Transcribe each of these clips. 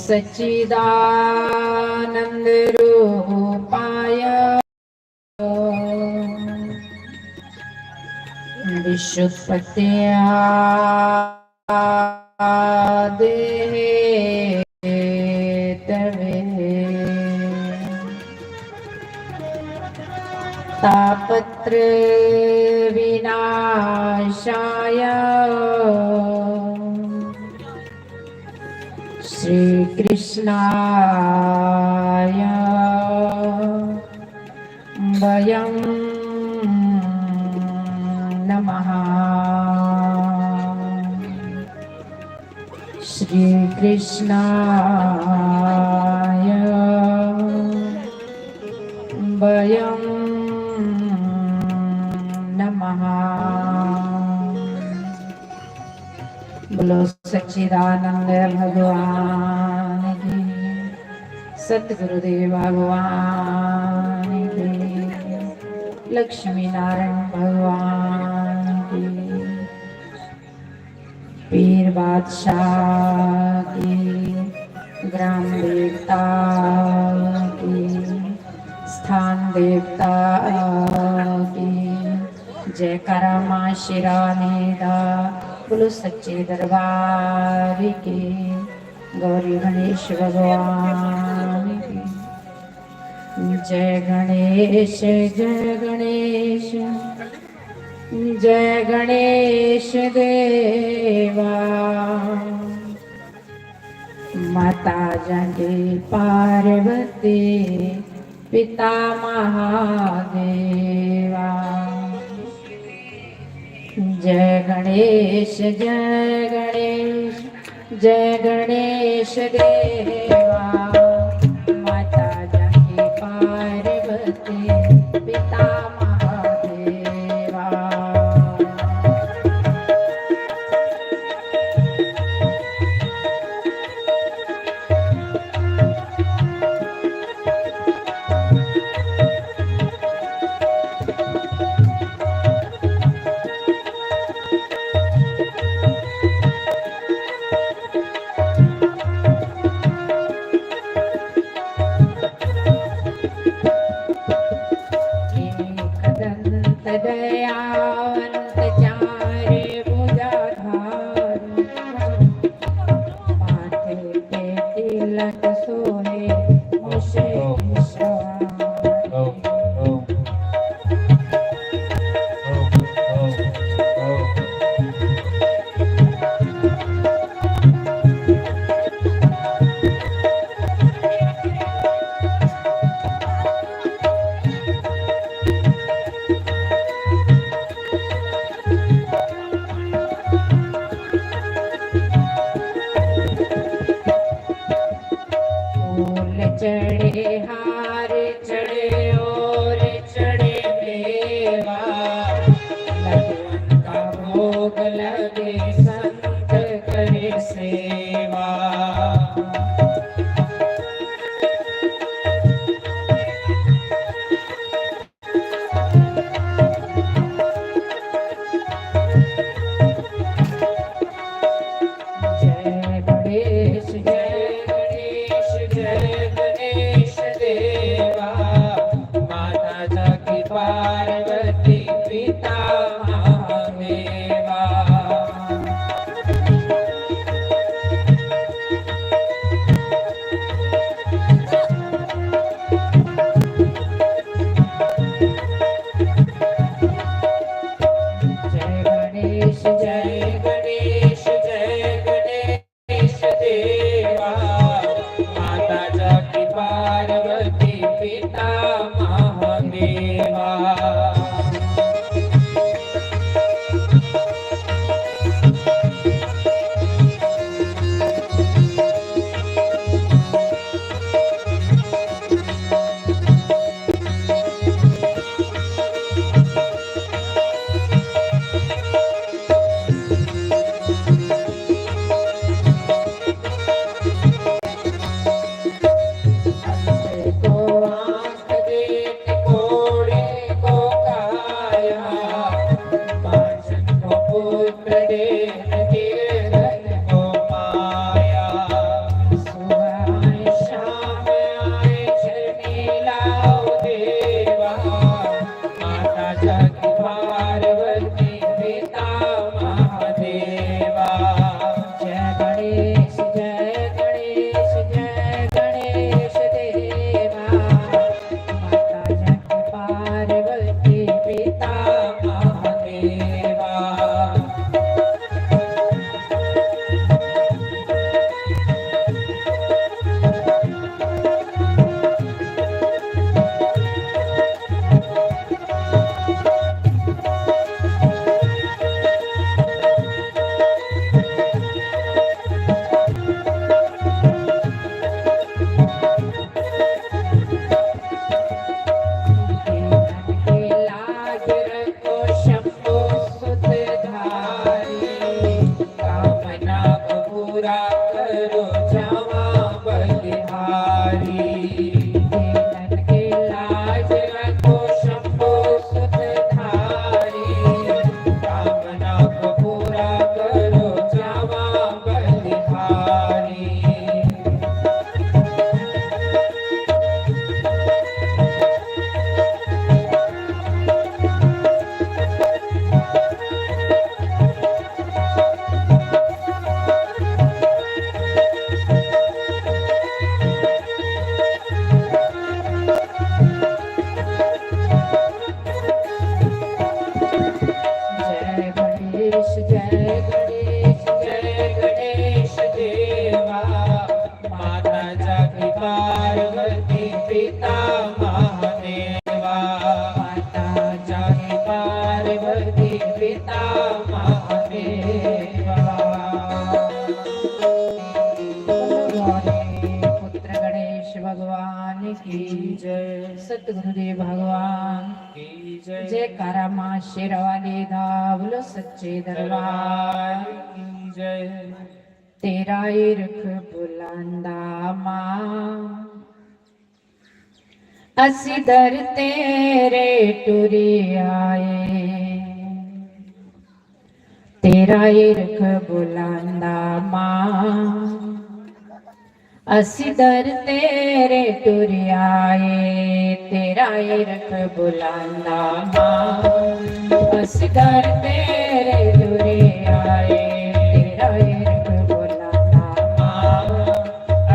सच्चिदानंद रूपाय विशुद्धपत्यादे तापत्र विनाशाय श्री कृष्णाय वयं नमः। श्री कृष्णाय वयं नमः। बोलो सच्चिदानंद भगवान की, सतगुरुदेव भगवान की, लक्ष्मी नारायण भगवान की, पीर बादशाह की, ग्राम देवता की, स्थान देवता की जयकारा मां शिराने दा। बोलो सच्चे दरबार की, गौरी गणेश भगवान की। जय गणेश जय गणेश जय गणेश देवा। माता जागे पार्वती पिता महादेवा। जय गणेश जय गणेश जय गणेश देवा। माता जागे पार्वती पिता महादेवा। दयावंत चारे भुजाधार, माथे पे तिलक सोहे मुझे चढ़े हार चढ़े और चढ़े मेवा। भगवान का भोग लगे संत करे सेवा। जय गणेश जय गणेश जय गणेश देवा। माता जागी पार्वती पिता महादेवा। जावा बलिहारी। दीनन के लाज रखो शंभो सुतधारी, कामना को पूरा करो जावा बलिहारी। जय गणेश जय गणेश देवा, माता जाकी पार्वती पिता महादेवा। माता जाकी पार्वती पिता महादेवा। पुत्र गणेश भगवान की जय, सतगुरुदेव भगवान की जय। जयकारा मां शेरवाली दा, बोलो सच्चे दरबार की जय। तेरा इरख बुलंदा मां, असी दर तेरे टुरी आए। तेरा इरख बुलंदा मां, असी दर तेरे टुर आए। तेरा इरख बुलंदा मां, असी दर तेरे टुर आए। तेरा इरख बुलंदा मां,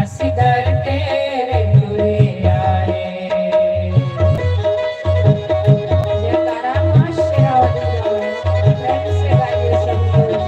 असी दर तेरे टुर आए। जयकारा मां शेरावाली दा, प्रेम से गाइए सब लोग।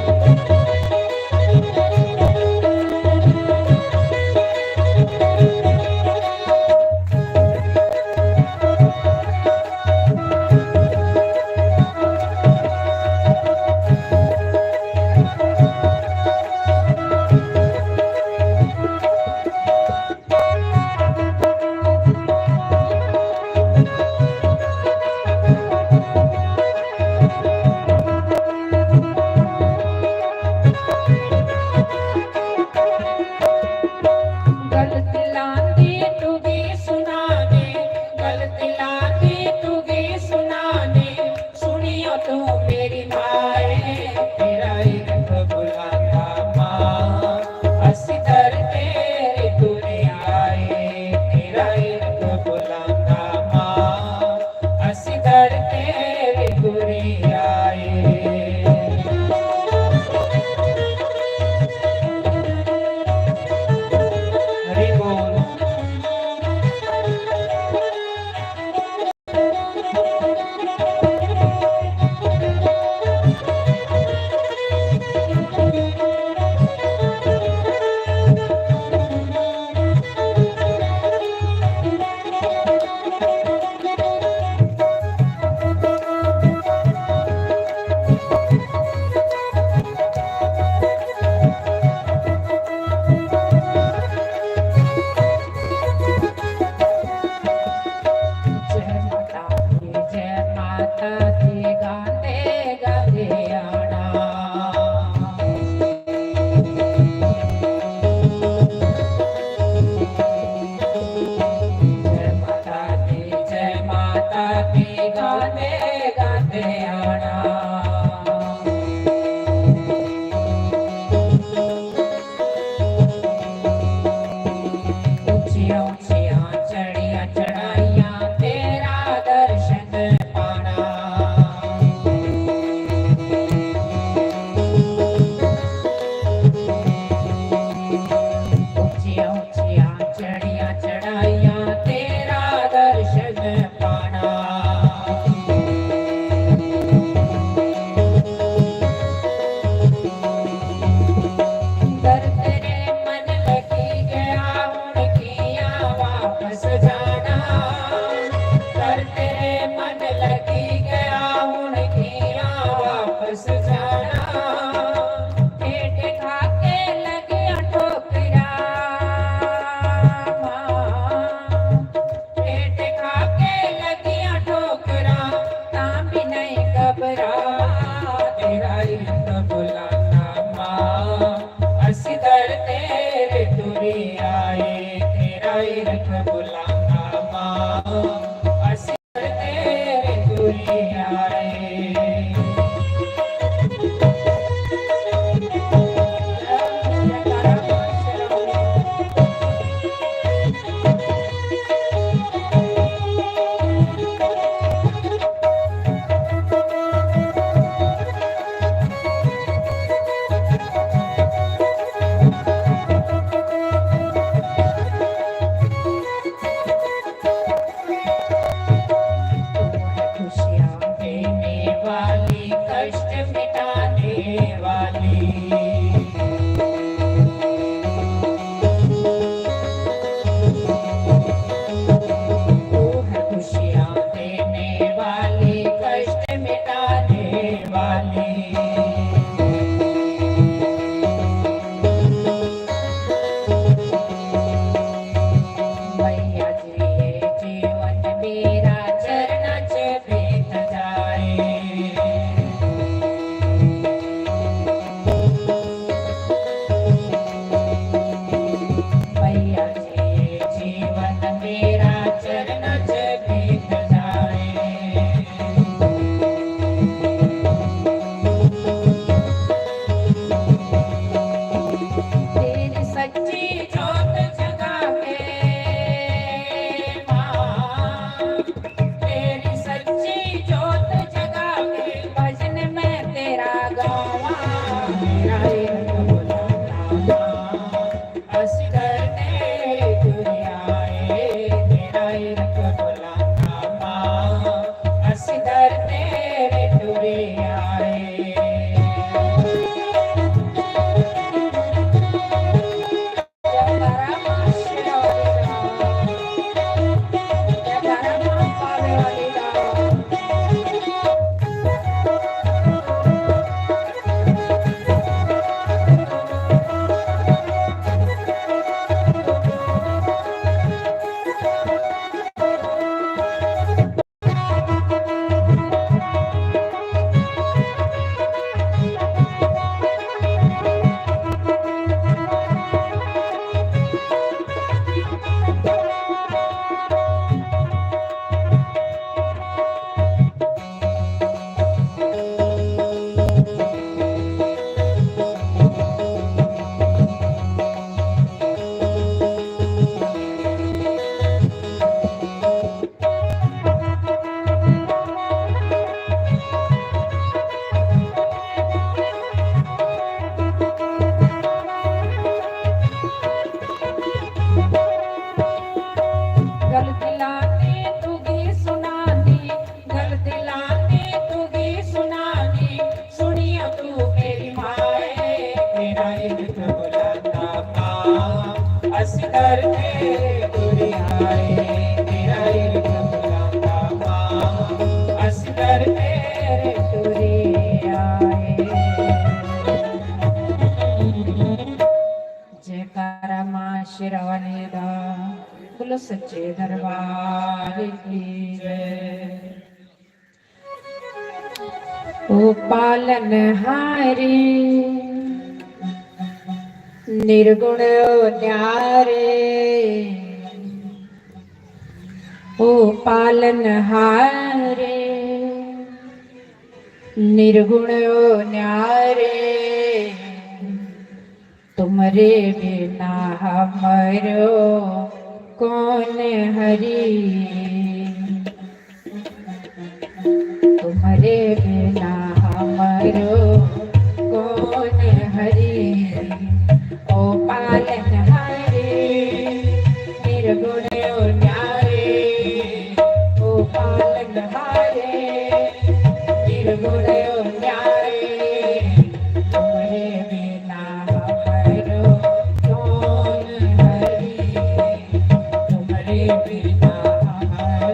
बुलाना माँ असी तेरे तुरी आए बोलो सच्चे दरबार की जय। ओ पालन हारे निर्गुण न्यारे, ओ पालन हारे निर्गुण न्यारे, तुमरे बिना हमरो कौन हरि, तुमरे बिना हमरो कौन हरि। ओ पालन हारे निर्गुण न्यारे, ओ पालन हारे निर्गुण न्यारे, तुमरे बिना हमरो कौन हरि, तुमरे बिना हमरो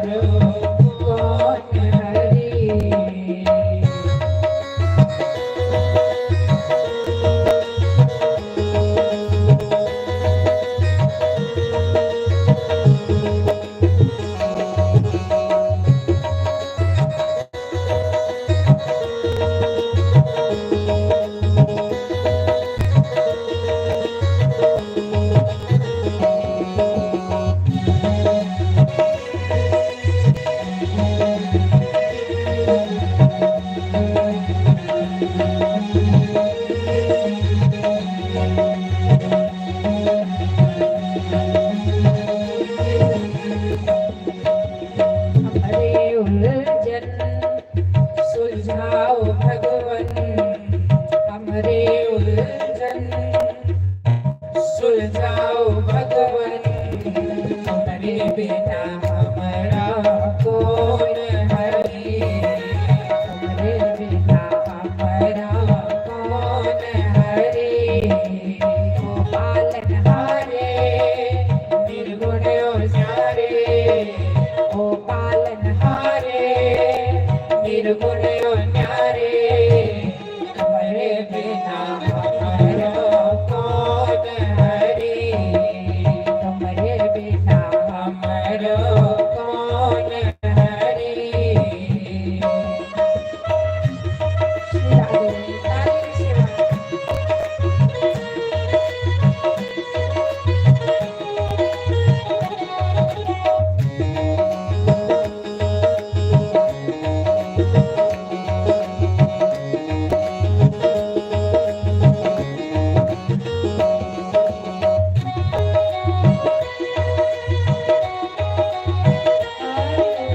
हमारे उलझन सुलझाओ भगवन, हमरे उलझन सुलझाओ भगवन, हमरे बिना हमारा कौन हरि, हमरे बिना हमारा कौन हरि। ओ पालनहारे निर्गुण और सारे, ओ पालनहारे निर्गुण और न्यारे, तुम्हारे बिना हमारा कौन हरि, तुम्हारे बिना हमारा कौन हरि। श्री राधे राधे शिवा।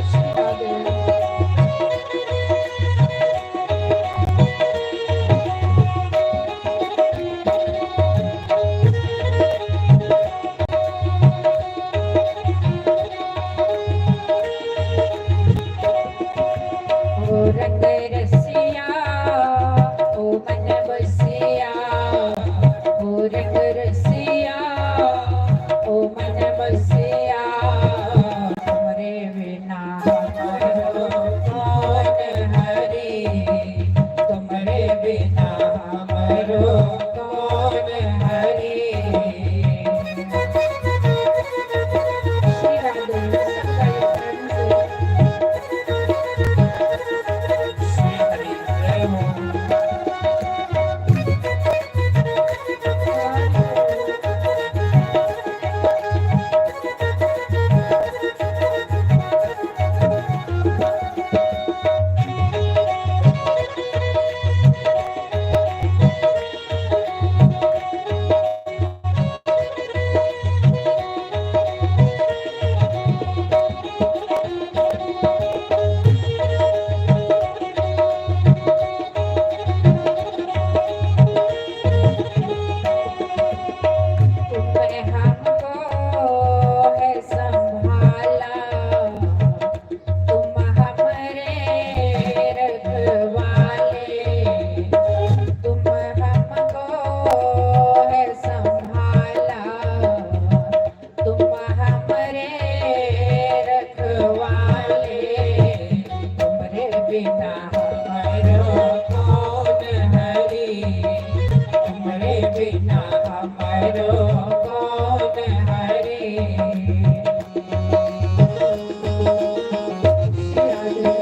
श्री राधे ओ रंग रसिया, ओ मन बसिया, ओ रंग रसिया, ओ मन बसिया, तुम्हारे बिना हमारो कौन हरि, तुम्हारे बिना हमारो कौन हरि। श्री राधे संकल्प श्री हरि जय हो। तुमने हमको है संभाला, तुम हमारे रखवाले, तुम हमको है संभाला, तुम हमारे रखवाले, तुम्हारे बिना हमारो कौन हरि, तुम्हारे बिना हमारो कौन हरि। श्री राधे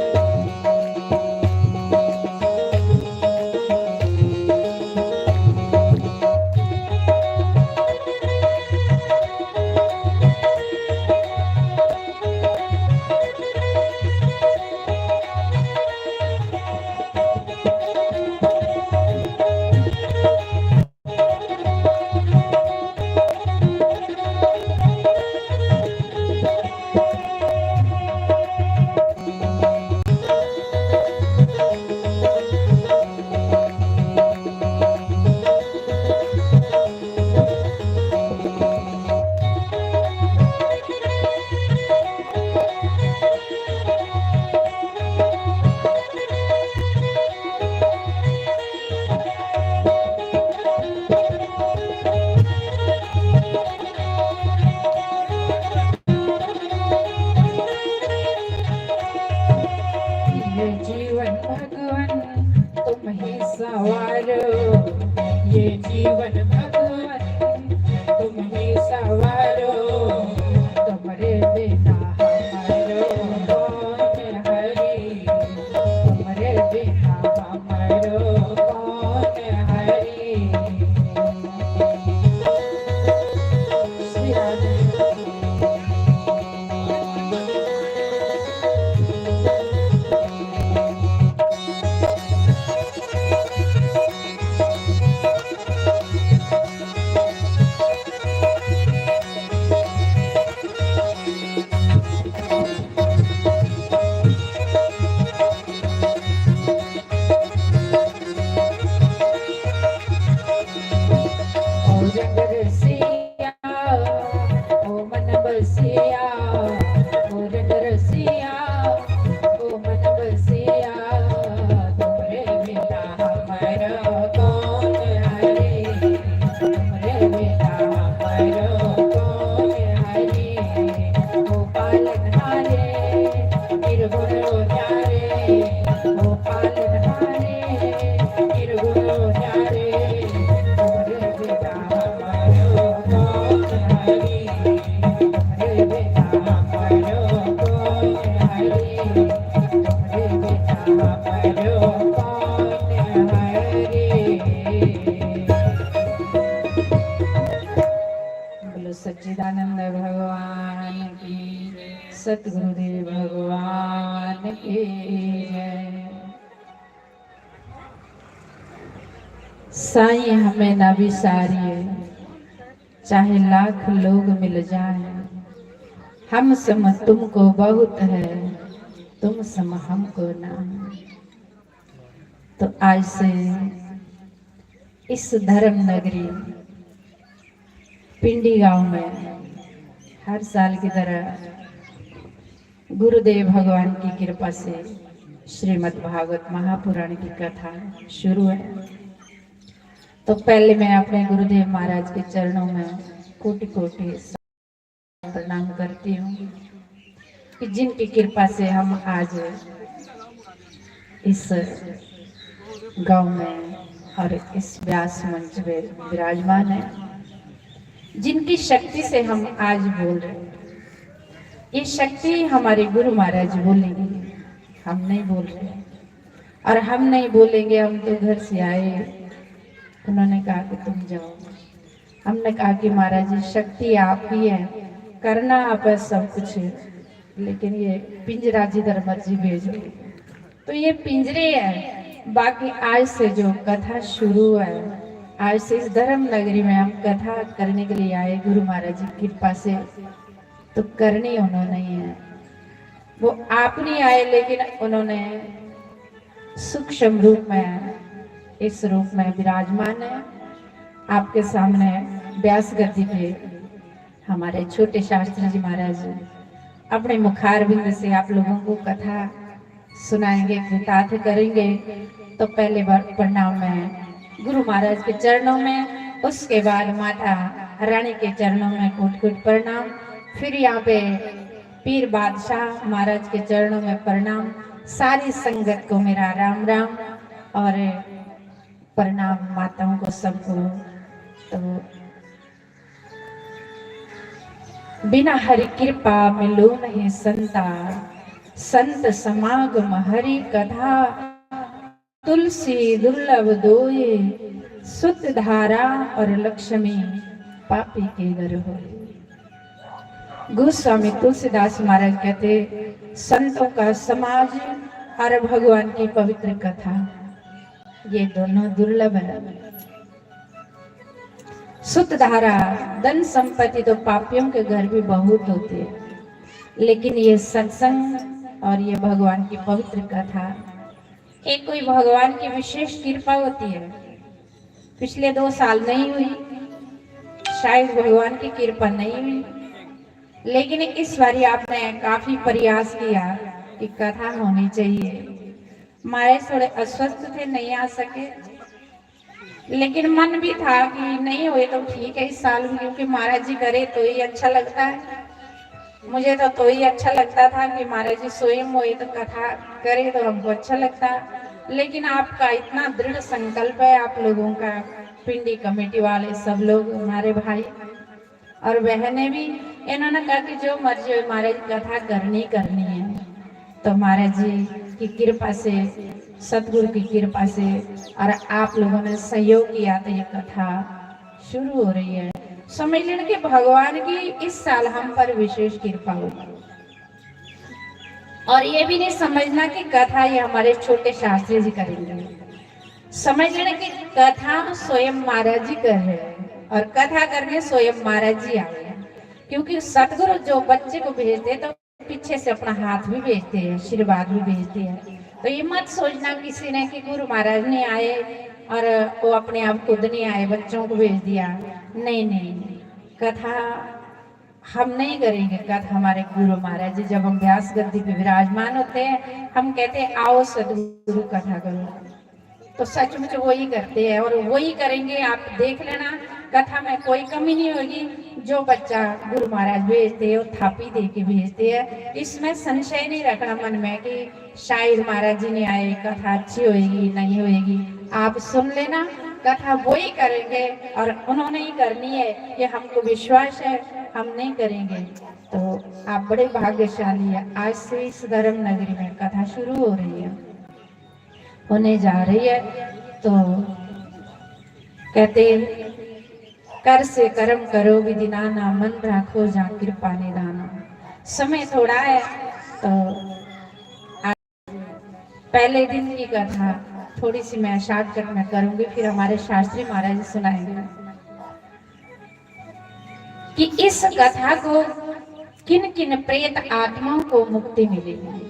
ये जीवन भगवन तुम ही सवारो, ये जीवन भगवन तुम ही सवारो, तुम्हारे बिना हमारो कौन हरि, तुम्हारे बिना हमारो कौन हरि। श्री राधे रंग रसिया ओ मन बसिया ओ रंग रसिया ओ मन बसिया तुमरे बिना हमारा कौन हरे तुमरे बिना हमारा कौन हरे ओ पालनहारे निर्गुण न्यारे ओ पालनहारे निर्गुण न्यारे तुमरे बिना हमारा कौन हरे तुमरे बिना हमारा कौन हरे तुमरे बिना हमारा कौन हरे। बोलो सच्चिदानंद भगवान की, सतगुरुदेव भगवान की जय। साईं हमें ना बिसारिए, चाहे लाख लोग मिल जाए, हम सम तुमको बहुत है, तुम सम हमको ना। तो आज से इस धर्म नगरी पिंडी गांव में हर साल की तरह गुरुदेव भगवान की कृपा से श्रीमद् भागवत महापुराण की कथा शुरू है। तो पहले मैं अपने गुरुदेव महाराज के चरणों में कोटि कोटि प्रणाम करती हूँ कि जिनकी कृपा से हम आज इस गांव में और इस व्यास मंच में विराजमान हैं, जिनकी शक्ति से हम आज बोल रहे हैं। ये शक्ति हमारे गुरु महाराज बोलेंगे, हम नहीं बोल रहे। और हम नहीं बोलेंगे, हम तो घर से आए, उन्होंने कहा कि तुम जाओ। हमने कहा कि महाराज जी शक्ति आप ही है, करना आप है सब कुछ, लेकिन ये पिंजरा जिधर मर्जी भेजो। तो ये पिंजरे है। बाकी आज से जो कथा शुरू है, आज से इस धर्म नगरी में हम कथा करने के लिए आए गुरु महाराज जी की कृपा से। तो करनी उन्होंने ही है, वो आप नहीं आए, लेकिन उन्होंने सूक्ष्म रूप में इस रूप में विराजमान है। आपके सामने व्यास गद्दी पे हमारे छोटे शास्त्री जी महाराज अपने मुखारबिंद से आप लोगों को कथा सुनाएंगे, कृतार्थ करेंगे। तो पहले बार प्रणाम है गुरु महाराज के चरणों में, उसके बाद माता रानी के चरणों में कोट कोट प्रणाम, फिर यहाँ पे पीर बादशाह महाराज के चरणों में प्रणाम। सारी संगत को मेरा राम राम और प्रणाम माताओं को सबको। तो बिना हरि कृपा मिलो नहीं संता, संत समागम हरि कथा, तुलसी दुर्लभ दोये, सुत धारा और लक्ष्मी पापी के घर हो। गोस्वामी तुलसीदास महाराज कहते संतों का समाज और भगवान की पवित्र कथा, ये दोनों दुर्लभ है। सुत धारा धन संपत्ति तो पापियों के घर भी बहुत होती है, लेकिन ये सत्संग और ये भगवान की पवित्र कथा, एक कोई भगवान की विशेष कृपा होती है। पिछले 2 साल नहीं हुई, शायद भगवान की कृपा नहीं हुई, लेकिन इस बार आपने काफी प्रयास किया कि कथा होनी चाहिए। महाराज थोड़े अस्वस्थ थे, नहीं आ सके, लेकिन मन भी था कि नहीं हुए तो ठीक है इस साल भी, क्योंकि महाराज जी करे तो ही अच्छा लगता है। मुझे तो ही अच्छा लगता था कि महाराज जी स्वयं हुए तो कथा करे तो हमको अच्छा लगता। लेकिन आपका इतना दृढ़ संकल्प है, आप लोगों का, पिंडी कमेटी वाले सब लोग, हमारे भाई और बहनें भी, इन्होंने कहा कि जो मर्जी हो महाराज कथा करनी है। तो महाराज जी की कृपा से, सतगुरु की कृपा से और आप लोगों ने सहयोग किया तो ये कथा शुरू हो रही है। समझ लेना कि भगवान की इस साल हम पर विशेष कृपा हुई। और ये भी नहीं समझना कि कथा ये हमारे छोटे शास्त्री जी करेंगे, समझ लेना कि कथा स्वयं महाराज जी कर रहे हैं और कथा करने स्वयं महाराज जी आए हैं। क्योंकि सतगुरु जो बच्चे को भेजते हैं तो पीछे से अपना हाथ भी भेजते हैं, आशीर्वाद भी भेजते हैं। तो ये मत सोचना किसी ने कि गुरु महाराज ने आए और वो अपने आप खुद नहीं आए, बच्चों को भेज दिया। नहीं नहीं, कथा हम नहीं करेंगे। कथा हमारे गुरु महाराज जी जब हम व्यास गद्दी पे विराजमान होते हैं, हम कहते हैं आओ सदगुरु कथा करो, तो सचमुच वही करते हैं और वही करेंगे। आप देख लेना, कथा में कोई कमी नहीं होगी। जो बच्चा गुरु महाराज भेजते हैं वो थापी दे के भेजते हैं, इसमें संशय नहीं रखना मन में कि शायद महाराज जी ने आए, कथा अच्छी होएगी नहीं होएगी। आप सुन लेना, कथा वही करेंगे और उन्होंने ही करनी है, ये हमको विश्वास है, हम नहीं करेंगे। तो आप बड़े भाग्यशाली है। आज से इस धर्म नगरी में कथा शुरू हो रही है, होने जा रही है। तो कहते कर से कर्म करो विधि नाना, मन राखो जा कृपा निधाना। समय थोड़ा है तो पहले दिन की कथा थोड़ी सी मैं शॉर्टकट में करूंगी, फिर हमारे शास्त्री महाराज जी सुनाएंगे कि इस कथा को किन किन प्रेत आत्माओं को मुक्ति मिलेगी।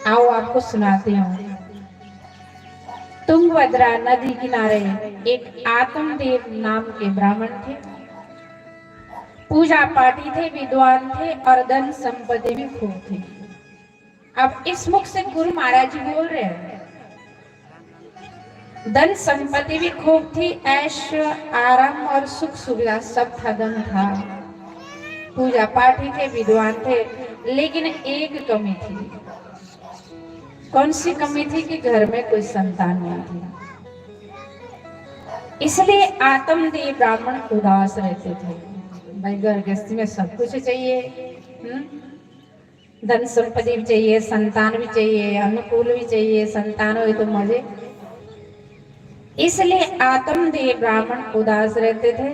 आओ आपको सुनाती हूँ। तुंगभद्रा नदी किनारे एक आत्मदेव नाम के ब्राह्मण थे। पूजा पाठी थे, विद्वान थे और धन संपत्ति भी खूब थी। अब इस मुख से गुरु महाराज जी बोल रहे हैं, धन संपत्ति भी खूब थी, ऐश आराम और सुख सुविधा सब था, धन था, पूजा पाठी थे, विद्वान थे, लेकिन एक कमी थी। कौन सी कमी थी? कि घर में कोई संतान नहीं थी। इसलिए आत्मदेव ब्राह्मण उदास रहते थे। भाई घर गृहस्थी में सब कुछ चाहिए, धन संपत्ति भी चाहिए, संतान भी चाहिए, अनुकूल भी चाहिए, संतान हो तो मजे। इसलिए आत्मदेव ब्राह्मण उदास रहते थे।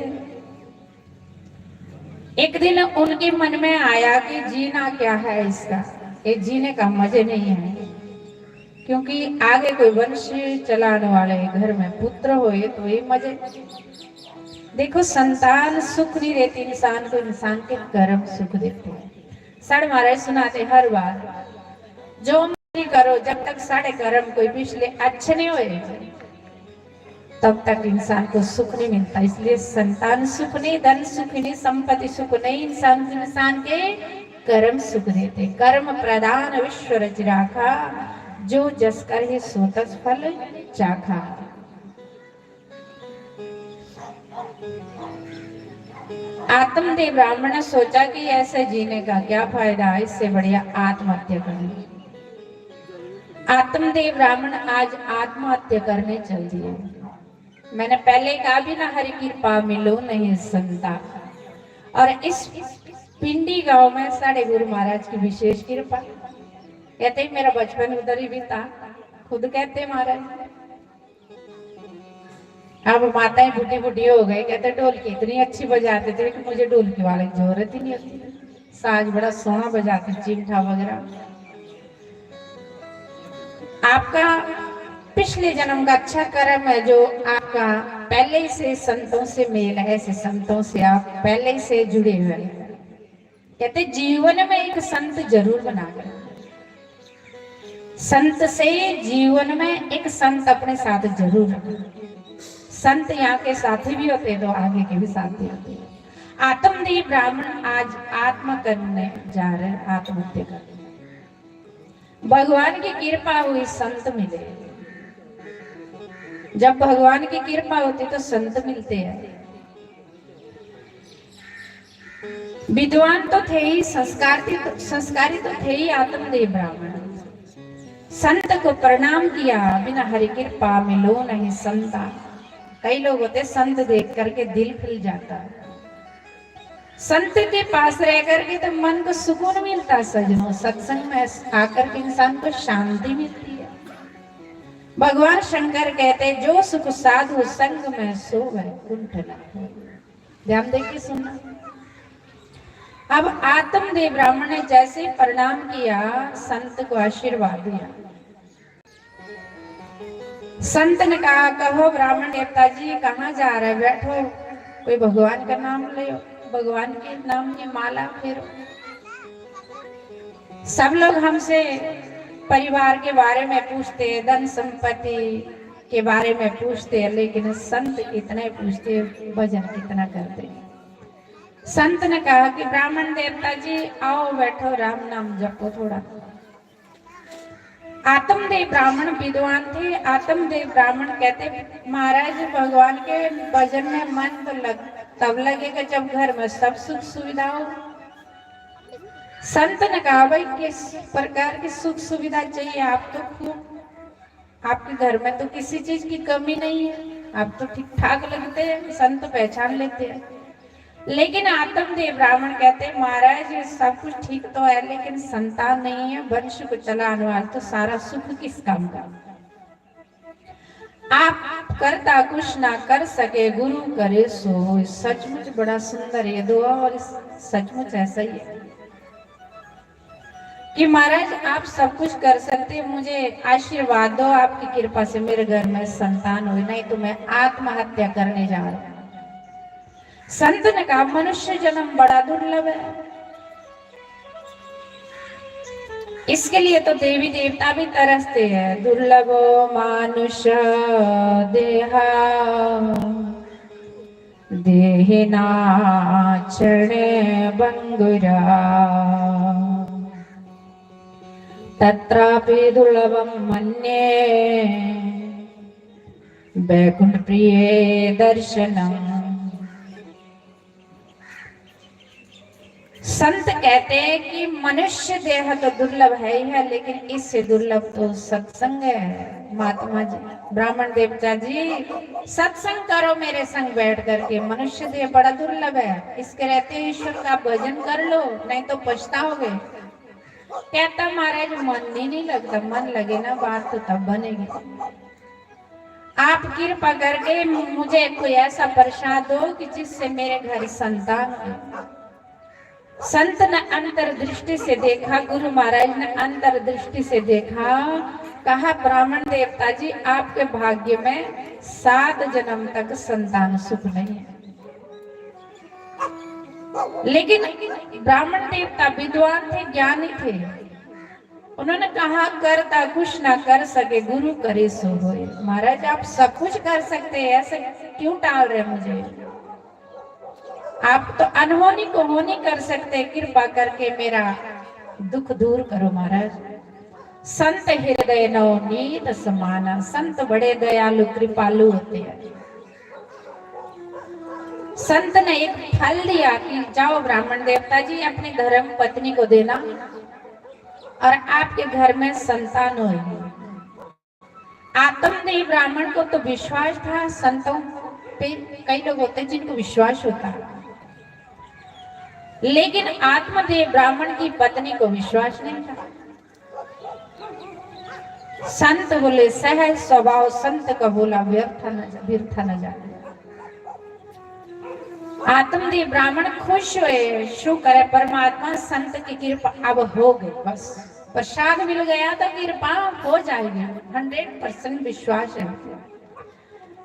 एक दिन उनके मन में आया कि जीना क्या है इसका, ये जीने का मजे नहीं है, क्योंकि आगे कोई वंश चलाने वाले घर में पुत्र होए तो ये मजे। देखो संतान सुख नहीं देती इंसान को, इंसान के कर्म सुख देते हैं। साढ़े महाराज सुनाते हर बार, जो मर्जी करो जब तक साढ़े कर्म कोई पिछले अच्छे नहीं हुए तब तक इंसान को सुख नहीं मिलता। इसलिए संतान सुख नहीं, धन सुख नहीं, संपत्ति सुख नहीं, इंसान के कर्म सुख देते। कर्म प्रधान विश्व रच राखा, जो जस कर ही सो तस फल चाखा। आत्मदेव ब्राह्मण ने सोचा कि ऐसे जीने का क्या फायदा, इससे बढ़िया आत्महत्या करनी। आत्मदेव ब्राह्मण आज आत्महत्या करने चल दिए। मैंने पहले कहा भी ना, हरि कृपा मिलो नहीं संता। और इस पिंडी गांव में साढ़े गुरु महाराज की विशेष कृपा। कहते मेरा बचपन उधर ही बीता, खुद कहते महाराज। अब माताएं बुढ़ी बुढ़ी हो गई, कहते ढोलकी इतनी अच्छी बजाते थे कि मुझे ढोलकी वाले की जरूरत ही नहीं होती। साज बड़ा सोना बजाते, चिमटा वगैरह। आपका पिछले जन्म का अच्छा कर्म है, जो आपका पहले से संतों से मेल है, ऐसे संतों से आप पहले से जुड़े हुए हैं। कहते जीवन में एक संत जरूर बना कर, संत से जीवन में एक संत अपने साथ जरूर रखना। संत यहाँ के साथी भी होते हैं तो आगे के भी साथी होते हैं। आत्मदेव ब्राह्मण आज आत्म करने जा रहे हैं, आत्महत्या करने। भगवान की कृपा हुई, संत मिले। जब भगवान की कृपा होती तो संत मिलते हैं। विद्वान तो थे ही, संस्कारी तो थे ही आत्मदेव ब्राह्मण। संत को प्रणाम किया, बिना हरि कृपा मिलो नहीं संता। कई लोग होते संत देख करके दिल खिल जाता है। संत के पास रह करके तो मन को सुकून मिलता है सजनों। सत्संग में आकर के इंसान को शांति मिलती है। भगवान शंकर कहते जो सुख साधु संग में सो वैकुंठ न। ध्यान देके सुनना। अब आत्मदेव ब्राह्मण ने जैसे प्रणाम किया, संत को आशीर्वाद दिया। संत ने कहा कहो ब्राह्मण देवता जी कहाँ जा रहे, बैठो, कोई भगवान का नाम ले, भगवान के नाम की माला फेरो। सब लोग हमसे परिवार के बारे में पूछते, धन संपत्ति, के बारे में पूछते हैं, लेकिन संत इतने पूछते भजन कितना करते। संत ने कहा कि ब्राह्मण देवता जी आओ बैठो, राम नाम जपो थोड़ा। आत्मदेव ब्राह्मण विद्वान थे। आत्मदेव ब्राह्मण कहते महाराज भगवान के भजन में मन तो तब लगेगा जब घर में सब सुख सुविधा हो। संत ने कहा भाई किस प्रकार की सुख सुविधा चाहिए? आप तो खूब, आपके घर में तो किसी चीज की कमी नहीं है, आप तो ठीक ठाक लगते हैं, संत पहचान लेते हैं। लेकिन आत्मदेव ब्राह्मण कहते महाराज सब कुछ ठीक तो है, लेकिन संतान नहीं है, वंश को चलाने वाला, तो सारा सुख किस काम का? आप करता कुछ ना कर सके, गुरु करे सो। सचमुच बड़ा सुंदर ये दुआ, और सचमुच ऐसा ही है कि महाराज आप सब कुछ कर सकते, मुझे आशीर्वाद दो, आपकी कृपा से मेरे घर में संतान हो, नहीं तो मैं आत्महत्या करने जा रहा हूं। संत ने कहा मनुष्य जन्म बड़ा दुर्लभ है, इसके लिए तो देवी देवता भी तरसते हैं। दुर्लभो मानुष देहा देहिना चणे बंगुरा तत्रापि दुर्लभम मन्ये वैकुंठ प्रिय दर्शनम। संत कहते हैं कि मनुष्य देह तो दुर्लभ है ही है, लेकिन इससे दुर्लभ तो सत्संग है। महात्मा जी ब्राह्मण देवता जी सत्संग करो मेरे संग बैठ करके, मनुष्य देह बड़ा दुर्लभ है, इसके रहते ईश्वर का भजन कर लो, नहीं तो पछताओगे। कहता महाराज मन ही नहीं लगता, मन लगे ना बात तो तब बनेगी। आप कृपा करके मुझे कोई ऐसा प्रसाद दो कि जिससे मेरे घर संतान हो। संत ने अंतर्दृष्टि से देखा, गुरु महाराज ने अंतर्दृष्टि से देखा, कहा ब्राह्मण देवता जी आपके भाग्य में 7 जन्म तक संतान सुख नहीं है। लेकिन ब्राह्मण देवता विद्वान थे, ज्ञानी थे, उन्होंने कहा करता कुछ ना कर सके, गुरु करे सो होए। महाराज आप सब कुछ कर सकते हैं, ऐसे क्यों टाल रहे मुझे? आप तो अनहोनी को होनी कर सकते, कृपा करके मेरा दुख दूर करो महाराज। संत हृदय नवनीत समाना, संत बड़े दयालु कृपालु होते हैं। संत ने एक फल दिया कि जाओ ब्राह्मण देवता जी अपनी धर्म पत्नी को देना और आपके घर में संतान होगी। आत्मदेव ब्राह्मण को तो विश्वास था, संतों पे कई लोग होते हैं जिनको विश्वास होता है, लेकिन आत्मदेव ब्राह्मण की पत्नी को विश्वास नहीं था। संत बोले सहज स्वभाव, संत का बोला व्यर्थ न जाने। आत्मदेव ब्राह्मण खुश हुए, शु करे परमात्मा संत की कृपा अब हो गई, बस प्रसाद मिल गया तो कृपा हो जाएगी, 100% विश्वास है।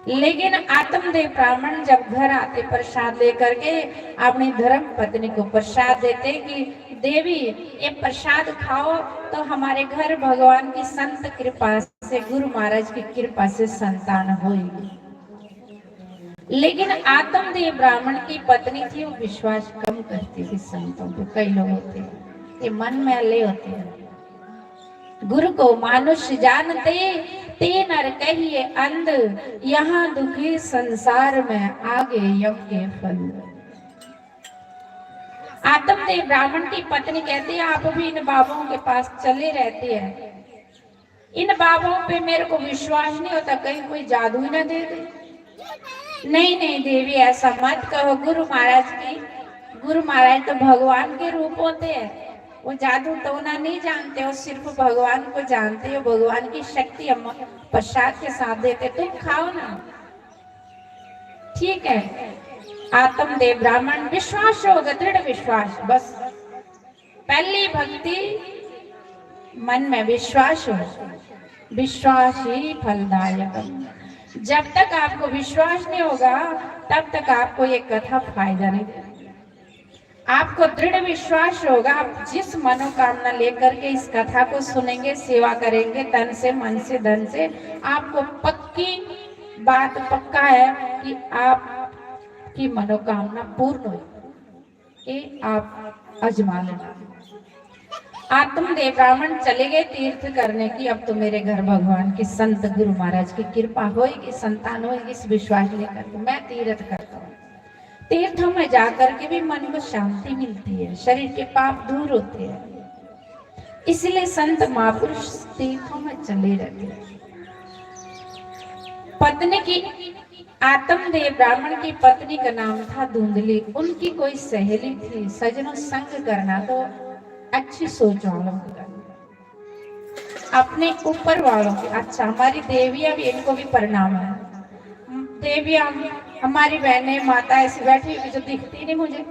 लेकिन आत्मदेव ब्राह्मण जब घर आते प्रसाद लेकर के अपनी धर्म पत्नी को प्रसाद देते कि देवी ये प्रसाद खाओ तो हमारे घर भगवान की संत कृपा से, गुरु महाराज की कृपा से संतान होगी। लेकिन आत्मदेव ब्राह्मण की पत्नी थी, वो विश्वास कम करती थी संतों पे। कई लोग होते हैं ये मन में अले होते हैं, गुरु को मानुष जानते ते नर कहिए अंध, यहाँ दुखी संसार में आगे यम के फल। आत्मदेव ब्राह्मण की पत्नी कहती है आप भी इन बाबों के पास चले रहते हैं, इन बाबों पे मेरे को विश्वास नहीं होता, कहीं कोई जादू ही ना दे दे। नहीं नहीं देवी ऐसा मत कहो, गुरु महाराज तो भगवान के रूप होते हैं, वो जादू टोना नहीं जानते, वो सिर्फ भगवान को जानते हो, भगवान की शक्ति हम प्रसाद के साथ देते, तुम खाओ ना। ठीक है, आत्मदेव ब्राह्मण विश्वास होगा, दृढ़ विश्वास, बस पहली भक्ति मन में विश्वास हो, विश्वास ही फलदायक। जब तक आपको विश्वास नहीं होगा तब तक आपको ये कथा फायदा नहीं देगी। आपको दृढ़ विश्वास होगा, आप जिस मनोकामना लेकर के इस कथा को सुनेंगे, सेवा करेंगे तन से, मन से, धन से, आपको पक्की बात पक्का है कि आपकी मनोकामना पूर्ण होगी। ये आप आजमा लेना। आत्मदेव ब्राह्मण चले गए तीर्थ करने की। अब तो मेरे घर भगवान की, संत गुरु महाराज की कृपा होगी, संतान होगी, इस विश्वास लेकर मैं तीर्थ करता हूँ। तीर्थों में जाकर के भी मन को शांति मिलती है, शरीर के पाप दूर होते हैं। इसलिए संत महापुरुष तीर्थों में चले रहते हैं। पत्नी की, आत्मदेव ब्राह्मण की पत्नी का नाम था धुंधली। उनकी कोई सहेली थी। सजनों, संग करना तो अच्छी सोच वालों को करना, अपने ऊपर वालों की। अच्छा, हमारी देवियां भी, इनको भी प्रणाम है। देवियां हमारी बहनें, माता ऐसी बैठी हुई जो दिखती नहीं मुझे।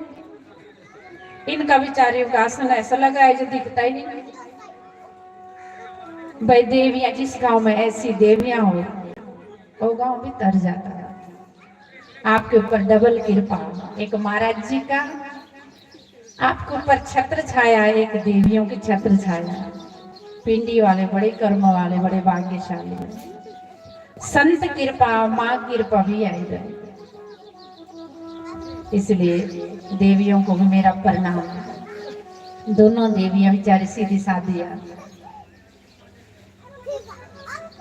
इनका बेचारियों का आसन ऐसा लगा है जो दिखता ही नहीं। भाई देवियां, जिस गांव में ऐसी देवियां हो, वो गांव भी तर जाता है। आपके ऊपर डबल कृपा, एक महाराज जी का आपके ऊपर छत्र छाया, एक देवियों की छत्र छाया। पिंडी वाले बड़े कर्म वाले, बड़े भाग्यशाली, संत कृपा, माँ कृपा भी आई रहे। इसलिए देवियों को भी मेरा प्रणाम। दोनों देवियां बेचारी सीधी साधी है,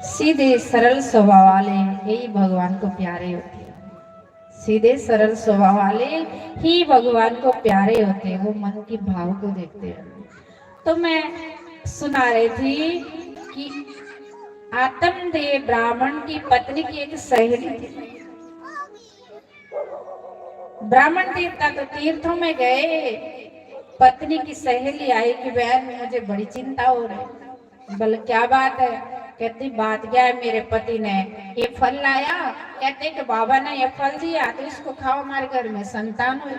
सीधे सरल स्वभाव वाले यही भगवान को प्यारे होते हैं। सीधे सरल स्वभाव वाले ही भगवान को प्यारे होते हैं, वो मन की भाव को देखते हैं। तो मैं सुना रही थी कि आत्मदेव ब्राह्मण की पत्नी की एक सहेली थी। ब्राह्मण देवता तो तीर्थों में गए, पत्नी की सहेली आई कि बहन मुझे बड़ी चिंता हो रही। बोले क्या बात है? कहती बात क्या है, मेरे पति ने ये फल लाया, कहते कि बाबा ने ये फल दिया तो इसको खाओ, हमारे घर में संतान हुई।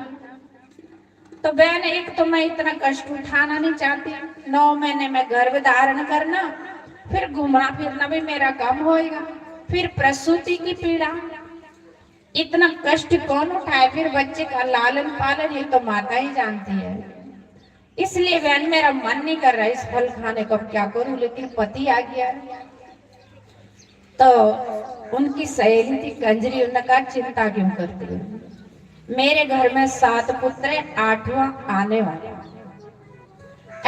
तो बहन, एक तो मैं इतना कष्ट उठाना नहीं चाहती, 9 महीने में गर्भ धारण करना, फिर घूमना फिरना भी मेरा कम होएगा, फिर प्रसूति की पीड़ा, इतना कष्ट कौन उठाए, फिर बच्चे का लालन पालन ये तो माता ही जानती है। इसलिए बहन मेरा मन नहीं कर रहा इस फल खाने को, अब क्या करूं, लेकिन पति आ गया। तो उनकी सहेली थी कंजरी, उन्होंने कहा चिंता क्यों करती है, मेरे घर में 7 पुत्र है, 8वां आने वाला।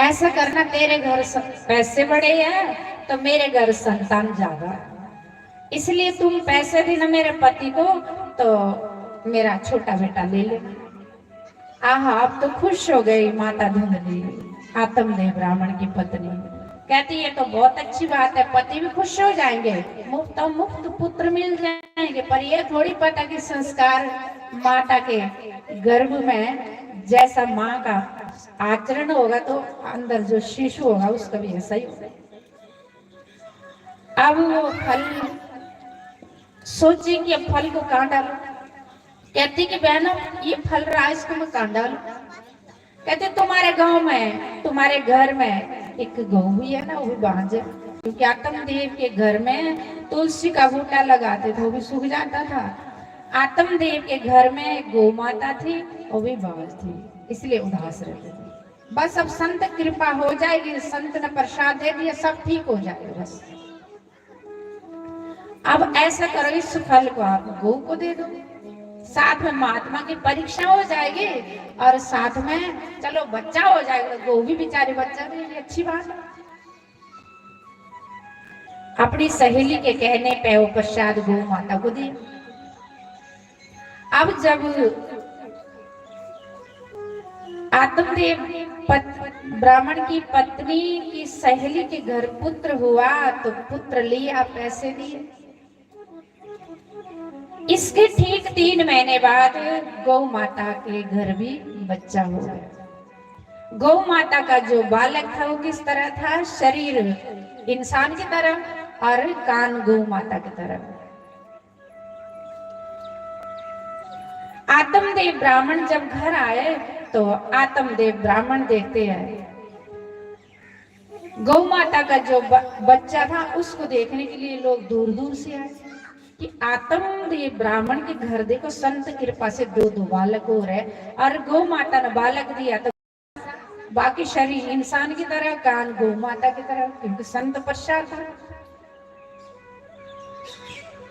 ऐसा करना, तेरे घर पैसे बड़े हैं तो मेरे घर संतान ज्यादा, इसलिए तुम पैसे देना मेरे पति को, तो मेरा छोटा बेटा ले लेना। आहा, अब तो खुश हो गई माता धुंधली, आत्मदेव ब्राह्मण की पत्नी। कहती है तो बहुत अच्छी बात है, पति भी खुश हो जाएंगे, मुफ्त पुत्र मिल जाएंगे। पर यह थोड़ी पता कि संस्कार माता के गर्भ में जैसा माँ का आचरण होगा तो अंदर जो शिशु होगा उसका भी ऐसा ही होगा। अब वो फल सोची कि अब फल को कहाँ डालूं। कहती कि बहनों ये फल रहा है, इसको मैं कहाँ डालूं। कहते तुम्हारे गांव में, तुम्हारे घर में एक गौ भी है ना, वो भी बांझ है, क्योंकि आत्मदेव के घर में तुलसी का बूटा लगाते थे, वो भी सूख जाता था। आत्मदेव के घर में गौ माता थी, वो भी बांझ थी, इसलिए उदास रहते थे। बस अब संत कृपा हो जाएगी, संत ने प्रसाद दे दिया, सब ठीक हो जाएगा। बस अब ऐसा करो, इस फल को आप गौ को दे दो, साथ में महात्मा की परीक्षा हो जाएगी और साथ में चलो बच्चा हो जाएगा, गौ भी बेचारे बच्चा भी, अच्छी बात है। अपनी सहेली के कहने पे वो प्रसाद गौ माता को दिया। अब जब आत्मदेव ब्राह्मण की पत्नी की सहेली के घर पुत्र हुआ तो पुत्र लिया, पैसे दिए। इसके ठीक 3 महीने बाद गौ माता के घर भी बच्चा हो गया। गौ माता का जो बालक था वो किस तरह था, शरीर इंसान की तरह और कान गौ माता की तरह। आत्मदेव ब्राह्मण जब घर आए तो आत्मदेव ब्राह्मण देखते हैं गौ माता का जो बच्चा था उसको देखने के लिए लोग दूर दूर से आए कि आत्मदेव ब्राह्मण के घर देखो संत कृपा से दो दो बालक हो रहे, और गौ माता ने बालक दिया तो बाकी शरीर इंसान की तरह, कान गौ माता की तरह, क्योंकि संत पश्चात था।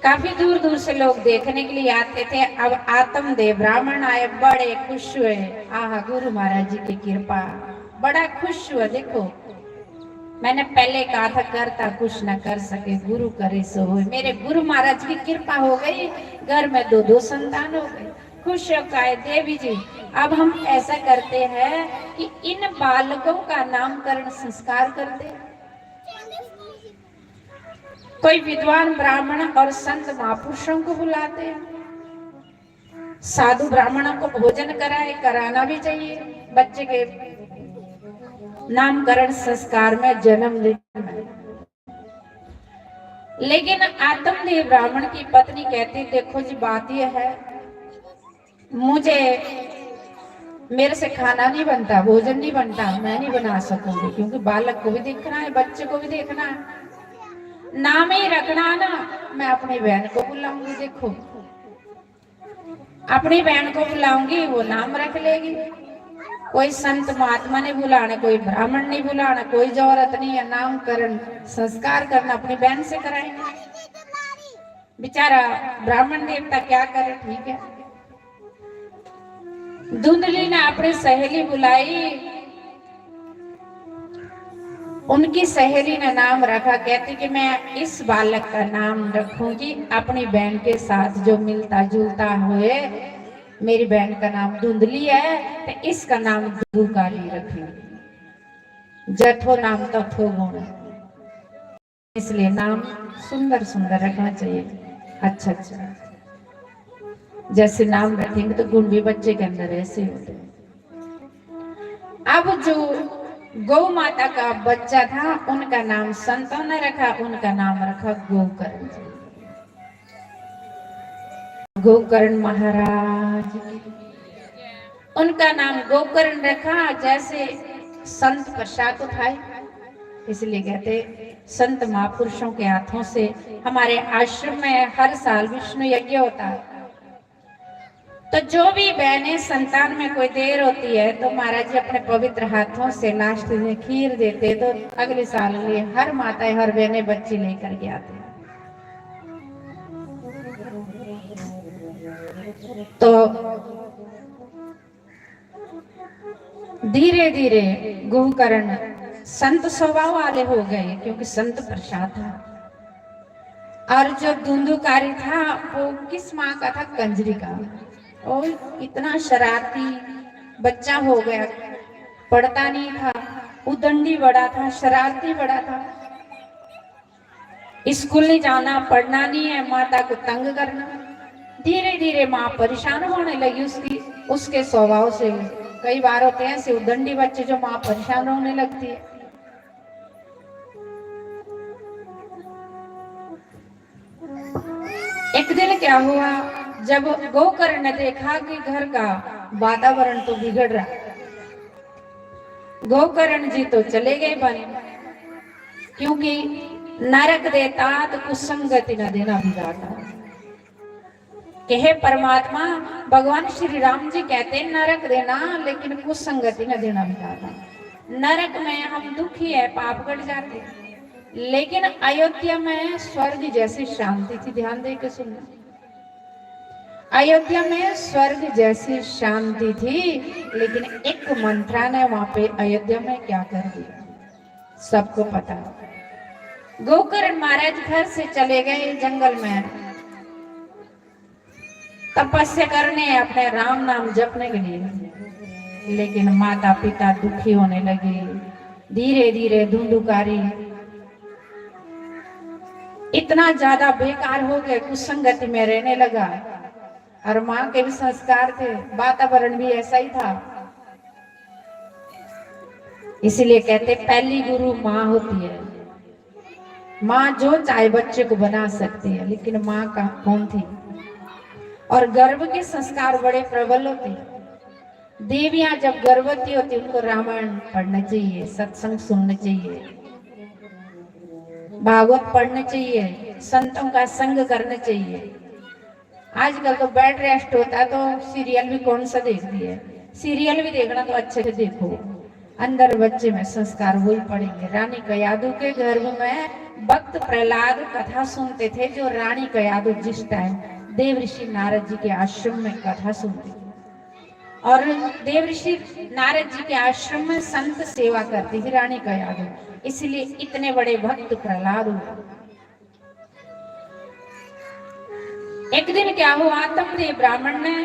काफी दूर दूर से लोग देखने के लिए आते थे। अब आत्मदेव ब्राह्मण आए, बड़े खुश हुए। आहा, गुरु महाराज जी की कृपा, बड़ा खुश हुआ। देखो, मैंने पहले कहा था करता कुछ न कर सके गुरु करे सो होए। मेरे गुरु महाराज की कृपा हो गई, घर में दो दो संतान हो गए। खुश हो गए देवी जी। अब हम ऐसा करते हैं कि इन बालकों का नामकरण संस्कार करते हैं। कोई विद्वान ब्राह्मण और संत महापुरुषों को बुलाते हैं, साधु ब्राह्मणों को भोजन कराए, कराना भी चाहिए बच्चे के नामकरण संस्कार में, जन्मदिन में। लेकिन आत्मदेव ब्राह्मण की पत्नी कहती, देखो जी बात यह है, मुझे मेरे से खाना नहीं बनता, भोजन नहीं बनता, मैं नहीं बना सकूंगी, क्योंकि बालक को भी देखना है, बच्चे को भी देखना है। नाम ही रखना ना, मैं अपनी बहन को बुलाऊंगी। देखो, अपनी बहन को बुलाऊंगी, वो नाम रख लेगी। कोई संत महात्मा ने बुलाना, कोई ब्राह्मण नहीं बुलाना, कोई जरूरत नहीं है। नामकरण संस्कार करना अपनी बहन से कराएंगे। बेचारा ब्राह्मण देवता क्या करे, ठीक है। धुंधली ने अपनी सहेली बुलाई, उनकी सहेली ने नाम रखा। कहती कि मैं इस बालक का नाम रखूंगी अपनी बहन के साथ जो मिलता जुलता हुए। मेरी बहन का नाम धुंधली है, तो इसका नाम धुकाली रखेंगे। जथो नाम तथो गुण, इसलिए नाम सुंदर सुंदर रखना चाहिए, अच्छा अच्छा। जैसे नाम रखेंगे तो गुण भी बच्चे के अंदर ऐसे होते हैं। अब जो गौ माता का बच्चा था, उनका नाम संतों ने रखा, उनका नाम रखा गोकर्ण। गोकर्ण महाराज, उनका नाम गोकर्ण रखा, जैसे संत प्रसाद उठाए। इसलिए कहते संत महापुरुषों के हाथों से हमारे आश्रम में हर साल विष्णु यज्ञ होता है। तो जो भी बहनें संतान में कोई देर होती है तो महाराज जी अपने पवित्र हाथों से लास्ट में खीर देते, तो अगले साल लिए हर माताएं हर बहनें बच्ची लेकर के आते हैं। तो धीरे धीरे गोकर्ण संत स्वभाव वाले हो गए, क्योंकि संत प्रसाद था। और जो धुंधुकारी था वो किस माँ का था, कंजरी का। और इतना शरारती बच्चा हो गया, पढ़ता नहीं था, उदंडी बड़ा था, शरारती बड़ा था, स्कूल नहीं जाना, पढ़ना नहीं है, माता को तंग करना। धीरे धीरे माँ परेशान होने लगी उसके स्वभाव से। कई बार होते हैं ऐसे उदंडी बच्चे जो माँ परेशान होने लगती है। एक दिन क्या हुआ, जब गोकर्ण ने देखा कि घर का वातावरण तो बिगड़ रहा, गोकर्ण जी तो चले गए बन, क्योंकि नरक देता तो कुसंगति न देना बिगाड़ता। कहे परमात्मा भगवान श्री राम जी कहते हैं नरक देना, लेकिन कुसंगति न देना बिगाड़ता। नरक में हम दुखी है, पाप कट जाते हैं, लेकिन अयोध्या में स्वर्ग जैसी शांति थी। ध्यान दे के सुनना, अयोध्या में स्वर्ग जैसी शांति थी, लेकिन एक मंत्रा ने वहां पे अयोध्या में क्या कर दिया सबको पता। गोकर्ण महाराज घर से चले गए जंगल में तपस्या करने, अपने राम नाम जपने के लिए, लेकिन माता पिता दुखी होने लगे। धीरे धीरे धुंधुकारी इतना ज्यादा बेकार हो गए, कुसंगति में रहने लगा। और माँ के भी संस्कार थे, वातावरण भी ऐसा ही था। इसीलिए कहते पहली गुरु माँ होती है। माँ जो चाहे बच्चे को बना सकती है, लेकिन माँ का कौन थी। और गर्भ के संस्कार बड़े प्रबल होते हैं। देवियां जब गर्भवती होती उनको रामायण पढ़ना चाहिए, सत्संग सुनना चाहिए, भागवत पढ़ना चाहिए, संतों का संग करना चाहिए। आजकल तो बेड रेस्ट होता है तो सीरियल भी कौन सा देखती है, सीरियल भी देखना तो अच्छे से देखो, अंदर बच्चे में संस्कार वही पड़ेंगे। रानी कयादू के गर्भ में भक्त प्रहलाद कथा सुनते थे, जो रानी कयादू जिस टाइम देव ऋषि नारद जी के आश्रम में कथा सुनते थे, और देव ऋषि नारद जी के आश्रम में संत सेवा करती थी रानी कयादू, इसलिए इतने बड़े भक्त प्रहलाद हुए। एक दिन क्या हुआ, आत्मदेव ब्राह्मण ने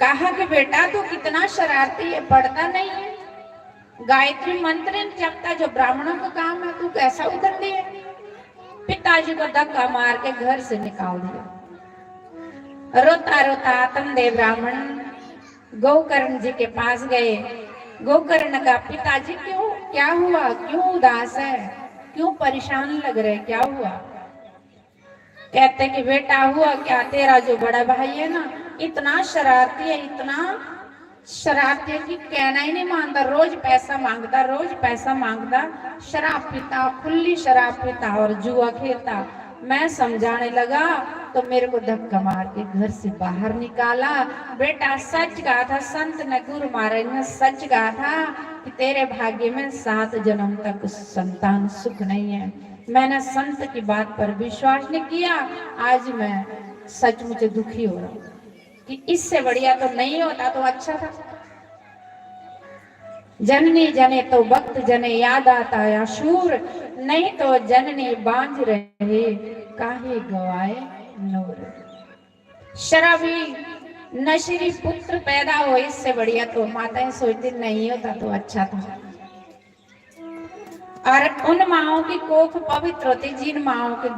कहा कि बेटा तू कितना शरारती है, पढ़ता नहीं है, गायत्री मंत्र नहीं जपता, जो ब्राह्मणों का काम है, तू कैसा उतर दिया। पिताजी को धक्का मार के घर से निकाल दिया। रोता रोता आत्मदेव ब्राह्मण गोकर्ण जी के पास गए। गोकर्ण का पिताजी क्यों, क्या हुआ, क्यों उदास है, क्यों परेशान लग रहे, क्या हुआ। कहते कि बेटा हुआ क्या, तेरा जो बड़ा भाई है ना इतना शरारती है, इतना शरारती है कि कहना ही नहीं मानता, रोज पैसा मांगता, रोज पैसा मांगता, शराब पीता, खुली शराब पीता और जुआ खेलता। मैं समझाने लगा तो मेरे को धक्का मार के घर से बाहर निकाला। बेटा सच कहा था, संत ने गुरु महाराज ने सच कहा था कि तेरे भाग्य में 7 जन्म तक संतान सुख नहीं है। मैंने संत की बात पर विश्वास नहीं किया, आज मैं सचमुच दुखी हो रहा हूं कि इससे बढ़िया तो नहीं होता तो अच्छा था। जननी जने तो भक्त जने याद आता या शूर, नहीं तो जननी बांझ रहे काहे गवाए नूर। शराबी नशरी पुत्र पैदा हो, इससे बढ़िया तो माताएं सोचती नहीं होता तो अच्छा था। और उन माओं की कोख पवित्र होती जिन माओं के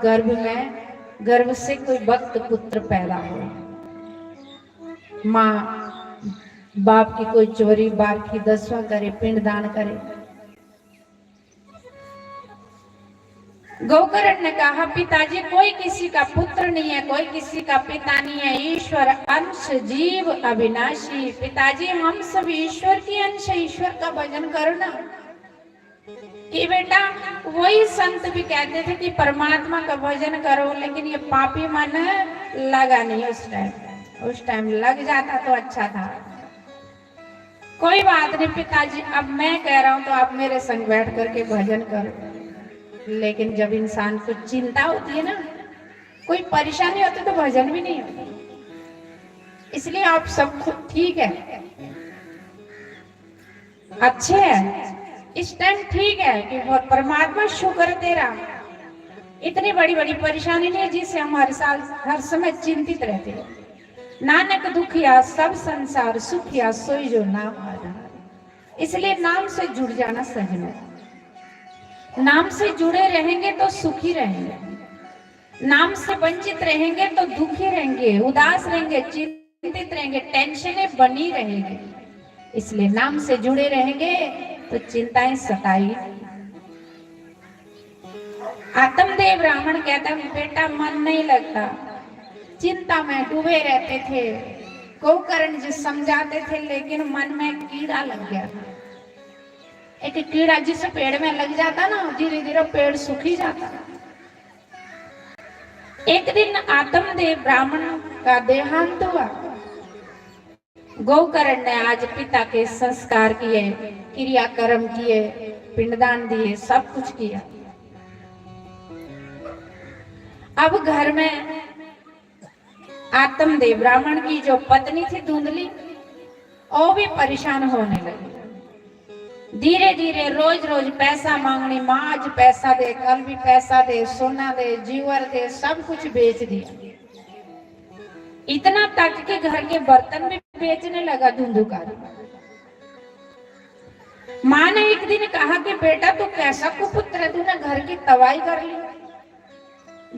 गर्भ से कोई भक्त पुत्र पैदा हो। माँ बाप की कोई चोरी बारखी दसवां करे, पिंडदान करे। गोकर्ण ने कहा पिताजी कोई किसी का पुत्र नहीं है, कोई किसी का पिता नहीं है, ईश्वर अंश जीव अविनाशी। पिताजी हम सब ईश्वर की अंश, ईश्वर का भजन करो ना। कि बेटा वही संत भी कहते थे कि परमात्मा का भजन करो, लेकिन ये पापी मन लगा नहीं उस टाइम लग जाता तो अच्छा था। कोई बात नहीं पिताजी, अब मैं कह रहा हूं तो आप मेरे संग बैठ करके भजन करो। लेकिन जब इंसान को चिंता होती है ना, कोई परेशानी होती तो भजन भी नहीं होता। इसलिए आप सब ठीक है, अच्छे हैं, इस टाइम ठीक है कि परमात्मा शुक्र तेरा, इतनी बड़ी बड़ी परेशानी नहीं जिससे हम हर समय चिंतित रहते हैं। नानक दुखिया सब संसार सुखिया, सोई जो नाम आधार। इसलिए नाम से जुड़ जाना सजनो, नाम से जुड़े रहेंगे तो सुखी रहेंगे, नाम से वंचित रहेंगे तो दुखी रहेंगे, उदास रहेंगे, चिंतित रहेंगे, टेंशनें बनी रहेंगी। इसलिए नाम से जुड़े रहेंगे तो चिंताएं सताई। आत्मदेव ब्राह्मण कहता बेटा मन नहीं लगता, चिंता में डूबे रहते थे। गोकर्ण जी समझाते थे लेकिन मन में कीड़ा लग गया था। एक कीड़ा जिस पेड़ में लग जाता ना, धीरे धीरे पेड़ सूखी जाता। एक दिन आत्मदेव ब्राह्मण का देहांत हुआ। गोकर्ण ने आज पिता के संस्कार किए, क्रियाकर्म किए, पिंडदान दिए, सब कुछ किया। अब घर में आत्मदेव ब्राह्मण की जो पत्नी थी धुंधली, वो भी परेशान होने लगी। धीरे धीरे रोज रोज पैसा मांगनी, माँ आज पैसा दे, कल भी पैसा दे, सोना दे, जीवर दे, सब कुछ बेच दिया। इतना तक के घर के बर्तन भी बेचने लगा धुंधुकारी। माँ ने एक दिन कहा कि बेटा तू कैसा कुपुत्र है, तूने घर की तबाही कर ली।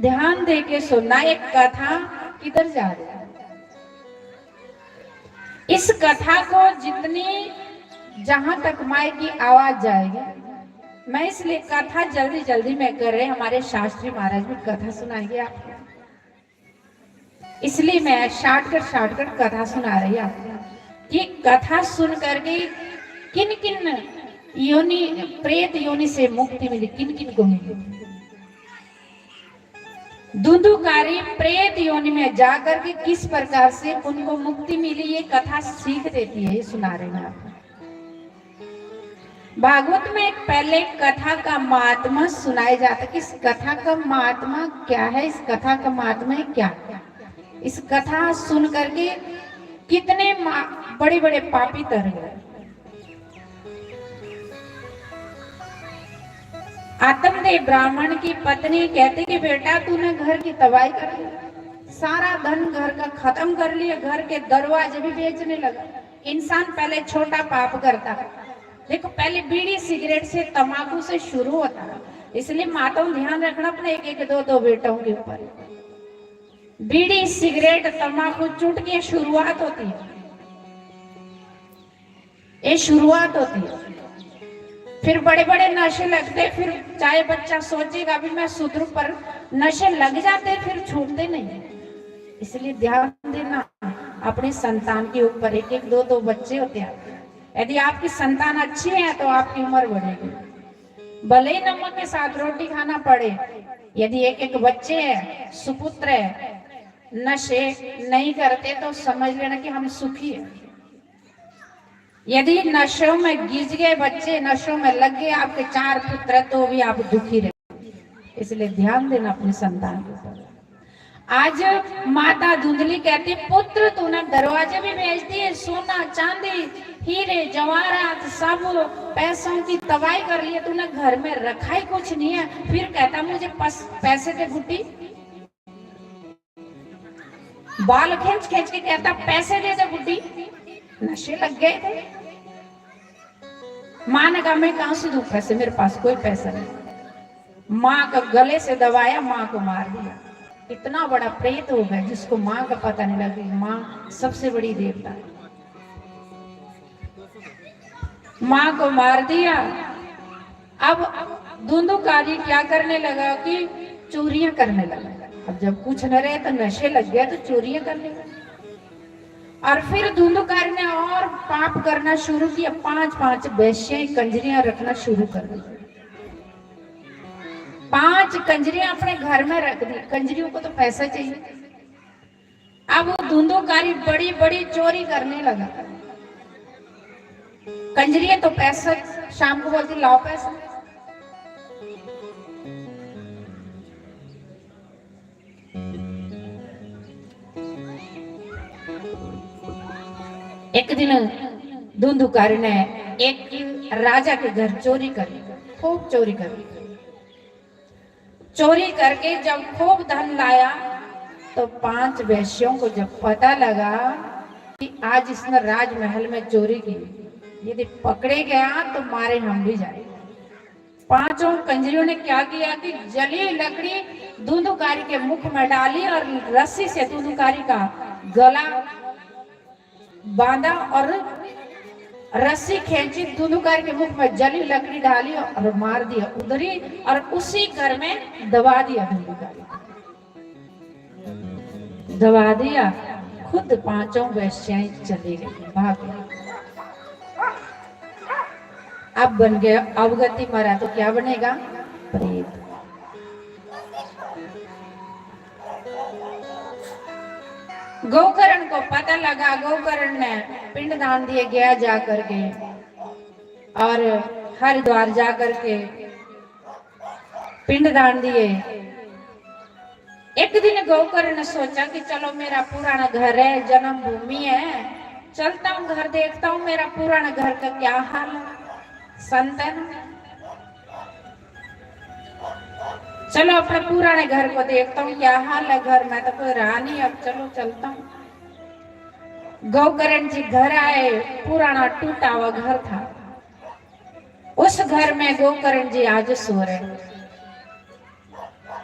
ध्यान दे के सुनना, एक कथा किधर जा रही है। इस कथा को जितनी जहां तक माई की आवाज जाएगी, मैं इसलिए कथा जल्दी जल्दी में कर रहे, हमारे शास्त्री महाराज भी कथा सुनाएंगे आपको, इसलिए मैं शॉर्टकट कथा सुना रही आपको। ये कथा सुन करके किन किन योनि, प्रेत योनि से मुक्ति मिली, किन किन को मिली। धुंधुकारी प्रेत योनि में जाकर के किस प्रकार से उनको मुक्ति मिली, ये कथा सीख देती है। ये सुना रहे हैं आपको। भागवत में पहले कथा का महात्मा सुनाया जाता है कि इस कथा का महात्मा क्या है, इस कथा का महात्मा क्या है। इस कथा सुन करके कितने बड़े बड़े पापी तर गए। आत्मदेव ब्राह्मण की पत्नी कहती कि बेटा तूने घर की तबाही कर ली, सारा धन घर का खत्म कर लिया, घर के दरवाजे भी बेचने लगा। इंसान पहले छोटा पाप करता है, देखो पहले बीड़ी सिगरेट से तंबाकू से शुरू होता है। इसलिए माताओं ध्यान रखना अपने एक एक दो दो बेटों के ऊपर। बीड़ी सिगरेट तंबाकू चुटकी शुरुआत होती है, ये शुरुआत होती है। फिर बड़े बड़े नशे लगते, फिर चाहे बच्चा सोचेगा भी मैं सुधरू, पर नशे लग जाते फिर छूटते नहीं। इसलिए ध्यान देना अपने संतान के ऊपर। एक एक दो दो बच्चे होते हैं, यदि आपकी संतान अच्छी है तो आपकी उम्र बढ़ेगी, भले ही नमक के साथ रोटी खाना पड़े। यदि एक एक बच्चे है, सुपुत्र है, नशे नहीं करते तो समझ लेना कि हम सुखी हैं। यदि नशों में गिज गए बच्चे, नशों में लग गए आपके 4 पुत्र, तो भी आप दुखी रहे। इसलिए ध्यान देना अपनी संतान के ऊपर। आज माता धुंधली कहती पुत्र तूने दरवाजे भी भेज दिए, सोना चांदी हीरे जवाहरात सब पैसों की तबाही कर लिए, तूने घर में रखा ही कुछ नहीं है। फिर कहता मुझे पैसे दे गुड्डी, बाल खींच खींच के कहता पैसे दे दे गुड्डी। नशे लग गए थे। मां ने कहा मैं कहां से दूं पैसे, मेरे पास कोई पैसा नहीं। मां का गले से दबाया, मां को मार दिया। इतना बड़ा प्रेत हो गया जिसको मां का पता नहीं लगी। मां सबसे बड़ी देवता है। मां को मार दिया। अब धुंधुकारी क्या करने लगा कि चोरियां करने लगा। अब जब कुछ न रहे तो नशे लग गया तो चोरियां करने लगा। और फिर धुंधुकारी ने और पाप करना शुरू किया। 5-5 वेश्याएं कंजरियां रखना शुरू कर दी। 5 कंजरियां अपने घर में रख दी। कंजरियों को तो पैसा चाहिए। अब वो धुंधुकारी बड़ी बड़ी चोरी करने लगा। कंजरियां तो पैसा, शाम को बोलती लाओ पैसा। एक दिन धुंधुकारी ने एक राजा के घर चोरी करी, खूब चोरी करी। चोरी करके जब खूब धन लाया तो 5 वेश्यों को जब पता लगा कि आज इसने राजमहल में चोरी की, यदि पकड़े गया तो मारे हम भी जाए। 5 कंजरियों ने क्या किया कि जली लकड़ी धुंधुकारी के मुख में डाली और रस्सी से धुंधुकारी का गला बांधा और रस्सी खींची, धुंधुकारी के मुख में जली लकड़ी डाली और मार दिया उधर ही, और उसी घर में दबा दिया। धुंधुकारी दबा दिया, खुद 5 वेश्याएं चली गई, भाग गई। अब बन गया अवगति मरा तो क्या बनेगा, प्रेत। गोकर्ण को पता लगा, गोकर्ण ने पिंड दान दिए गया जा करके, और हरिद्वार जा करके पिंड दान दिए। एक दिन गोकर्ण ने सोचा कि चलो मेरा पुराना घर है, जन्मभूमि है, चलता हूँ घर देखता हूँ मेरा पुराना घर का क्या हाल है। संत है ना, चलो अपने पुराने घर को देखता हूँ क्या हाल है घर में, तो कोई रहा नहीं, अब चलो चलता हूँ। गोकर्ण जी घर आए, पुराना टूटा हुआ घर था। उस घर में गोकर्ण जी आज सो रहे।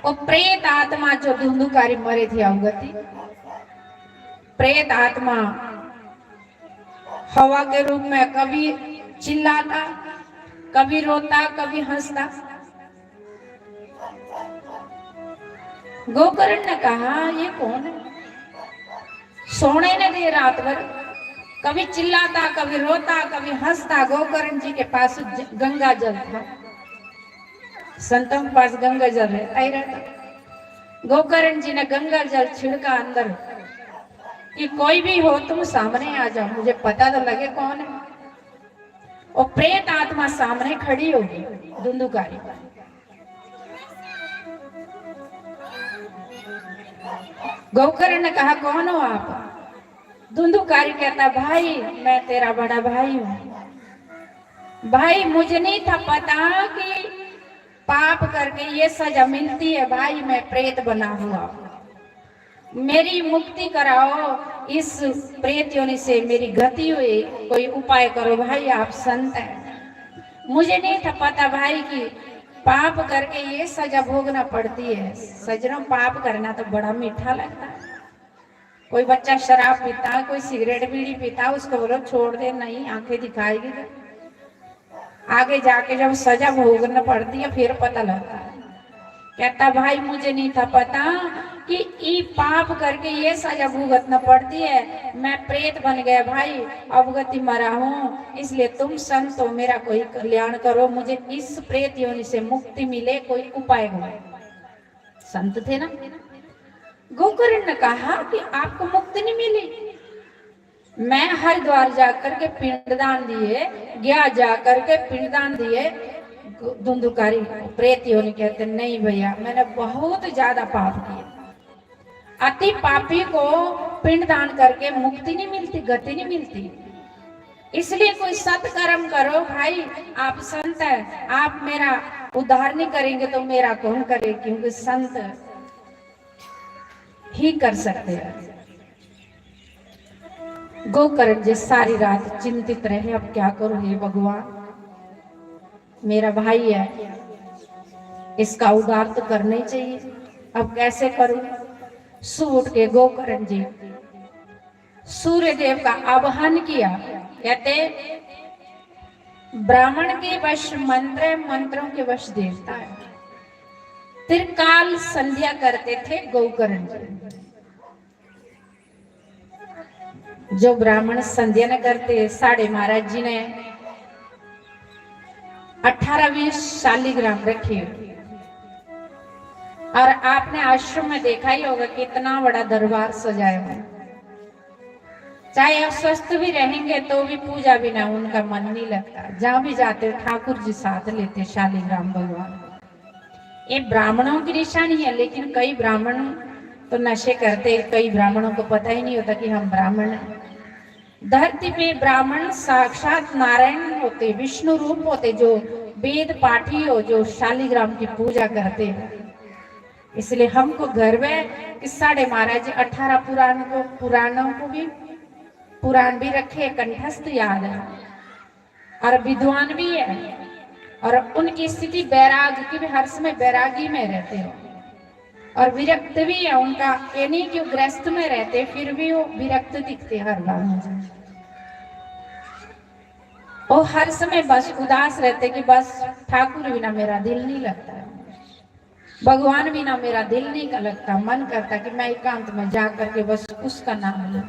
वो प्रेत आत्मा जो धुंधुकारी मरे थी अवगति, प्रेत आत्मा हवा के रूप में कभी चिल्लाता, कभी रोता, कभी हंसता। गोकर्ण ने कहा ये कौन है, सोने न दे रात भर, कभी चिल्लाता, कभी रोता, कभी हंसता। गोकर्ण जी के पास गंगा जल था, संतों के पास गंगा जल रहता ही रहता। गोकर्ण जी ने गंगा जल छिड़का अंदर कि कोई भी हो तुम सामने आ जाओ, मुझे पता तो लगे कौन है। और प्रेत आत्मा सामने खड़ी होगी धुंधुकारी। गोकर्ण ने कहा कौन हो आप? धुंधुकारी कहता भाई मैं तेरा बड़ा भाई हूं। भाई मुझे नहीं था पता कि पाप करके ये सजा मिलती है। भाई मैं प्रेत बना हुआ, मेरी मुक्ति कराओ, इस प्रेत योनि से मेरी गति हुई, कोई उपाय करो। भाई आप संत हैं, मुझे नहीं था पता भाई कि पाप करके ये सजा भोगना पड़ती है। सजनों पाप करना तो बड़ा मीठा लगता है। कोई बच्चा शराब पीता, कोई सिगरेट बीड़ी पीता, उसको बोलो छोड़ दे, नहीं आंखें दिखाएगी। आगे जाके जब सजा भोगना पड़ती है फिर पता लगता है। कहता भाई मुझे नहीं था पता कि ई पाप करके ये सजा भुगतना पड़ती है। मैं प्रेत बन गया भाई, अवगति मरा हूँ, इसलिए तुम संत हो, मेरा कोई कल्याण करो, मुझे इस प्रेत योनि से मुक्ति मिले, कोई उपाय हो। संत थे ना। गोकर्ण ने कहा कि आपको मुक्ति नहीं मिली। मैं हरिद्वार जाकर के पिंडदान दिए, गया जाकर के पिंडदान दिए। धुंधुकारी प्रेत योनि कहते नहीं भैया मैंने बहुत ज्यादा पाप किया। अति पापी को पिंडदान करके मुक्ति नहीं मिलती, गति नहीं मिलती। इसलिए कोई सत्कर्म करो भाई। आप संत है, आप मेरा उद्धार नहीं करेंगे तो मेरा कौन करे, क्योंकि संत ही कर सकते हैं। गोकर्ण जी सारी रात चिंतित रहे, अब क्या करूं हे भगवान, मेरा भाई है, इसका उद्धार तो करना ही चाहिए, अब कैसे करूं। सूट के गोकर्ण जी सूर्य देव का आवाहन किया। कहते ब्राह्मण के वश मंत्र, मंत्रों के वश देवता है। त्रिकाल संध्या करते थे गोकर्ण जी। जो ब्राह्मण संध्या न करते, साढ़े महाराज जी ने 18-20 शालिग्राम रखे। और आपने आश्रम में देखा ही होगा कितना बड़ा दरबार सजाया है। चाहे अस्वस्थ भी रहेंगे तो भी पूजा बिना उनका मन नहीं लगता। जहां भी जाते ठाकुर जी साथ लेते शालिग्राम भगवान। ये ब्राह्मणों की निशानी है, लेकिन कई ब्राह्मण तो नशे करते, कई ब्राह्मणों को पता ही नहीं होता कि हम ब्राह्मण हैं। धरती पे ब्राह्मण साक्षात नारायण होते, विष्णु रूप होते, जो वेद पाठी हो, जो शालिग्राम की पूजा करते हैं। इसलिए हमको गर्व है कि साढ़े महाराज जी 18 पुराणों को भी पुराण भी रखे, कंठस्थ याद है, और विद्वान भी है, और उनकी स्थिति बैराग की भी, हर समय बैरागी में रहते हो, और विरक्त भी है उनका। ये नहीं कि ग्रस्त में रहते फिर भी वो विरक्त दिखते हर बार मुझे। वो हर समय बस उदास रहते कि बस ठाकुर बिना मेरा दिल नहीं लगता, भगवान बिना मेरा दिल नहीं लगता। मन करता कि मैं एकांत में जा करके बस उसका नाम लूं।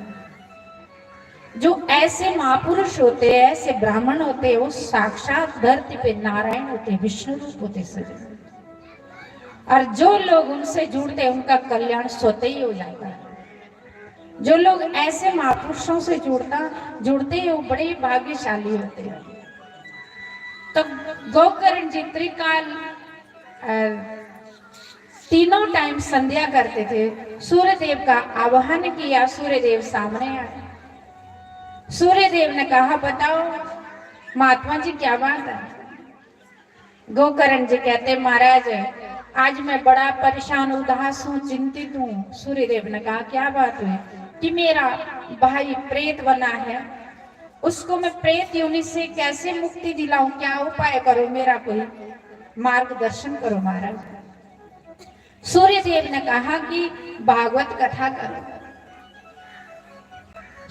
जो ऐसे महापुरुष होते हैं, ऐसे ब्राह्मण होते हैं, वो साक्षात धरती पे नारायण होते, विष्णु रूप होते सजे। और जो लोग उनसे जुड़ते हैं उनका कल्याण स्वतः ही हो जाता है। जो लोग ऐसे महापुरुषों से जुड़ते हैं वो बड़े भाग्यशाली होते हैं। तो गोकर्ण जी त्रिकाल तीनों टाइम संध्या करते थे। सूर्यदेव का आवाहन किया, सूर्यदेव सामने आए। सूर्यदेव ने कहा बताओ महात्मा जी क्या बात है। गोकर्ण जी कहते महाराज आज मैं बड़ा परेशान, उदास हूँ, चिंतित हूँ। सूर्यदेव ने कहा क्या बात हुई? कि मेरा भाई प्रेत बना है, उसको मैं प्रेत योनि से कैसे मुक्ति दिलाऊं, क्या उपाय करो, मेरा कोई मार्गदर्शन करो महाराज। सूर्यदेव ने कहा कि भागवत कथा करो,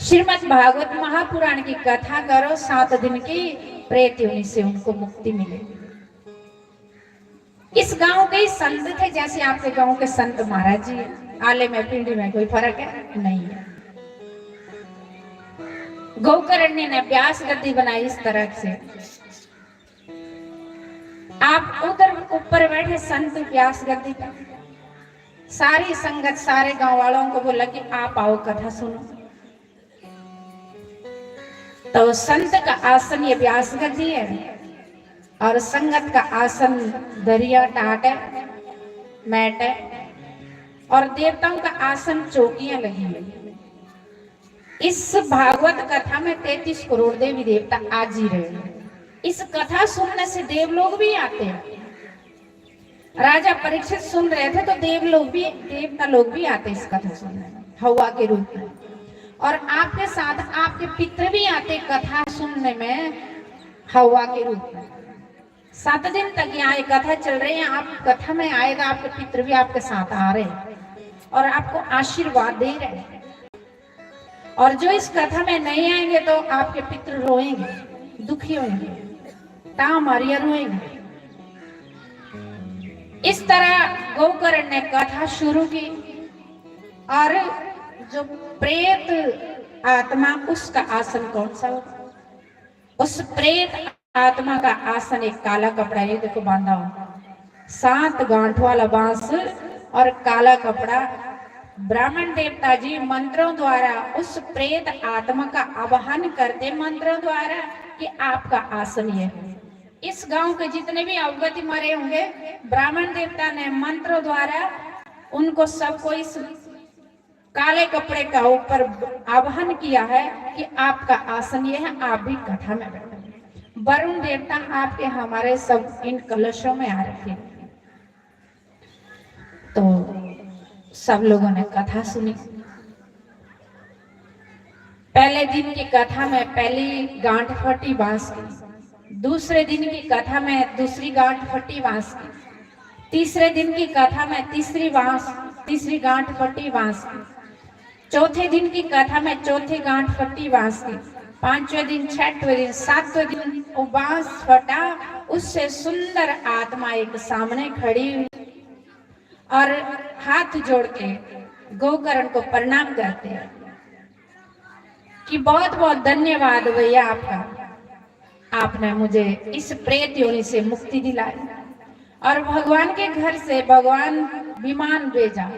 श्रीमद् भागवत महापुराण की कथा करो, 7 दिन की प्रेत योनि से उनको मुक्ति मिलेगी। इस गांव के ही संत थे जैसे आपके गांव के संत महाराज जी। आले में पिंडी में कोई फर्क है? नहीं है। गोकर्ण ने व्यास गद्दी बनाई इस तरह से। आप उधर ऊपर बैठे संत व्यास गद्दी पर, सारी संगत सारे गांव वालों को बोला कि आप आओ कथा सुनो। तो संत का आसन ये व्यास गद्दी है और संगत का आसन दरिया टाट है, मैट है, और देवताओं का आसन चौकियां लगी है। इस भागवत कथा में 33 करोड़ देवी देवता आज ही रहे। इस कथा सुनने से देवलोग भी आते हैं। राजा परीक्षित सुन रहे थे तो देवता लोग भी आते इस कथा सुनने, हवा के रूप में। और आपके साथ आपके पितृ भी आते कथा सुनने में हवा के रूप में। 7 दिन तक यहाँ एक कथा चल रही है। आप कथा में आएगा, आपके पितृ भी आपके साथ आ रहे हैं और आपको आशीर्वाद दे रहे हैं। और जो इस कथा में नहीं आएंगे तो आपके पितृ रोएंगे, दुखी होंगे, मारिया रोएंगे। इस तरह गोकर्ण ने कथा शुरू की और जो प्रेत आत्मा उसका आसन कौन सा होगा? उस प्रेत आत्मा का आसन एक काला कपड़ा, ये देखो बांधा हुआ 7 गांठ वाला बांस और काला कपड़ा। ब्राह्मण देवता जी मंत्रों द्वारा उस प्रेत आत्मा का आवाहन करते मंत्रों द्वारा कि आपका आसन ये है। इस गांव के जितने भी अवगति मरे होंगे, ब्राह्मण देवता ने मंत्रों द्वारा उनको सबको इस काले कपड़े का ऊपर आवाहन किया है कि आपका आसन ये है, आप भी कथा में बैठो। वरुण देवता आपके हमारे सब इन कलशों में आ रखे। तो सब लोगों ने कथा सुनी। पहले दिन की कथा में पहली गांठ फटी बांस की, दूसरे दिन की कथा में दूसरी गांठ फटी बांस की, तीसरे दिन की कथा में तीसरी गांठ फटी बांस की, चौथे दिन की कथा में चौथी गांठ फटी बांस की, 5वें दिन, 6वें दिन, 7वें दिन वो बांस फटा। उससे सुंदर आत्मा एक सामने खड़ी हुई और हाथ जोड़ के गोकर्ण को प्रणाम करते हैं कि बहुत बहुत धन्यवाद भैया आपका, आपने मुझे इस प्रेत योनि से मुक्ति दिलाई और भगवान के घर से भगवान विमान भेजा।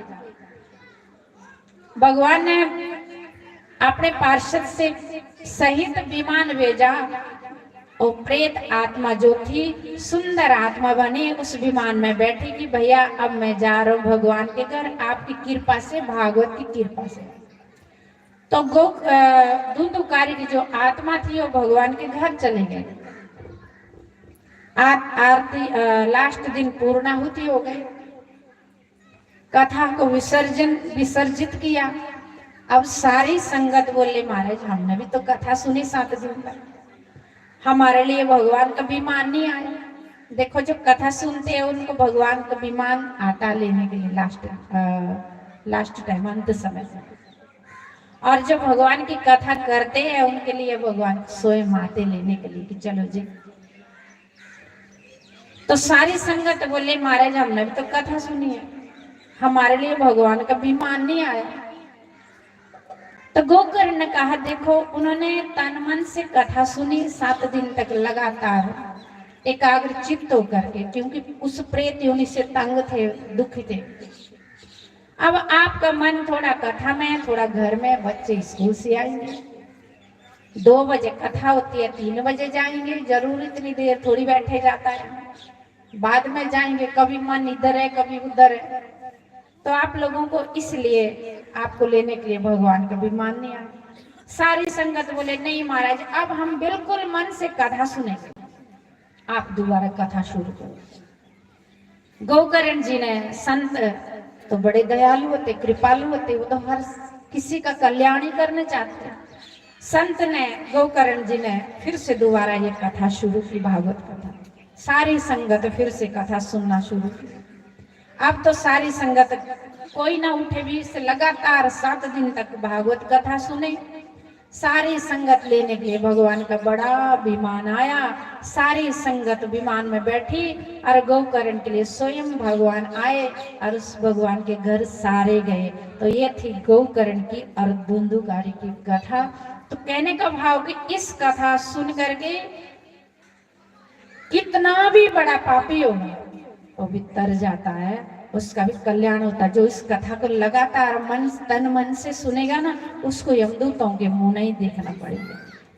भगवान ने अपने पार्षद से सहित विमान भेजा और प्रेत आत्मा जो थी सुंदर आत्मा बनी उस विमान में बैठी कि भैया अब मैं जा रहा हूँ भगवान के घर, आपकी कृपा से, भागवत की कृपा से। तो धुंधुकारी की जो आत्मा थी वो भगवान के घर चले गए। आरती लास्ट दिन पूर्णाहुति हो गई, कथा को विसर्जित किया। अब सारी संगत बोले महाराज हमने भी तो कथा सुनी 7 दिन तक, हमारे लिए भगवान का विमान नहीं आया। देखो जो कथा सुनते हैं उनको भगवान का विमान आता लेने के लिए लास्ट टाइम, अंत समय। और जो भगवान की कथा करते हैं उनके लिए भगवान स्वयं आते लेने के लिए कि चलो जी। तो सारी संगत बोले महाराज हमने भी तो कथा सुनी है, हमारे लिए भगवान का विमान नहीं आया। तो गोकर्ण ने कहा देखो उन्होंने तन मन से कथा सुनी 7 दिन तक लगातार एकाग्र चित्त होकर के, क्योंकि उस प्रेत योनि से तंग थे, दुखी थे। अब आपका मन थोड़ा कथा में, थोड़ा घर में, बच्चे स्कूल से आएंगे, 2 बजे कथा होती है, 3 बजे जाएंगे, जरूर इतनी देर थोड़ी बैठे जाता है, बाद में जाएंगे, कभी मन इधर है कभी उधर है। तो आप लोगों को इसलिए आपको लेने के लिए भगवान का विमान नहीं आया। सारी संगत बोले नहीं महाराज अब हम बिल्कुल मन से कथा सुनेंगे, आप दोबारा कथा शुरू करो। गोकर्ण जी ने, संत तो बड़े दयालु होते, कृपालु होते, वो तो हर किसी का कल्याण ही करना चाहते। संत ने, गोकर्ण जी ने फिर से दोबारा ये कथा शुरू की, भागवत कथा। सारी संगत फिर से कथा सुनना शुरू की। अब तो सारी संगत कोई ना उठे भी से लगातार 7 दिन तक भागवत कथा सुने। सारी संगत लेने के लिए भगवान का बड़ा विमान आया, सारी संगत विमान में बैठी और गोकर्ण के लिए स्वयं भगवान आए और उस भगवान के घर सारे गए। तो ये थी गोकर्ण की और धुंधुकारी की कथा। तो कहने का भाव कि इस कथा सुन करके कितना भी बड़ा पापी हो वो भी तर जाता है उसका भी कल्याण होता। जो इस कथा को लगातार मन तन मन से सुनेगा ना, उसको यमदूतों के मुंह नहीं देखना पड़ेगा।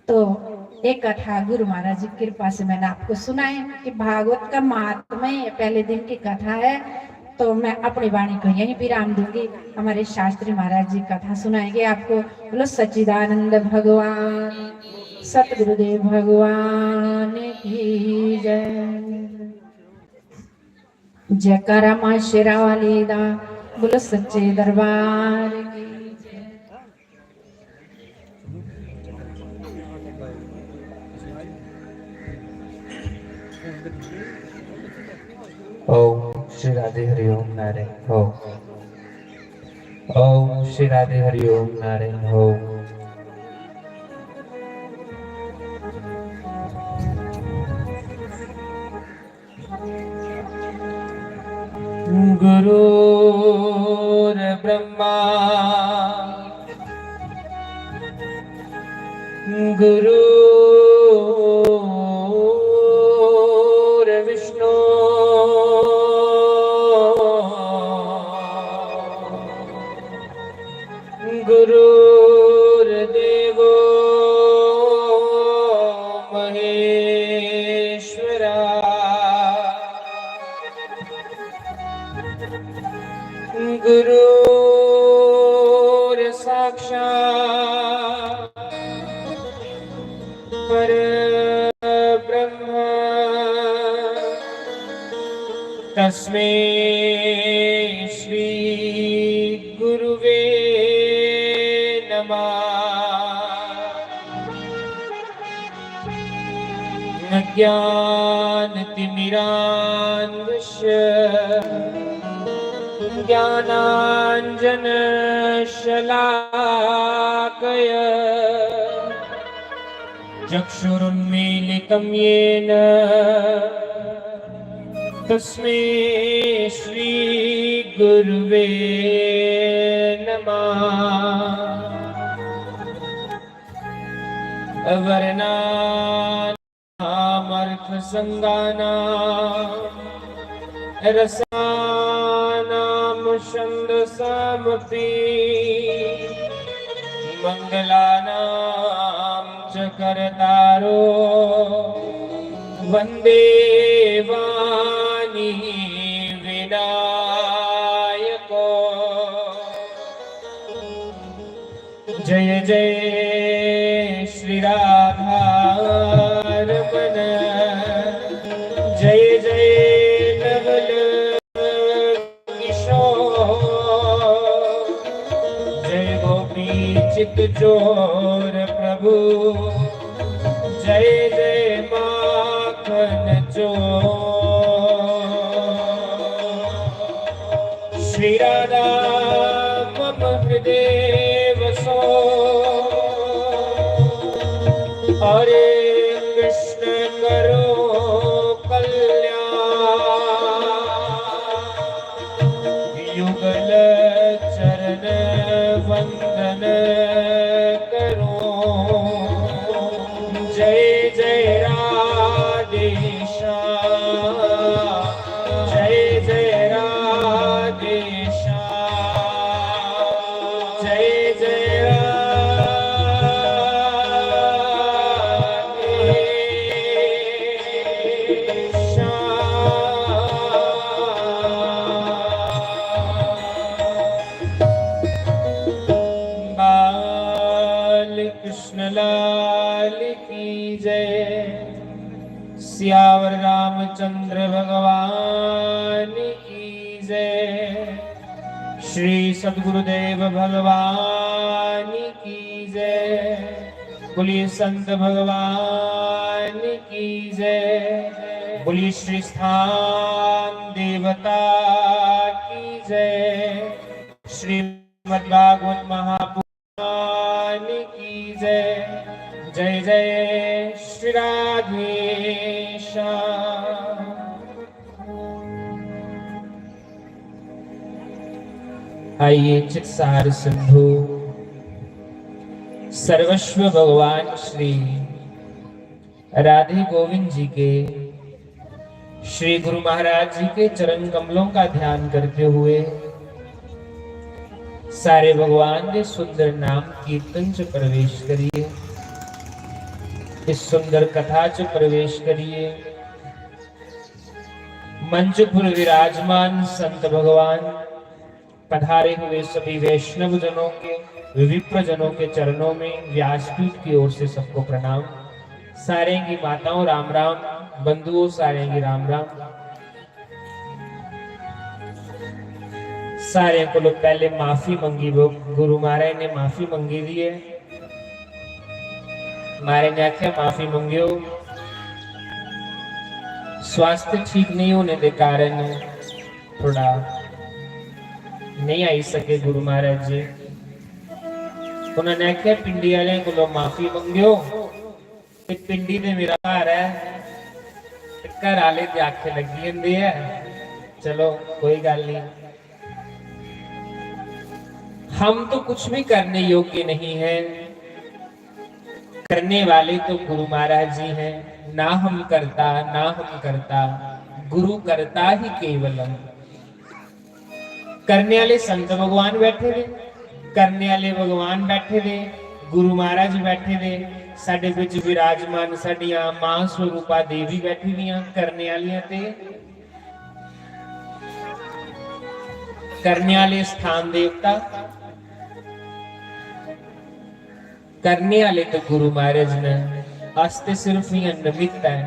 तो एक कथा गुरु महाराज जी की कृपा से मैंने आपको सुनाई कि भागवत का महात्म्य पहले दिन की कथा है। तो मैं अपनी वाणी को यहीं विराम दूंगी। हमारे शास्त्री महाराज जी कथा सुनाएंगे आपको। बोलो सच्चिदानंद भगवान सतगुरुदेव भगवान की जय। जयकारा मां शेरा वाली दा। बोलो सच्चे दरबार की जय। ओम श्री राधे हरिओम नारायण ओम। ओम श्री राधे हरिओम नारायण ओम। गुरुर् ब्रह्मा गुरुर्विष्णु गुरुर्देवो महेश्वरा गुरुर् साक्षात् परब्रह्म तस्मै श्री गुरुवे नमः। अज्ञानतिमिरान्धस्य ज्ञानाञ्जनशलाकय चक्षुरुन्मीलितं येन तस्मै श्रीगुरुवे नमः। अवर्णानामर्थसङ्गानां रसानां छन्दसामपि मङ्गलानां च करतारो वन्दे वाणी विनायको। जय जय श्री राधारमण जय जय नवल किशोर जय गोपी चित चोर प्रभु जय जय माखन चोर। श्री राधा मम हृदय वसो हरे कृष्ण करो कल्याण युगल चरण वंदन करो। जय जय राधेश्याम जय जय राधेश्याम जय जय कृष्णलाल की जय। सियावर रामचंद्र भगवान की जय। श्री सद्गुरुदेव भगवान की जय। बोलिए संत भगवान की जय। बोलिए श्री स्थान देवता की जय। श्रीमद्भागवत महापुराण की जय। जय जय श्री राधेश्याम। आइए चित्सार सिंधु सर्वस्व भगवान श्री राधे गोविंद जी के श्री गुरु महाराज जी के चरण कमलों का ध्यान करते हुए सारे भगवान के सुंदर नाम कीर्तन च प्रवेश करिए, इस सुंदर कथा च प्रवेश करिए। मंच पर विराजमान संत भगवान, पधारे हुए सभी वैष्णव जनों के, विप्र जनों के चरणों में व्यासपीठ की ओर से सबको प्रणाम। सारे की माताओं राम राम, बंधुओं सारे की राम राम। सारे को पहले माफी मंगी, वो गुरु महाराज ने माफी मंगी दी है। महाराज ने आख्या माफी मंगियो, स्वास्थ्य ठीक नहीं होने के कारण थोड़ा नहीं आई सके गुरु महाराज जी। उन्होंने आख्या पिंडी वाले को माफी मंगियो, पिंडी ने मेरा घर है, घर आले की आंखें लगी जाती है, चलो कोई गल नहीं। हम तो कुछ भी करने योग्य नहीं है, करने वाले तो गुरु महाराज जी हैं। ना हम करता गुरु करता ही केवलम। करने वाले संत भगवान बैठे थे, करने वाले भगवान बैठे थे, गुरु महाराज बैठे थे, साडे विच विराजमान साडियां मां स्वरूपा देवी बैठी दियां करने वालियां ते करने वाले स्थान देवता, करने वाले तो गुरु महाराज ने, आस्ते सिर्फ ही निमित्त है।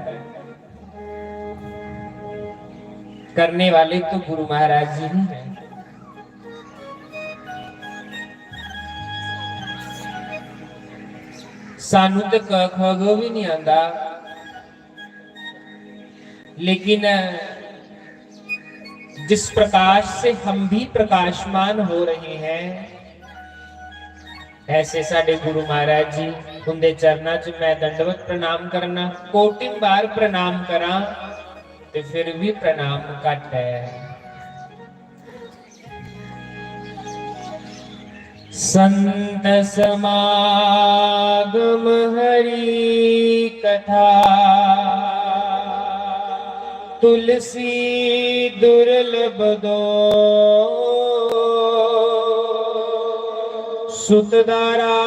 करने वाले तो गुरु महाराज जी ही हैं। सानू तो खगो भी नहीं आंदा, लेकिन जिस प्रकाश से हम भी प्रकाशमान हो रहे हैं, ऐसे साडे गुरु महाराज जी, उनके चरणा च मैं दंडवत प्रणाम करना, कोटि बार प्रणाम करा ते फिर भी प्रणाम घट है। संत समागम हरि कथा, तुलसी दुर्लभ दो, सुतदारा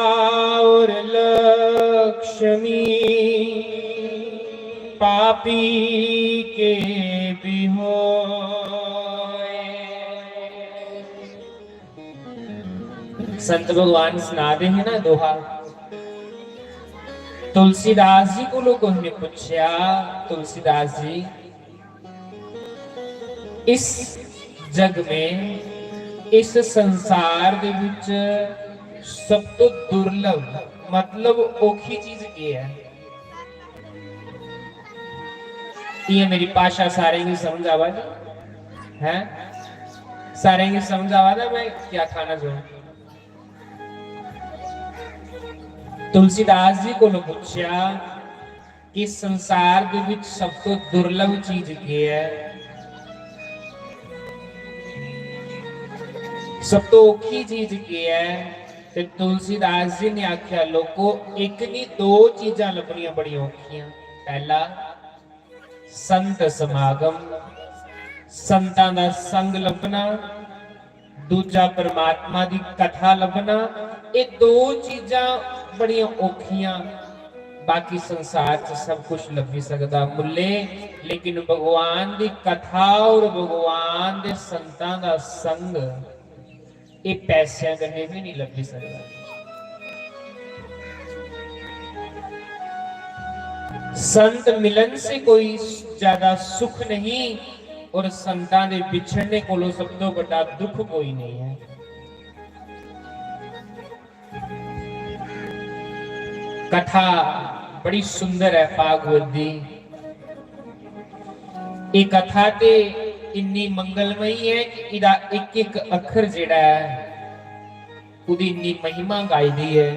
और लक्ष्मी, पापी के भी हो। संत भगवान सुनाते हैं ना दोहा। तुलसीदास जी को लोगों ने पूछा, तुलसीदास जी इस जग में, इस संसार दे विच सब तो दुर्लभ मतलब औखी चीज क्या है? ये मेरी भाषा सारे की समझ आवा है? सारे की समझ आवा था मैं क्या खाना चाहूं। तुलसीदास जी को पूछा कि संसार के विच सब तो दुर्लभ चीज क्या है? सब तो औखी चीज क्या है? ते तुलसीदास जी ने आख्या लोगों, एक नहीं दो चीजा लभनियां बड़ी औखियां। पहला संत समागम, संतां दा संग लभना, दूजा परमात्मा दी कथा लभना। ये दो चीजा बड़िया औखियां, बाकी संसार च सब कुछ लभी सकता मुले, लेकिन भगवान दी कथा और भगवान दे संतां दा संग ये पैसों कन्ने भी नहीं लभी सकता। संत मिलन से कोई ज्यादा सुख नहीं, और संतां दे बिछड़ने कोलों सब तो बड़ा दुख कोई नहीं है। कथा बड़ी सुंदर है भागवत दी। ये कथा ते इन्नी मंगलमयी है कि इदा एक एक अखर जेड़ा है उदी इन्नी महिमा गाई दी है।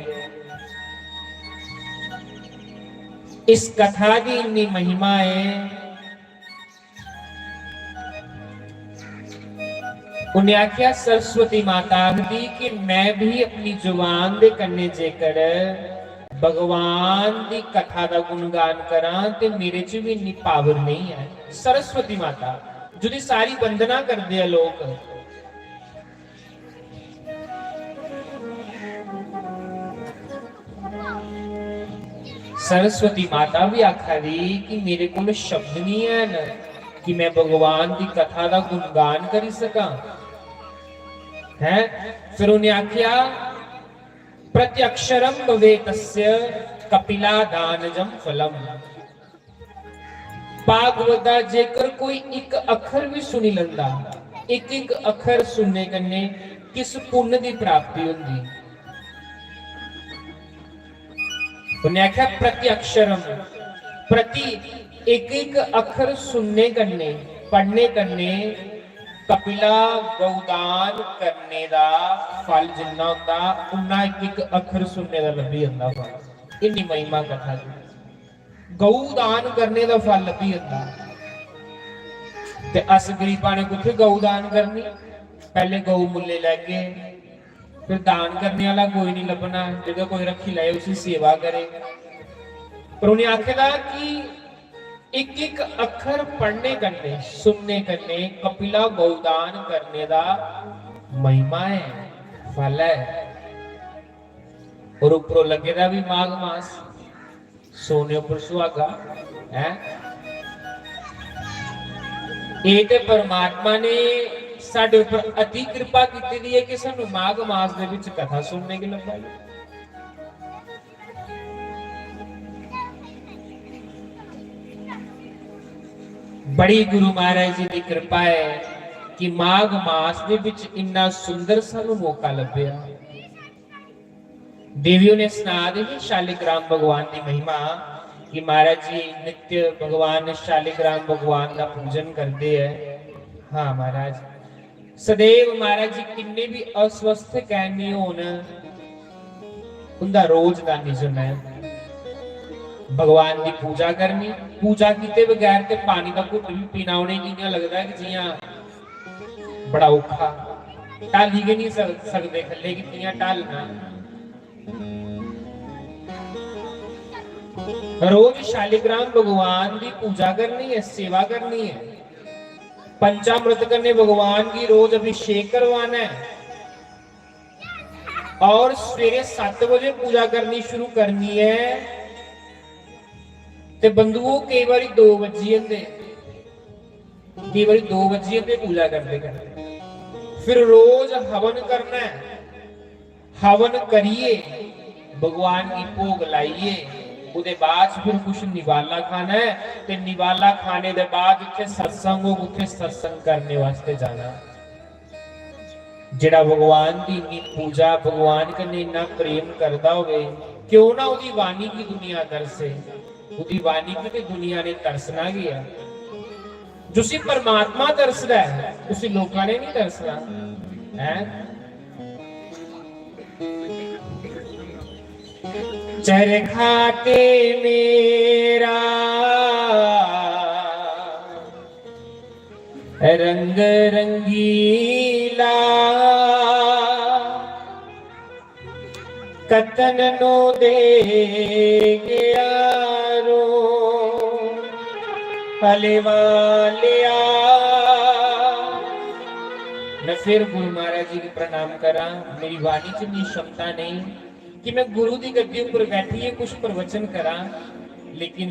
इस कथा की इन्नी महिमा है, उन्हें आख्या सरस्वती माता दी कि मैं भी अपनी जुबान दे कन्ने जेकर भगवान की कथा का गुणगान करा ते मेरे च भी इन्नी पावर नहीं है। सरस्वती माता जिहदी सारी वंदना करते हैं लोग, सरस्वती माता भी आखा दी कि मेरे को शब्द नहीं है न कि मैं भगवान की कथा का गुणगान करी सका है। फिर उन्हें आख्या प्रत्यक्षरम भवेतस्य कपिला दानजम फलम। भागवत दा जेकर कोई एक अखर भी सुनी लंदा, एक एक अखर सुनने कन्ने किस पुण्य की प्राप्ति होंदी। उन्हें आख्या प्रत्यक्षरम, प्रति एक एक अखर सुनने कन्ने पढ़ने कन्ने कपिला गौदान करने दा फल जिन्ना होंदा उन्ना एक एक अखर सुनने दा लभी जांदा फल। इन्नी महिमा कथा दी गौदान करने दा फल लभी जांदा। ते अस गरीबां ने कुत्थे गौदान करनी, पहले गौ मुल्ले लैगे, फिर दान करने वाला कोई नहीं लभना, जो कोई रखी लाए उसकी सेवा करे। पर उन्हें आखेदा कि एक एक अखर पढ़ने करने सुनने करने कपिला गौदान करने दा महिमा है, फल है। और ऊपरों लगेगा भी माघ मास, सोने ऊपर सुहागा है। ये ते परमात्मा ने साडे ऊपर अति कृपा की दी है कि सानू माघ मास दे विच कथा सुनने की लभाई। बड़ी गुरु महाराज जी की कृपा है कि माघ मास दे विच इन्ना सुंदर सानू मौका लभ्या। देवियों ने सुना दी शालिग्राम भगवान की महिमा कि महाराज जी नित्य भगवान शालिग्राम भगवान का पूजन करते हैं। हाँ महाराज, सदैव महाराज जी किन्ने भी अस्वस्थ कहनी होन उनका रोज का निजम है भगवान की पूजा करनी। पूजा किते बगैर ते पानी का घुट भी पीना उन्हें इं लगता है कि जियां बड़ा औखा, टल ही नहीं सकते खले कि कियां टलना। रोज शालिग्राम भगवान की पूजा करनी है, सेवा करनी है, पंचामृत करने भगवान की रोज अभिषेक करवाना है और सवेरे 7 बजे पूजा करनी शुरू करनी है। ते बंधुओं कई बार 2 बजे कई बार 2 बजे पूजा करते करते फिर रोज हवन करना है। हवन करिए, भगवान की भोग लाइए, उसके बाद फिर कुछ निवाला खाना है। ते निवाला खाने के बाद उत्थे सत्संग हो, उत्थे सत्संग करने वास्ते जाना। जेड़ा भगवान की इन्नी पूजा भगवान कन्ने इन्ना प्रेम करता होवे, क्यों ना उसकी वाणी की दुनिया तरसे। उसकी वाणी की ते दुनिया ने तरसना गया। जिसी परमात्मा तरसदा है उसी लोगों ने नहीं तरसना है। चरखाते मेरा रंग रंगीला, कतन नो दे यारो हलेवालिया। मैं फिर गुरु महाराज जी को प्रणाम करा। मेरी वाणी च इतनी क्षमता नहीं कि मैं गुरु की गद्दी ऊपर बैठिए कुछ प्रवचन करा, लेकिन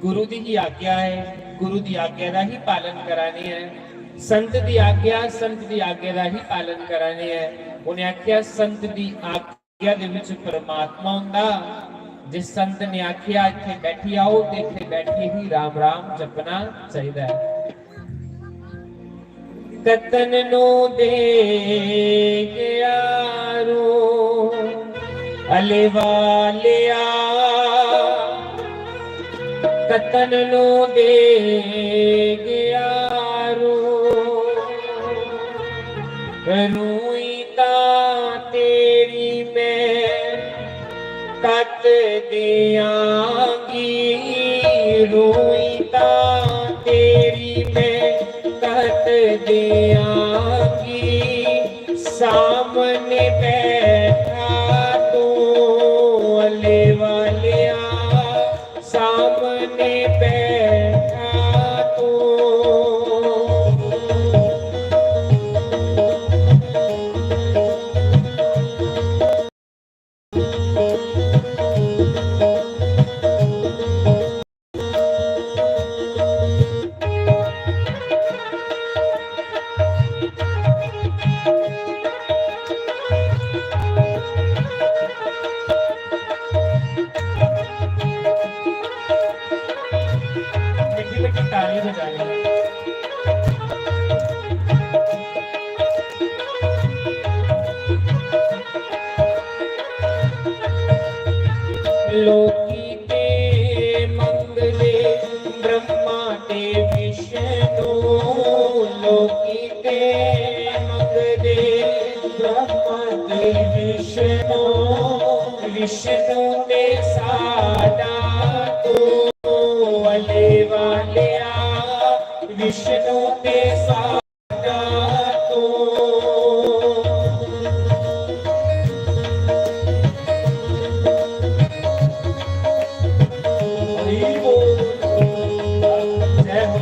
गुरु की ही आज्ञा है, गुरु की आज्ञा का ही पालन कराने है। संत की आज्ञा का ही पालन कराने है। उन्हें आख्या संत की आज्ञा दे विच परमात्मा हुंदा। जिस संत ने आख्या इत्थे बैठी आओ ते इत्थे बैठे ही राम राम जपना चाहिए। कतन नो दे यारो अलेवालिया, कतन नो दे यारो रूई ता तेरी मैं कत दियांगी, रूई ता तेरी मैं कत दियांगी। सामने बैठा तो सामने बैठा तो मीठी मीठी ताली बजानी है। लोकी ते मंगले ब्रह्मा ते विष्णु लोकी ते मंगले ब्रह्मा ते विष्णु विष्णु ते साडा तो वाले वालिया विष्णु ते साडा तो हरि बोल जय हो।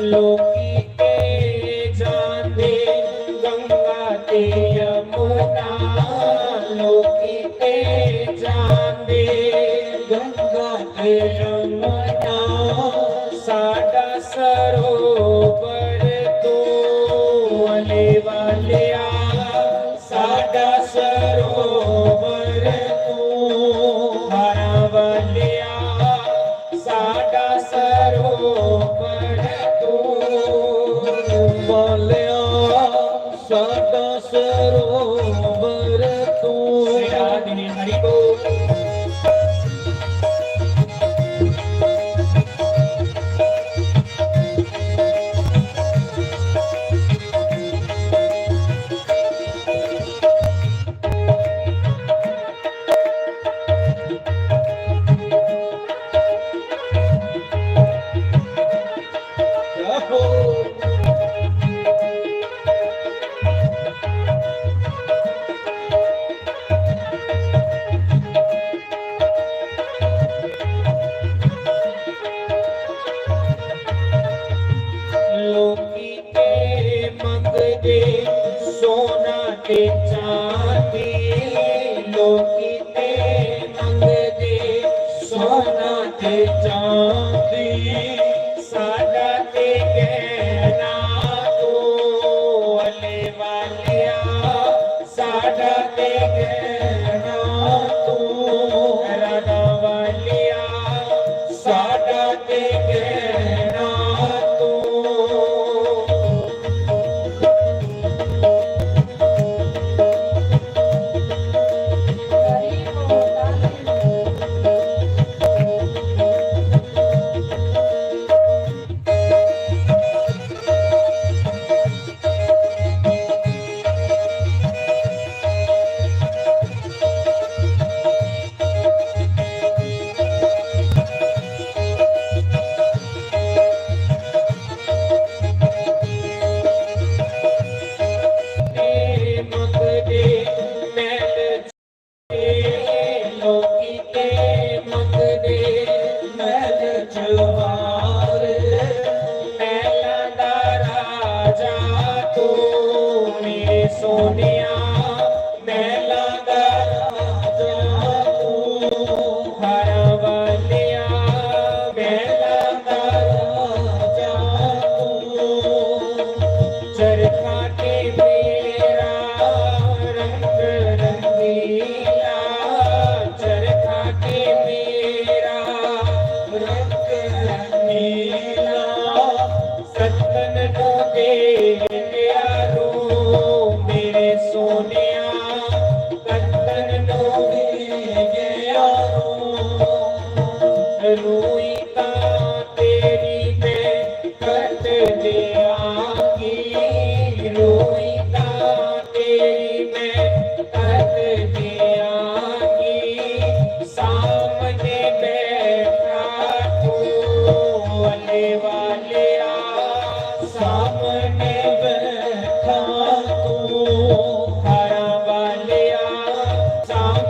लोकी ते जाने गंगा ते यमुना लोकी ते जाने गंगा ते यमुना साडा सरोवर तो वाले वालिया साडा सरोवर तो हारा वालिया साडा सरोवर तो वालिया साडा सरोवर तू श्री हरि बोल। हो लोकी ते मंगदे सोना ते चांदी लोकी ते मंगदे सोना ते चांदी साडा ते गहना तो वाले वालिया साडा ते गहना तो राधा वालिया साडा ते गहना तो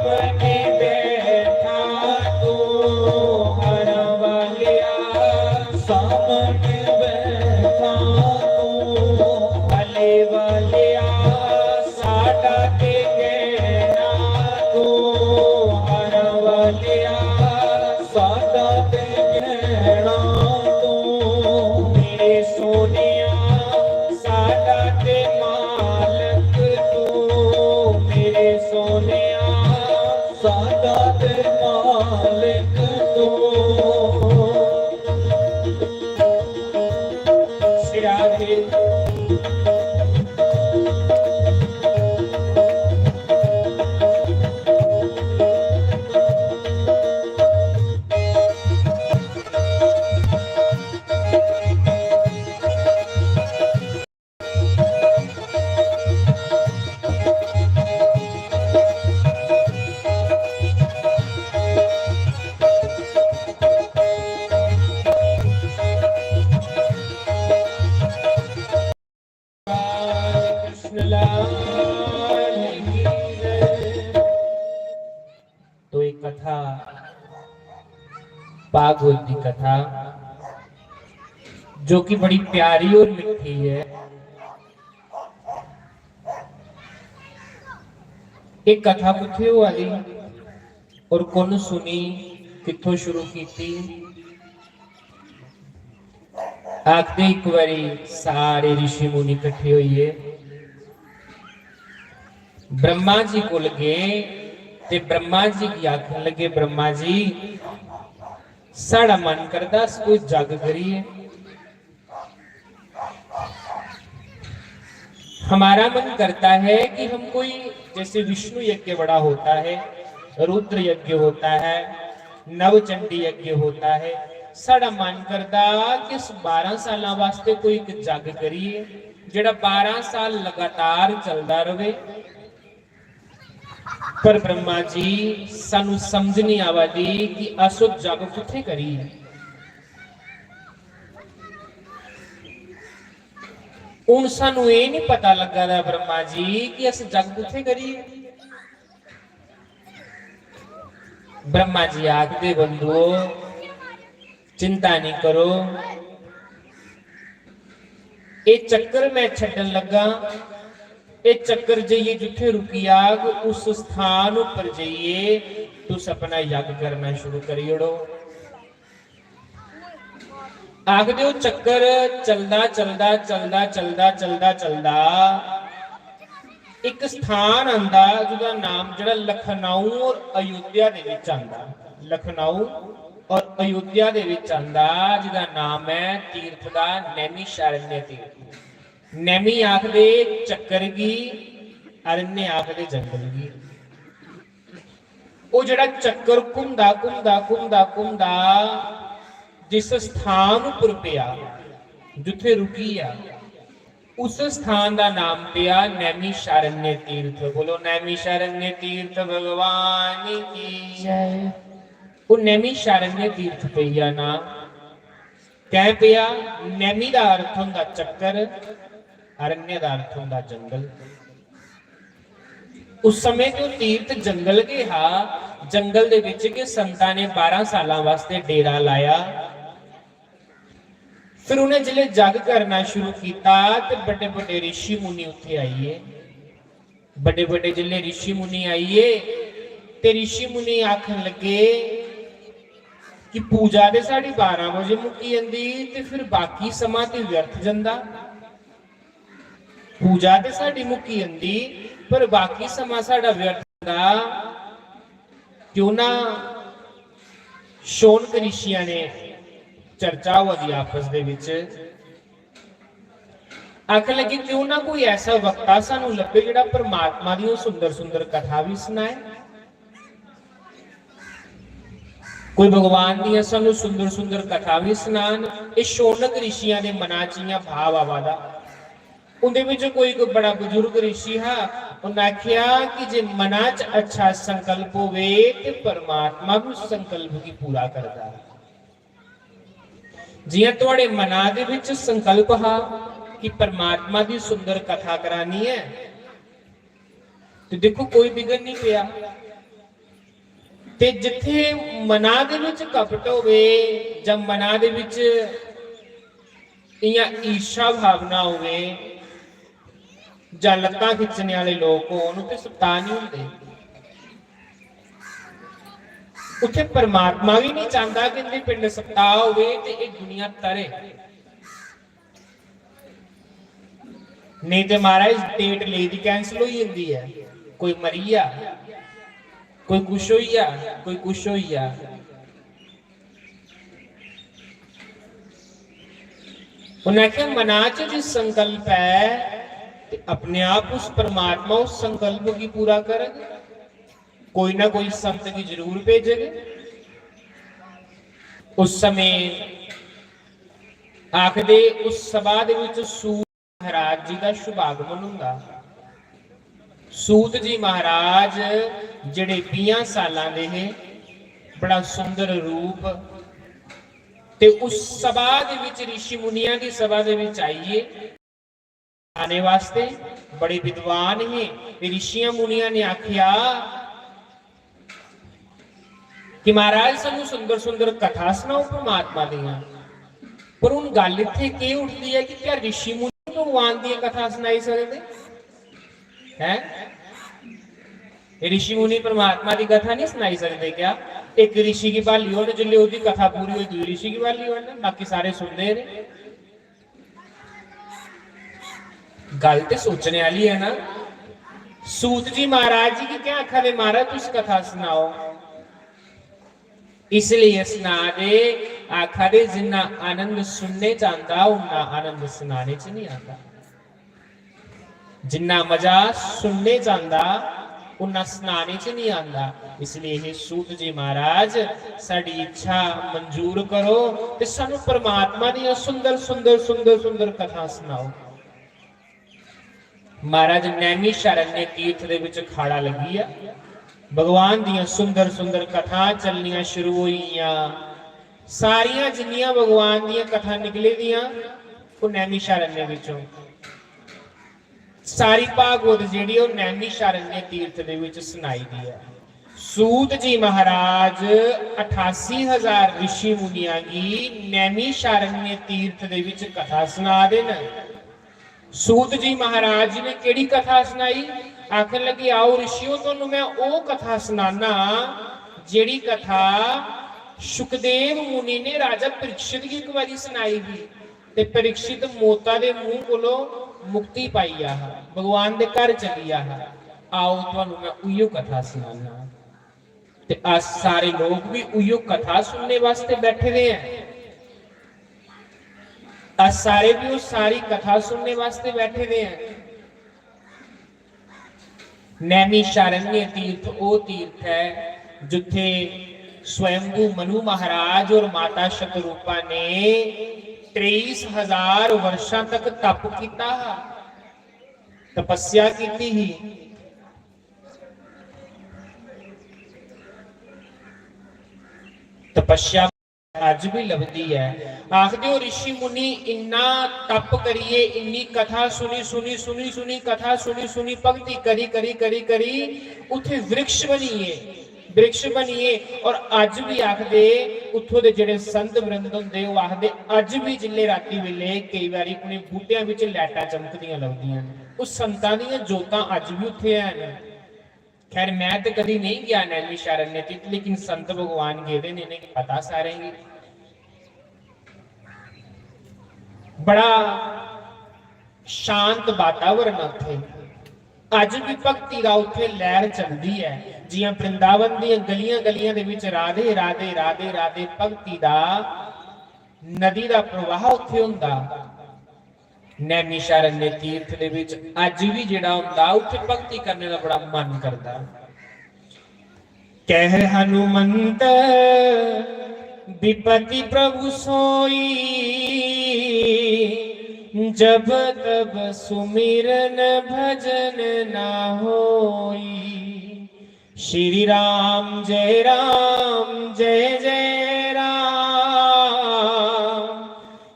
सामने बैठा तू हर वालिया, सामने बैठा तू भले वालिया साडा ते कहना तू हर वालिया, साडा ते कहना तू मेरे सोनिया साडा ते मालक तू मेरे सोनिया, साडा ते मालिक तू सिरा दे कृष्ण लाल की जय। तो एक कथा भागवत की कथा जो कि बड़ी प्यारी और मीठी है। एक कथा किथे वाली और कौन सुनी किथों शुरू की थी। आखते एक बारी सारे ऋषि मुनि इकट्ठे होइए ब्रह्मा जी को लगे ते ब्रह्मा जी की आखन लगे ब्रह्मा जी साड़ा मन करदा कोई जग करिए। हमारा मन करता है कि हम कोई जैसे विष्णु यज्ञ बड़ा होता है, रुद्र यज्ञ होता है, नवचंडी यज्ञ होता है, साड़ा मन करदा कि इस 12 साल वास्ते कोई एक जग करिए जेड़ा 12 साल लगातार चलता रहे। पर ब्रह्मा जी सानू समझ नहीं आवादी कि असो जग किथे करिए। हुण सानू ये नहीं पता लगा दा ब्रह्मा जी कि अस जग किथे करिए। ब्रह्मा जी आखदे बंधुओ चिंता नहीं करो, ये चक्कर मैं छड्डन लगा, ये चक्कर जाइए जिथे रुकी आग उस स्थान पर जाइए तुस अपना यज्ञ करना शुरू करी ओड़ो। आखदे वो चक्कर चलदा चलदा चलदा चलदा चलदा चलदा एक स्थान आंदा जिहदा नाम जिहड़ा लखनऊ और अयोध्या दे विच आंदा। लखनऊ और अयोध्या दे विच आंदा जिहदा नाम है तीर्थ दा नैमिषारण्य तीर्थ। नैमी आखदे चक्कर गी, अरण्य आखदे जंगल गी। वो जिहड़ा चक्कर घुमदा घुमदा घुमदा घुमदा जिस स्थान पर पिया जिथे रुकी आ उस स्थान का नाम पिया नैमिषारण्य तीर्थ। बोलो नैमिषारण्य तीर्थ भगवान की जय। वो नैमिषारण्य तीर्थ पिया ना कह पिया। नैमी का अर्थ होंदा चक्कर, अरण्य का अर्थ होंदा जंगल। उस समय जो तीर्थ जंगल के हा, जंगल दे विच के संतां ने 12 साल वास्ते डेरा लाया। फिर उन्हें जिले जग करना शुरू किया तो बड़े बड़े ऋषि मुनि उत्थे आइए। बड़े बड़े जिले ऋषि मुनि आइए ते ऋषि मुनि आखन लगे कि पूजा दे साड़ी 12 बजे मुक्की जांदी ते फिर बाकी समा ते व्यर्थ जांदा। पूजा ते साड़ी मुक्की जांदी पर बाकी समा साड़ा व्यर्थ जांदा। क्यों ना शौनक ऋषियां ने चर्चा हुई आपस दे विच आखन लगे क्यों ना कोई ऐसा वक्ता सानू लभे जिहड़ा परमात्मा दी सुंदर सुंदर कथा भी सुनाए। कोई भगवान दी सानू सुंदर सुंदर कथा भी सुनान। ये शौनक ऋषियां दे मनां च इयां भाव आवादा। उनदे विच कोई बड़ा बुजुर्ग ऋषि हा, उन्हें आख्या कि जे मनां च अच्छा संकल्प होवे ते परमात्मा भी उस संकल्प की पूरा करदा है। जियां तुहाडे मनां दे विच संकल्प हा कि परमात्मा की सुंदर कथा करानी है तो देखो कोई बिगड़ नहीं पिया। ਤੇ ਜਿੱਥੇ ਮਨਾਂ ਦੇ ਵਿੱਚ ਕਪਟ ਹੋਵੇ ਜਾਂ ਮਨਾਂ ਦੇ ਵਿੱਚ ਈਰਸ਼ਾ ਭਾਵਨਾ ਹੋਵੇ ਜਾਂ ਲੱਤਾਂ ਖਿੱਚਣ ਵਾਲੇ ਲੋਕ ਹੋਣ ਤੇ ਸਪਤਾਹ ਨਹੀਂ ਹੁੰਦੇ। ਉੱਥੇ ਪਰਮਾਤਮਾ ਵੀ ਨਹੀਂ ਚਾਹੁੰਦਾ ਕਿ ਇਹਦੇ ਪਿੰਡ ਸਪਤਾਹ ਹੋਵੇ ਤੇ ਇਹ ਦੁਨੀਆ ਤਰੇ। नहीं तो महाराज डेट ले दी कैंसिल हो जाती है। कोई मरी आ, कोई कुछ हो या कोई कुछ हो या। उन्हें क्या मना च जो संकल्प है तो अपने आप उस परमात्मा उस संकल्प की पूरा करेगा। कोई ना कोई संत की जरूर भेजेगा। उस समय आखदे उस सभा दे विच सूत महाराज जी का शुभ आगमन होगा। सूत जी महाराज जिहड़े 20 सालां दे ने, बड़ा सुंदर रूप ते उस सभा दे विच ऋषि मुनियां की सभा दे विच आइए आने वास्ते बड़े विद्वान हैं। ऋषियां मुनियां ने आख्या कि महाराज सानू सुंदर सुंदर कथा सुनाओ परमात्मा दियां। पर उन गल इत्थे की उठदी है कि क्या ऋषि मुनि भगवान दी कथा सुनाई सकते हैं? ऋषि मुनि परमात्मा की कथा नहीं सुनाई सकते क्या? एक ऋषि की भाली हो जिले उसकी कथा पूरी हुई दूसरी ऋषि की भाली हो, बाकी सारे सुनते रहे। गल तो सोचने वाली है ना। सूत जी महाराज जी की क्या आखा दे महाराज तुम कथा सुनाओ। इसलिए सुना दे आखा दे जिन्ना आनंद सुनने चाहता उन्ना आनंद सुनाने च नहीं आता। जिन्ना मजा सुनने चाहता उन्ना सुनाने च नहीं आता। इसलिए हे सूत जी महाराज साडी इच्छा मंजूर करो ते सानू परमात्मा दी सुंदर सुंदर सुंदर सुंदर कथा सुनाओ। महाराज नैमी शरण्य तीर्थ दे विच खाड़ा लगी है। भगवान दियां सुंदर सुंदर कथा चलनियां शुरू होईयां। सारियां जिन्नियां भगवान दियां कथा निकले दियां वो नैमिषारण्य विचों। सारी भागवत जिहड़ी वो नैमिषारण्य तीर्थ दे विच सुनाई दी है। सूत जी महाराज 88,000 ऋषि मुनियां की नैमिषारण्य तीर्थ दे विच कथा सुना देन। सूत जी महाराज जी ने केड़ी कथा सुनाई? आखन लगी आओ ऋषियों तुहानू मैं ओ कथा सुनाना जेड़ी कथा सुखदेव मुनि ने राजा परीक्षित की एक बारी सुनाई थी ते परीक्षित मोता दे मुंह कोलों मुक्ति पाई आ, भगवान दे घर चली आ। आओ तुहानू मैं उहियो कथा सुनाना। ते आज सारे लोग भी उहियो कथा सुनने वास्ते बैठे हुए हैं। आज सारे भी उस सारी कथा सुनने वास्ते बैठे हुए हैं। नैमिषारण्य तीर्थ वो तीर्थ है जिथे स्वयंभू मनु महाराज और माता शतरूपा ने 23,000 वर्षों तक तप किया, तपस्या की ही। तपस्या अज भी लभदी है। आखदे ऋषि मुनि इन्ना तप करिए, इन्नी कथा सुनी सुनी सुनी सुनी कथा सुनी सुनी भक्ति करी करी करी करी उथे वृक्ष बनिए, वृक्ष बनिए। और अज भी आखदे उथों दे जिहड़े संत वृंद हुंदे वो आखदे अज भी जिले राती वेले कई बारी उन्हें बूटियां विच लाइटां चमकदियां लगदियां ने। उस संतां दीयां जोतां अज भी उत्थे हैं। खैर मैं तो कभी नहीं गया नैमिषारण्य तीर्थ, लेकिन संत भगवान गेदे ने इन्हें पता सारे ही। बड़ा शांत वातावरण उत्थे अज भी भक्ति का उत्थे लहर चलती है। जियां वृंदावन दी गलियां गलियां दे विच राधे राधे राधे राधे भक्ति का नदी का प्रवाह उत्थे हुंदा। नैमिषारण्य तीर्थ दे विच अज भी जिहड़ा हुंदा उत्थे भक्ति करने का बड़ा मन करदा। कह हनुमंत विपति प्रभु सोई, जब तब सुमिरन भजन ना होई। श्री राम जय जय राम,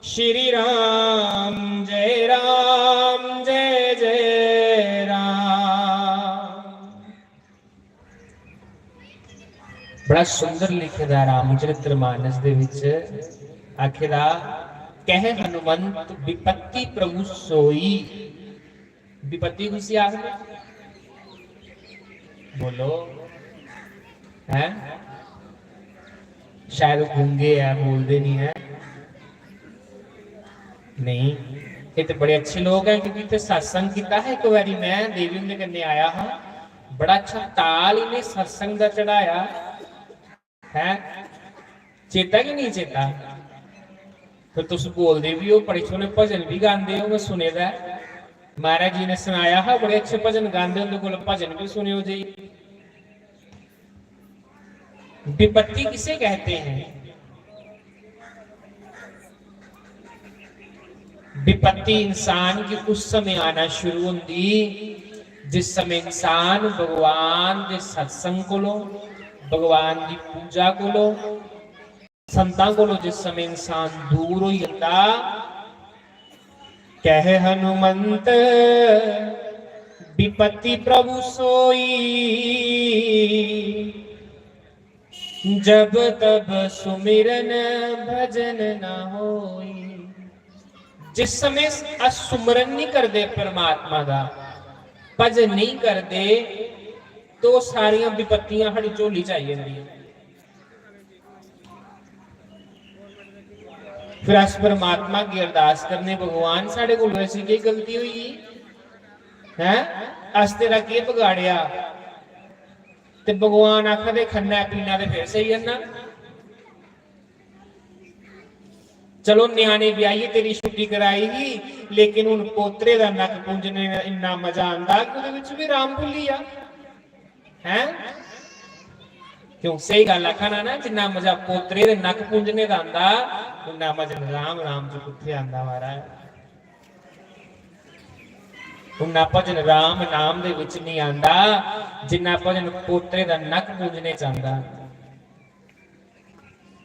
श्री राम जय राम। बड़ा सुंदर लिखेदा रामचरित्र मानस दे विच आखेदा कह हनुमंत विपत्ति प्रभु सोई। विपत्ति किसी आखदे बोलो है शायद गूंगे है बोलते नहीं है नहीं ये तो बड़े अच्छे लोग हैं क्योंकि इतने सत्संग किया है। एक बारी मैं देवी उनके कन्ने आया हाँ बड़ा अच्छा ताल इन्हें सत्संग का चढ़ाया है चेता कि नहीं चेता फिर तुम बोलते भी हो बड़े सोने भजन भी गाते हो मैं सुने दा महाराज जी ने सुनाया हा बड़े अच्छे भजन गाते उनके कोल भजन भी सुने हो जी। विपत्ति किसे कहते हैं? विपत्ति इंसान की उस समय आना शुरू होती जिस समय इंसान भगवान के सत्संग को भगवान की पूजा को संतां को जिस समय इंसान दूर हो जाता। कह हनुमंत विपत्ति प्रभु सोई जब तब सुमिरन भजन न होई। जिस समय असुमरन नहीं करते परमात्मा का भजन नहीं करते तो सारिया विपत्तियां साड़ी झोली चाहिए जांदियां। फिर अस परमात्मा की अरदास करने भगवान साढ़े को ऐसी की गलती हुई है अस तेरा के बिगाड़िया ते भगवान आखदे खन्ना पीना ते फिर सही है ना। चलो न्याणे ब्याही तेरी छुट्टी कराई ही लेकिन हुण पोतरे दा नक पूंजने इन्ना मजा आंदा कि उहदे विच भी राम भुल्ली आ हैं क्यों सही गल आखना ना जिन्ना मजा पोतरे दे नक पूंजने दा आंदा उन्ना मजा राम राम जो किथे आंदा महाराज। उन्ना भजन राम नाम दे विच नहीं आंदा जिन्ना भजन पोतरे दा नक पूंजने च आंदा।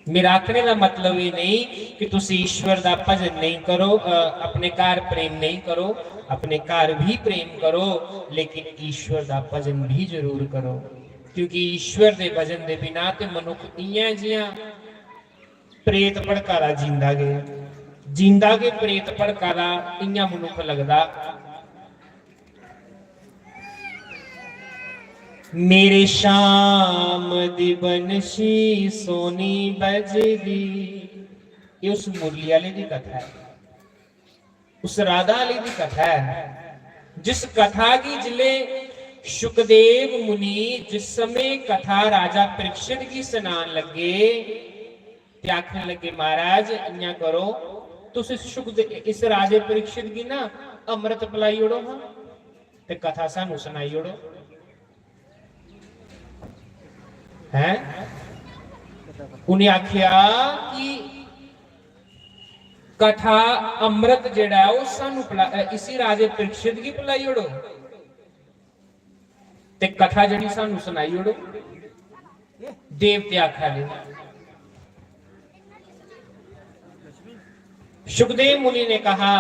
मेरा आखने का मतलब ये नहीं कि तुसी ईश्वर का भजन नहीं करो अपने घर प्रेम नहीं करो अपने घर भी प्रेम करो लेकिन ईश्वर का भजन भी जरूर करो क्योंकि ईश्वर के भजन के बिना तो मनुख इं जिया प्रेत भड़कारा जींदा के प्रेत भड़कारा इं मनुख लगता। मेरे श्याम दी बंशी सोनी बजदी ये उस मुरली वाले की कथा है उस राधा वाले की कथा है जिस कथा की जिले शुकदेव मुनि जिस समय कथा राजा परीक्षित की सुनान लगे आखने लगे महाराज इं करो तुस इस राजे परीक्षित की ना अमृत पिलाई ओड़ो हाँ ते कथा सानू सुनाई ओड़ो है। उन्हें आख्या कि कथा अमृत जेड़ा है सानू इसी राजे परीक्षित की पिलाई ओड़ो ते कथा जड़ी सानू सुनाई ओड़ो। देवते आख्या शुकदेव मुनि ने कहा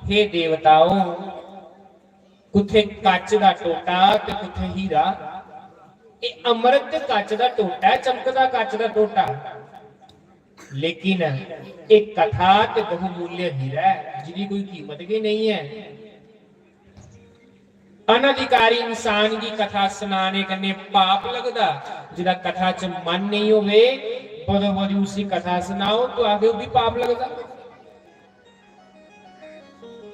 हे देवताओं कुथे कच का टोटा ते कुथे हीरा अमृत ते कच का टोटा है चमकदा कच का टोटा लेकिन एक कथा ते बहुमूल्य हीरा है जिसकी कोई कीमत भी नहीं है। अनधिकारी इंसान की कथा सुनाने कन्ने पाप लगदा जिदा कथा च मन नहीं होवे बदो बदी उसी कथा सुनाओ तो आगे भी पाप लगदा।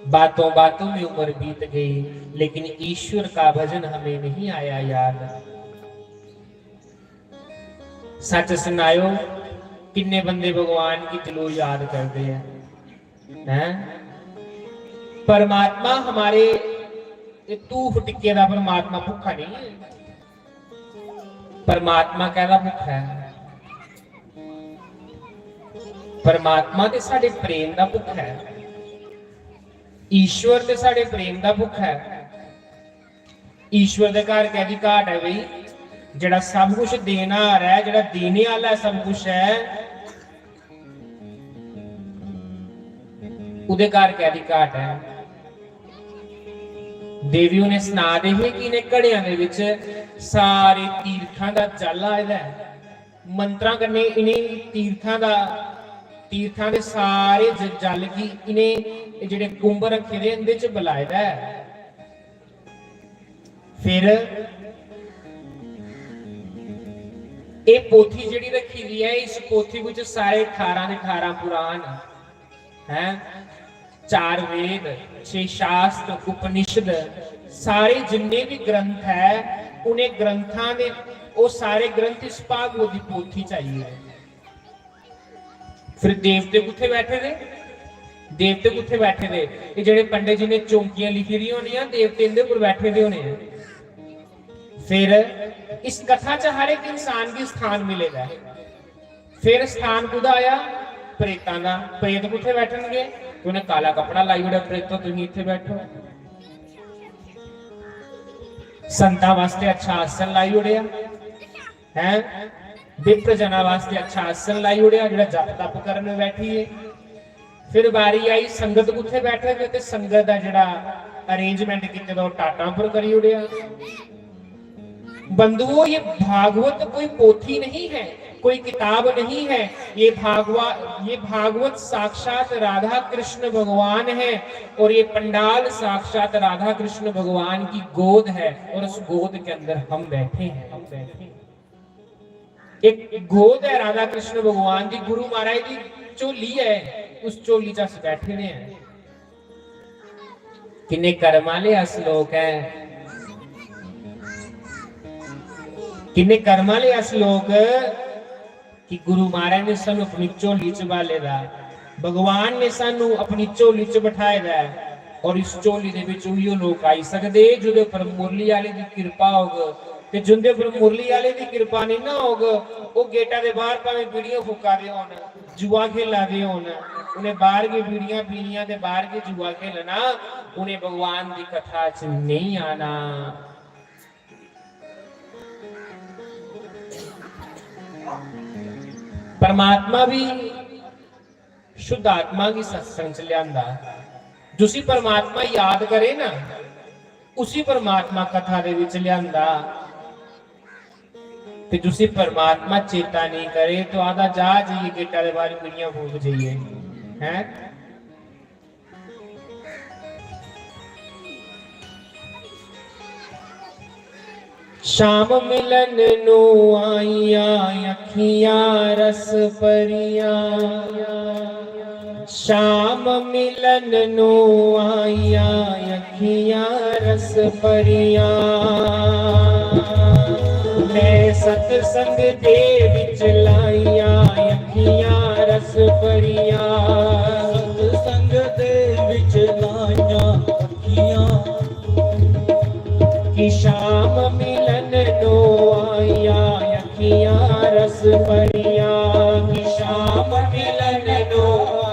बातों बातों में उम्र बीत गई लेकिन ईश्वर का भजन हमें नहीं आया याद। सच सुनायो किन्ने बंदे भगवान की दिलों याद करते हैं परमात्मा हमारे तूफ टिक्के का परमात्मा भुखा नहीं है। परमात्मा कहता भुखा है परमात्मा ते साडे प्रेम का भुखा है ईश्वर ते साडे प्रेम का भुखा है। ईश्वर के घर कहदी घाट है बई जड़ा सब कुछ देना आ रहा है जड़ा देने वाला सब कुछ है उदे घर कहदी घाट है। देवी ने सुना दे कि इन्हें घड़ियां दे विच सारे तीर्थां दा जल आया मंत्रा कन्ने इन्हें तीर्थां दे सारे जल की इन्हें जेडे कुंभ रखे दे इंदे च बुलाया है। फिर ये पोथी जिहड़ी रखी दी है, इस पोथी विच सारे 18 दे 18 पुराण हैं, 4 वेद, 6 शास्त्र, उपनिषद, सारे जिन्ने भी ग्रंथ है उन्हें ग्रंथां दे वो सारे ग्रंथ इस भागवत की पोथी चाहिए। फिर देवते कुत्थे बैठे दे? देवते कुत्थे बैठे दे? ये जेडे पंडित जी ने चौंकियां लिखी दी होनी, देवते इनके ऊपर बैठे दे होने। फिर इस कथा च हर एक इंसान की स्थान मिलेगा। फिर स्थान कुदा आया? प्रेतां दा। प्रेत कुत्थे बैठणगे? उन्हें काला कपड़ा लाई उड़ा, प्रेतो तुसीं इत्थे बैठो। संतां वास्ते अच्छा आसन लाई उड़िया है, विप्र जना वास्ते अच्छा आसन लाई उड़िया जिहड़ा जप तप करन बैठी है। फिर बारी आई संगत कुत्थे बैठे ते संगत दा जिहड़ा अरेंजमेंट कीते दा टाटां पर करी उड़िया। बंधुओं, ये भागवत कोई पोथी नहीं है, कोई किताब नहीं है, ये भागवत साक्षात राधा कृष्ण भगवान है और ये पंडाल साक्षात राधा कृष्ण भगवान की गोद है और उस गोद के अंदर हम बैठे हैं। एक गोद है राधा कृष्ण भगवान की, गुरु महाराज की झोली है, उस झोली च अस बैठे हैं। किन्ने कर्म वाले श्लोक है, किन्ने कर्म वाले श्लोक कि गुरु महाराज ने सानू अपनी झोली च बाले दा, भगवान ने सानू अपनी झोली च बिठाए दा और इस झोली दे विच उहियो लोक आई सकदे जिहदे उपर मुरली वाले दी कृपा होग। ते जिंदे उपर मुरली वाले दी कृपा नहीं ना होग, वो गेटा दे बाहर भावें बीड़ियां फूका दे होन, जुआ खेला दे होन, उन्हें बाहर की बीड़ियां पीनियां ते बाहर की जुआ खेलना, उन्हें भगवान की कथा च नहीं आना। परमात्मा भी शुद्ध आत्मा की सत्संग च लियांदा, जिसी परमात्मा याद करे ना उसी परमात्मा कथा दे विच लियांदा, ते जिसी परमात्मा चेता नहीं करे तो आधा जा जाइए गेटा दे बाहर बीड़ियां फूक जाइए हैं। शाम मिलन नु आईया अखियां रस परिया, शाम मिलन नु आईया अखियां रस परिया, मैं सतसंग दे विच लाईया अखियां रस परिया, सतसंग दे विच लाईया अखियां कि शाम मिलन नो आया अखियां रस परिया, कि शाम मिलन नो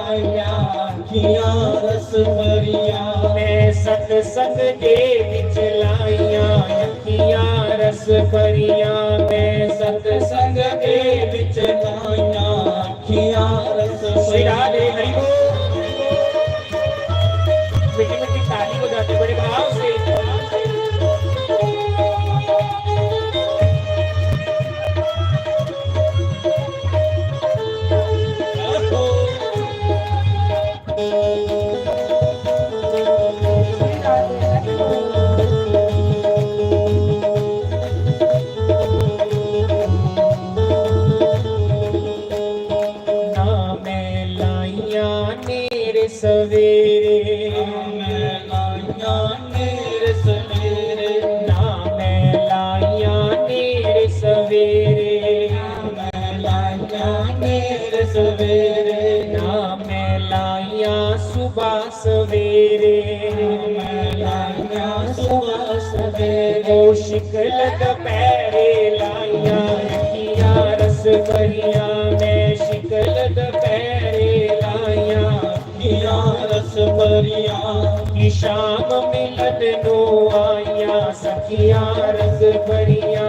आया अखियां रस परिया, मैं सतसंग दे विच लाईया अखियां रस परिया, मैं सतसंग दे विच लाईया अखियां रस सिरा परिया। दे हरि बोल। मिट्टी मिट्टी ताली हो जाती बड़े भाव से। सवेरे मैं लाईया नेरे सवेरे, ना मैं लाईया नेरे सवेरे, मैं लाईया नेरे सवेरे, ना मैं लाईया सुबह सवेरे, मैं लाईया सुबह सवेरे, ओ शिकल दोपहरे लाईया अखियां रस भरिया, मैं शिकल दोपहरे लाईया अखियां रस परिया, कि शाम मिलन नो आया सखियां रस भरिया,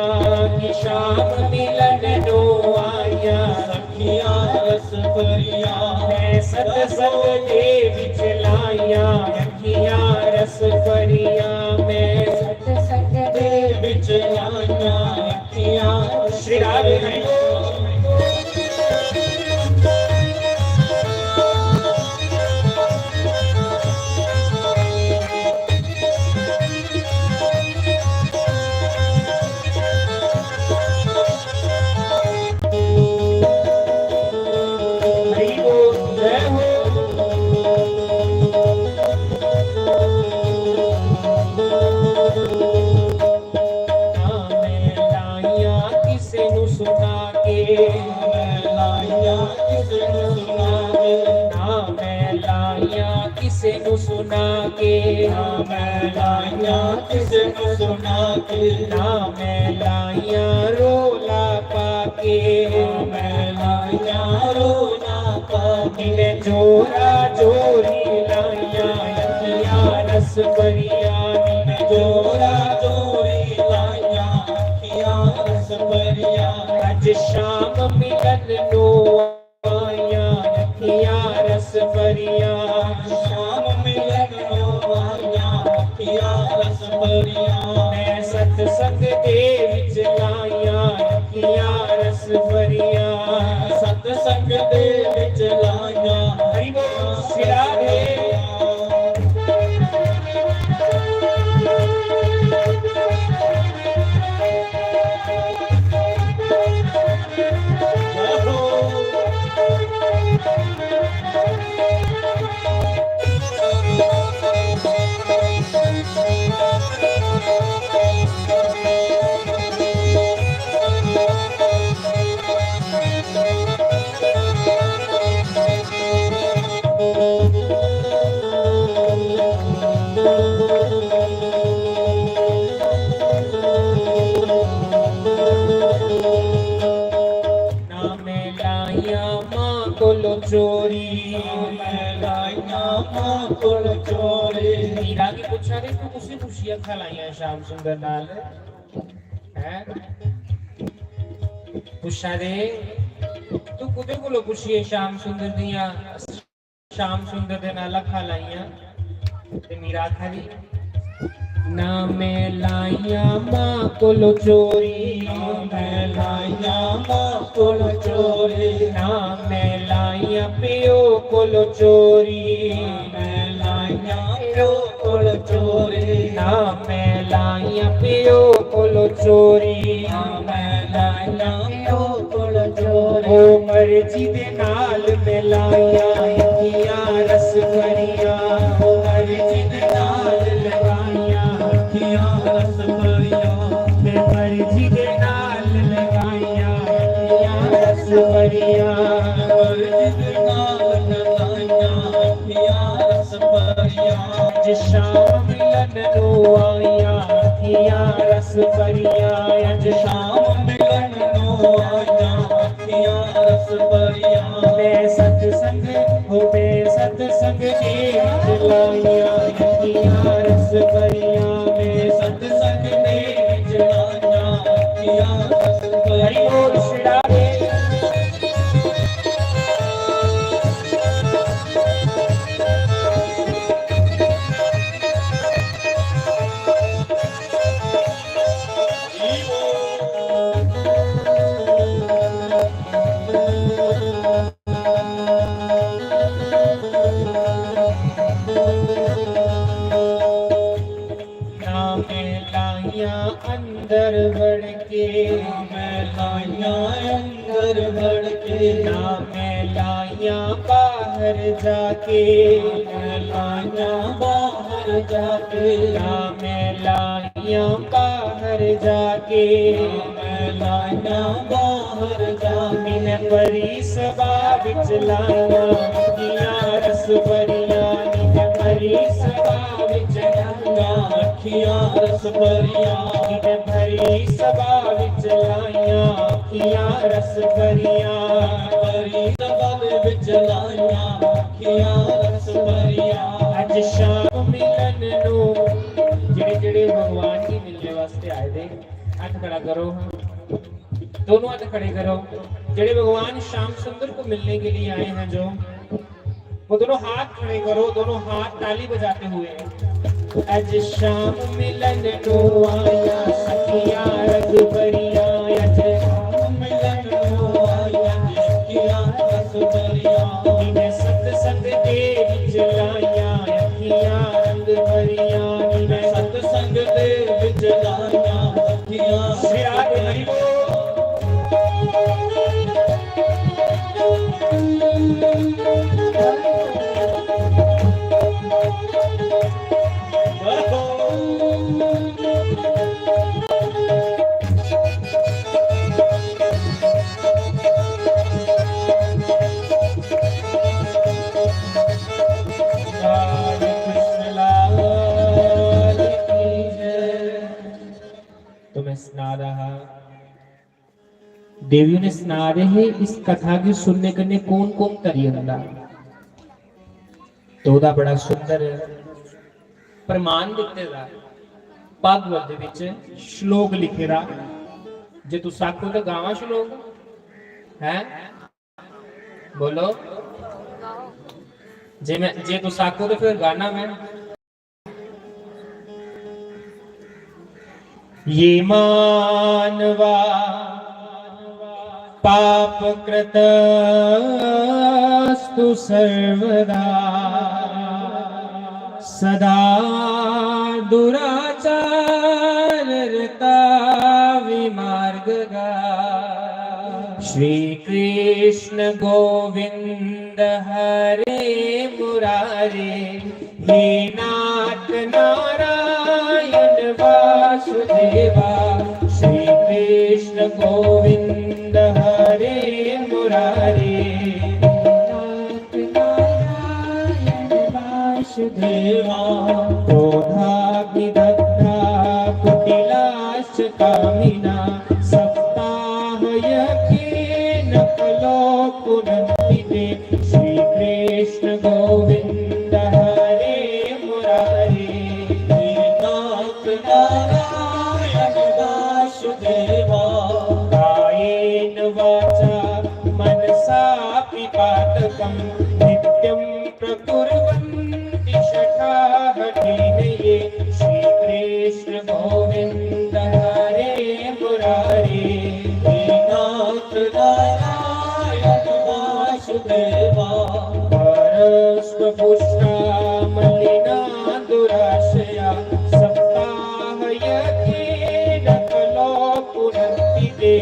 कि शाम मिलन नो आया अखियां रस परिया, मैं सतसंग दे विच लाईया अखियां रस भरिया, मैं सतसंग दे विच लाईया दे हरि बोल। हरि बोल जय हो। किसे नु सुना के मैं लाइया किसे नु सुना के ना मैं लाइया किसे नु सुना के मैं लाइया किसे नु सुना के ना मैं लाइया रोला पाके मैं लाइया रोना पाके मैं जोरा जोरी लाइया अखियां रस भरिया मैं जोरा जोरी लाइया अखियां रस भरिया अज शाम मिलन नो आया अखियां रस भरिया शाम मिलन नो आया अखियां रस भरिया मैं सतसंग दे विच लाया अखियां रस भरिया सतसंग दे विच लाया हरि बोल सिरा दे चोरी मैं लाइया मां कोल चोरी मीरा की पुछा दे तू उसी खुशियां खलाइया श्याम सुंदर नाल है पुछा दे तू कुदे कोलो पुछिए श्याम सुंदर दिया श्याम सुंदर दे नाल खलाइया ते मीरा खरी ना मैं लाइया मां कोलो चोरी मैं लाइया मां कोल चोरी ना मैं लाइया पियो कोलो चोरी मैं लाइया प्यो कोल चोरी ना मैं लाइया पियो कोलो चोरी मैं लाइया प्यो कोल चोरी ओ मर्जी दे नाल मैं लाइया अखियां रस भरिया ओ मर्जी दे नाल लगाइया अखियां रस भरिया मैं मर्जी दे नाल लगाइया अखियां रस भरिया अज शाम मिलन नो आया अखियां रस भरिया अज शाम मिलन नो आया अखियां रस भरिया मैं सतसंग हो मैं सतसंग के विच लाइया अखियां रस भरिया मैं सतसंग दे विच लाइया अखियां रस हरि भरिया बोल सिरा दे अंदर बढ़ के मैं लाइया अंदर बढ़ के ना मैं लाइया बाहर जाके मैं लाइया बाहर जाके ना मैं लाइया बाहर जाके मैं लाइया बाहर जाके मिन परी सभा विच लाइया अखियां रस भरिया मिन परी सभा विच लाइया अखियां रस भरिया मिन भरी सभा विच लाइया अखियां रस भरिया भरी सभा विच लाइया अखियां रस भरिया अज शाम मिलन नो जेड़े जेड़े भगवान जी मिलने वास्ते आए दे हाथ खड़ा करो दोनों हाथ खड़े करो जेड़े भगवान श्याम सुंदर को मिलने के लिए आए हैं जो वो दोनों हाथ खड़े करो दोनों हाथ ताली बजाते हुए अज शाम मिलन नो आया सखिया रग भरिया अज मिलन विच लाइयां अखियां रंग भरियां नी मैं सतसंग दे विच लाइयां अखियां सिरा दे हरि बोल। तो मैं सुना रहा, देवियों ने सुना रहे इस कथा की सुनने करने कौन कौन तरी हुंदा, तो ਉਹਦਾ बड़ा सुंदर प्रमाण दिते दा भागवत दे विच श्लोक लिखे दा। जे तू साखो तो गावा श्लोक है बोलो, जे तू साखो तो फिर गाना मैं। ये मानवा पाप कृतस्तु सर्वदा सदा दुराचारता विमार्गगा। श्री कृष्ण गोविंद हरे मुरारे हे नाथ नारायण वासुदेवा। श्री कृष्ण गोविंद हरे मुरारे नाथ नारायण वासुदेवा। क्रोधाग्निदग्धा कुटिलाश्च कामिना सप्ताह यज्ञेन कलो पुनन्ति ते। श्री कृष्ण गोविंद हरे मुरारे नाथ नारायण वासुदेवा। कायेन वाचा मनसापि पातकं नित्यं प्रकुर्वन्ति शठाहठेन ये। श्री कृष्ण गोविंद हरे मुरारे नाथ नारायण वासुदेवा। परस्वपुष्टा मलिना दुराशया सप्ताह यज्ञेन कलो पुनन्ति ते।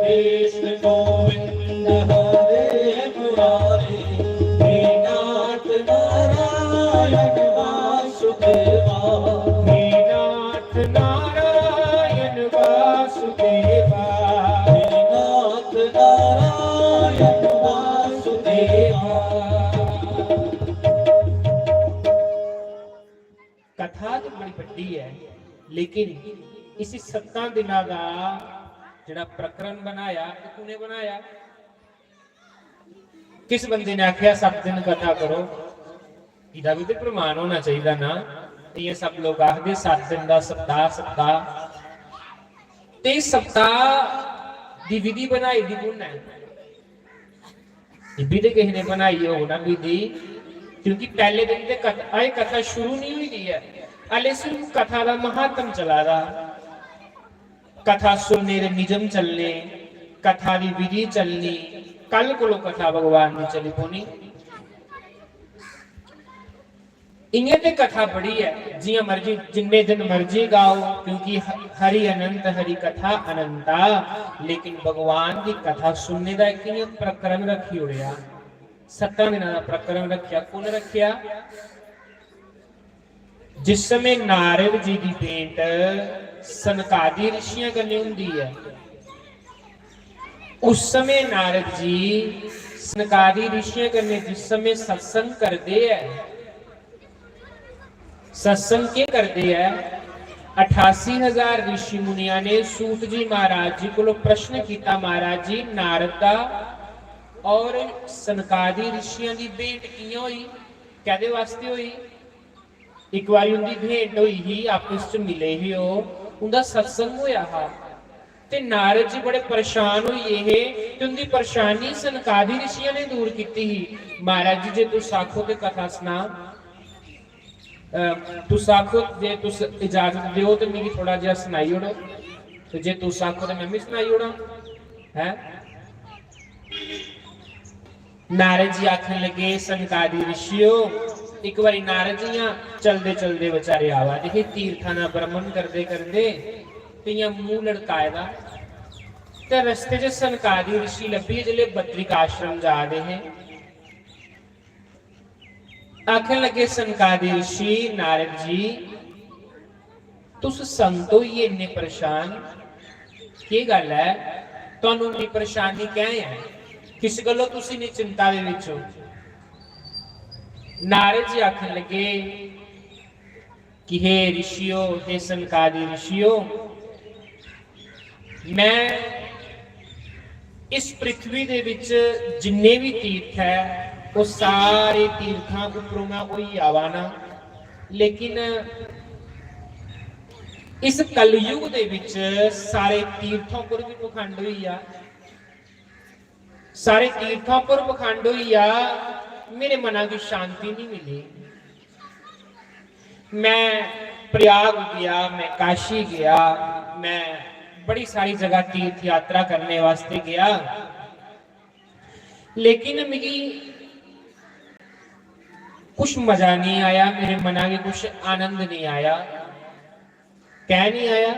कृष्ण गोविंद हरे मुरारे हे नाथ नारायण वासुदेवा। हे नाथ नारायण वासुदेवा। हे नाथ नारायण वासुदेवा। कथा तो बड़ी वड्डी है, लेकिन इसी 7 दिनों का जिहड़ा प्रकरण बनाया तो कुने बनाया? किस बंदे ने आख्या 7 दिन कथा करो? इहदा भी तो प्रमाण होना चाहिए ना। ये सब लोग आखदे 7 दिन का सप्ताह सप्ताह ते सप्ताह दी विधि बनाई दी कुण है? विधि तो किसी ने बनाई हो ना विधि, क्योंकि पहले दिन ते कथा शुरू नहीं हुई है, अले सिर्फ कथा का महात्म चला रहा। कथा सुनने रे निजम चलने, कथा की विधि चलनी, कल को कथा भगवान ने चली पोनी। इन्हें ते कथा पढ़ी है जिया मर्जी जिन्ने दिन मर्जी गाओ, क्योंकि हरि अनंत हरि कथा अनंता। लेकिन भगवान की कथा सुनने का एक प्रकरण रखी उड़िया, 7 दिनों का प्रकरण रखिया। कौन रखिया? जिस समय नारद जी की भेंट सनकादि ऋषियां करनी होंदी है, उस समय नारद जी सनकादि ऋषियां करने जिस समय सत्संग करते हैं, सत्संग के करते हैं 88,000 ऋषि मुनिया ने सूत जी महाराज जी को प्रश्न किया, महाराज जी नारद दा और सनकादि ऋषियों की भेंट कियां हुई, कहदे वास्ते हुई? एक बार उनकी भेंट हुई ही, आपस च मिले ही हो, उनका सत्संग होया हा ते नारद जी बड़े परेशान हुए ये ते उनकी परेशानी सनकादि ऋषियों ने दूर की ही। महाराज जी जे तू साखो ते कथा सुना, तू साखो जे तू इजाजत दियो तो मेरी थोड़ा जिहा सुनाई ओड़ो, तो जे तू साखो तो मैं भी सुनाई ओड़ा है। नारद जी आखन लगे सनकादि ऋषियों, एक बारी नारद जी चलते चलते बेचारे आवा देखे तीर्थां दा भ्रमण करते करते ते मूंह लड़काए दा ते रस्ते च सनकादि ऋषि लभी जिले बद्रिक आश्रम जा रहे हैं। आखन लगे सनकादि ऋषि नारद जी तुस संतो ही इन्ने परेशान की गल है, तुहानू इन्नी परेशानी क्या है, किस गल्लों तुसी इन्नी चिंता दे विच हो। नारद जी आखन लगे कि हे ऋषियों, हे सनकादि ऋषियों, मैं इस पृथ्वी दे विच जिन्ने भी तीर्थ है वो सारे तीर्थां उपरों मैं वही आवाना, लेकिन इस कलयुग दे विच सारे तीर्थों पर भी पखंड हुई आ, सारे तीर्थों पर पखंड हुई आ, मेरे मना की शांति नहीं मिली। मैं प्रयाग गया, मैं काशी गया, मैं बड़ी सारी जगह तीर्थ यात्रा करने वास्ते गया, लेकिन मुझे कुछ मजा नहीं आया, मेरे मना के कुछ आनंद नहीं आया। क्या नहीं आया?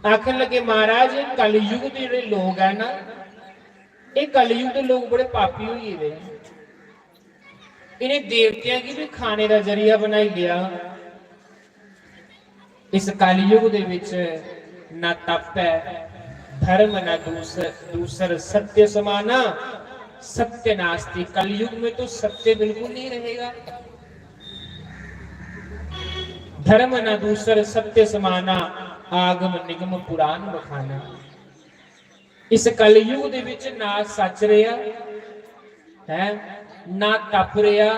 आखन लगे महाराज कलयुग के जिहड़े लोग है ना, ये कलयुग के लोग बड़े पापी हुए रहे, इन्हें देवतियां की भी खाने का जरिया बनाई लिया। इस कलयुग दे विच ना तप है, धर्म ना दूसर सत्य समाना, सत्य नास्ति। कलयुग में तो सत्य बिल्कुल नहीं रहेगा। धर्म न दूसर सत्य समाना, आगम निगम पुराण बखाना। इस कलयुग दे विच ना सच रहा है, ना तप रहा,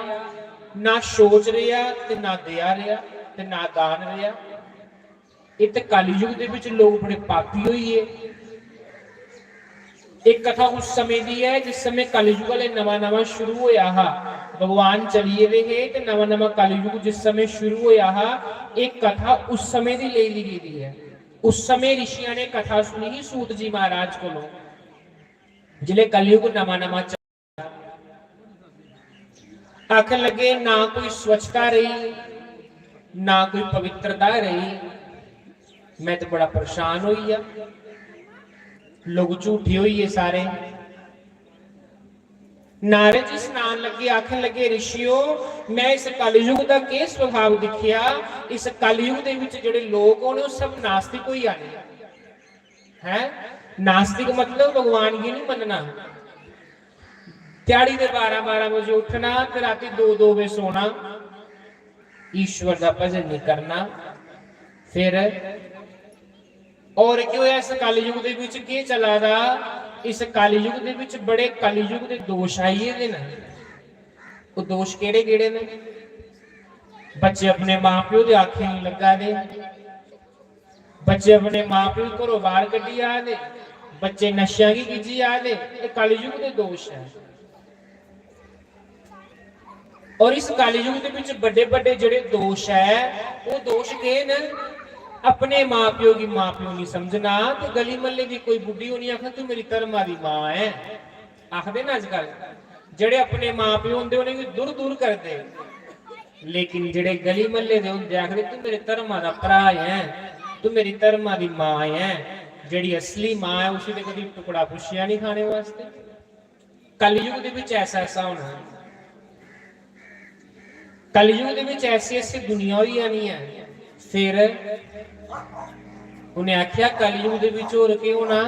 ना सोच रहा, ते ना दया रहा, ते ना दान रहा। इत कलयुग दे विच लोग बड़े पापी होइए। एक कथा उस समय दी है जिस समय कलयुग वाले नवा नवा शुरू होया हा, भगवान चलिए रहे ते नवा नवा कलयुग जिस समय शुरू होया हा, एक कथा उस समय दी ले ली गई है। उस समय ऋषियों ने कथा सुनी ही सूत जी महाराज को, जिले कलयुग नवा नवा आखन लगे ना कोई स्वच्छता रही, ना कोई पवित्रता रही। मैं तो बड़ा परेशान हुई, लोग झूठे हुई है सारे। नारद जी स्नान लगे, आखन लगे ऋषियों, मैं इस कलयुग का के स्वभाव दिखिया, इस कलयुग दे विच जिहड़े लोग होने सब नास्तिक होई आने हैं। नास्तिक मतलब भगवान की नहीं मनना, दिहाड़ी दे 12-12 बजे उठना ते राती 2-2 बजे सोना, ईश्वर का भजन नहीं करना। फिर और क्यों इस कलयुग दे विच के चला रहा, इस कलयुग दे विच बड़े कलयुग दे दोष आइए दे ना। वो दोष केड़े केड़े ने? बच्चे अपने मां प्यो दे आखे नहीं लगा दे, बच्चे अपने मां प्यो घरों बाहर कड्डी आ दे, बच्चे नशियां की गिजी आ दे। ये कलयुग दे दोष है। और इस कलयुग दे विच बड़े बड़े जिहड़े दोष है, वो दोष के न अपने मां प्यो की मां प्यो नहीं समझना, तो गली मल्ले की कोई बुढ़ी होनी आखना तू मेरी धर्मा दी मां है। आखदे ना अजकल जेड़े अपने मां प्यो होंदे उन्हें भी दूर दूर करते, लेकिन जेड़े गली मल्ले दे होंदे आखदे तू मेरे धर्मा दा भरा है, तू मेरी धर्मा दी मां है। जेड़ी असली मां है उसी ते कभी टुकड़ा पुछिया नहीं खाने वास्ते। कलयुग दे विच ऐसा होना, कलयुग दे विच ऐसी दुनिया होई आनी है। फिर उन्हें आख्या कलयुग दे विच होर के होना,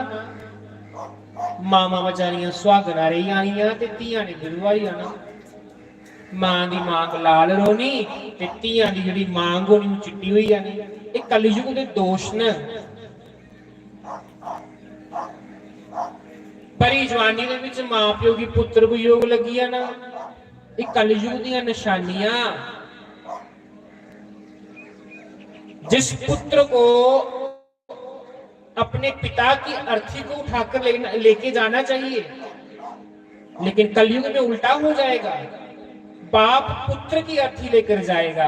मामा बेचारियां सुहागना रही आनियां ते धीआं ने विधवा होई आना। मां दी मांग लाल रोनी ते धीआं दी जिहड़ी मांग होनी वो चिट्टी होई आनी। ये कलयुग दे दोष न। परी जवानी दे विच मां प्यो की पुत्र वियोग लगी आना, ये कलयुग दीआं निशानियां। जिस पुत्र को अपने पिता की अर्थी को उठाकर लेके जाना चाहिए, लेकिन कलयुग में उल्टा हो जाएगा। बाप पुत्र की अर्थी लेकर जाएगा,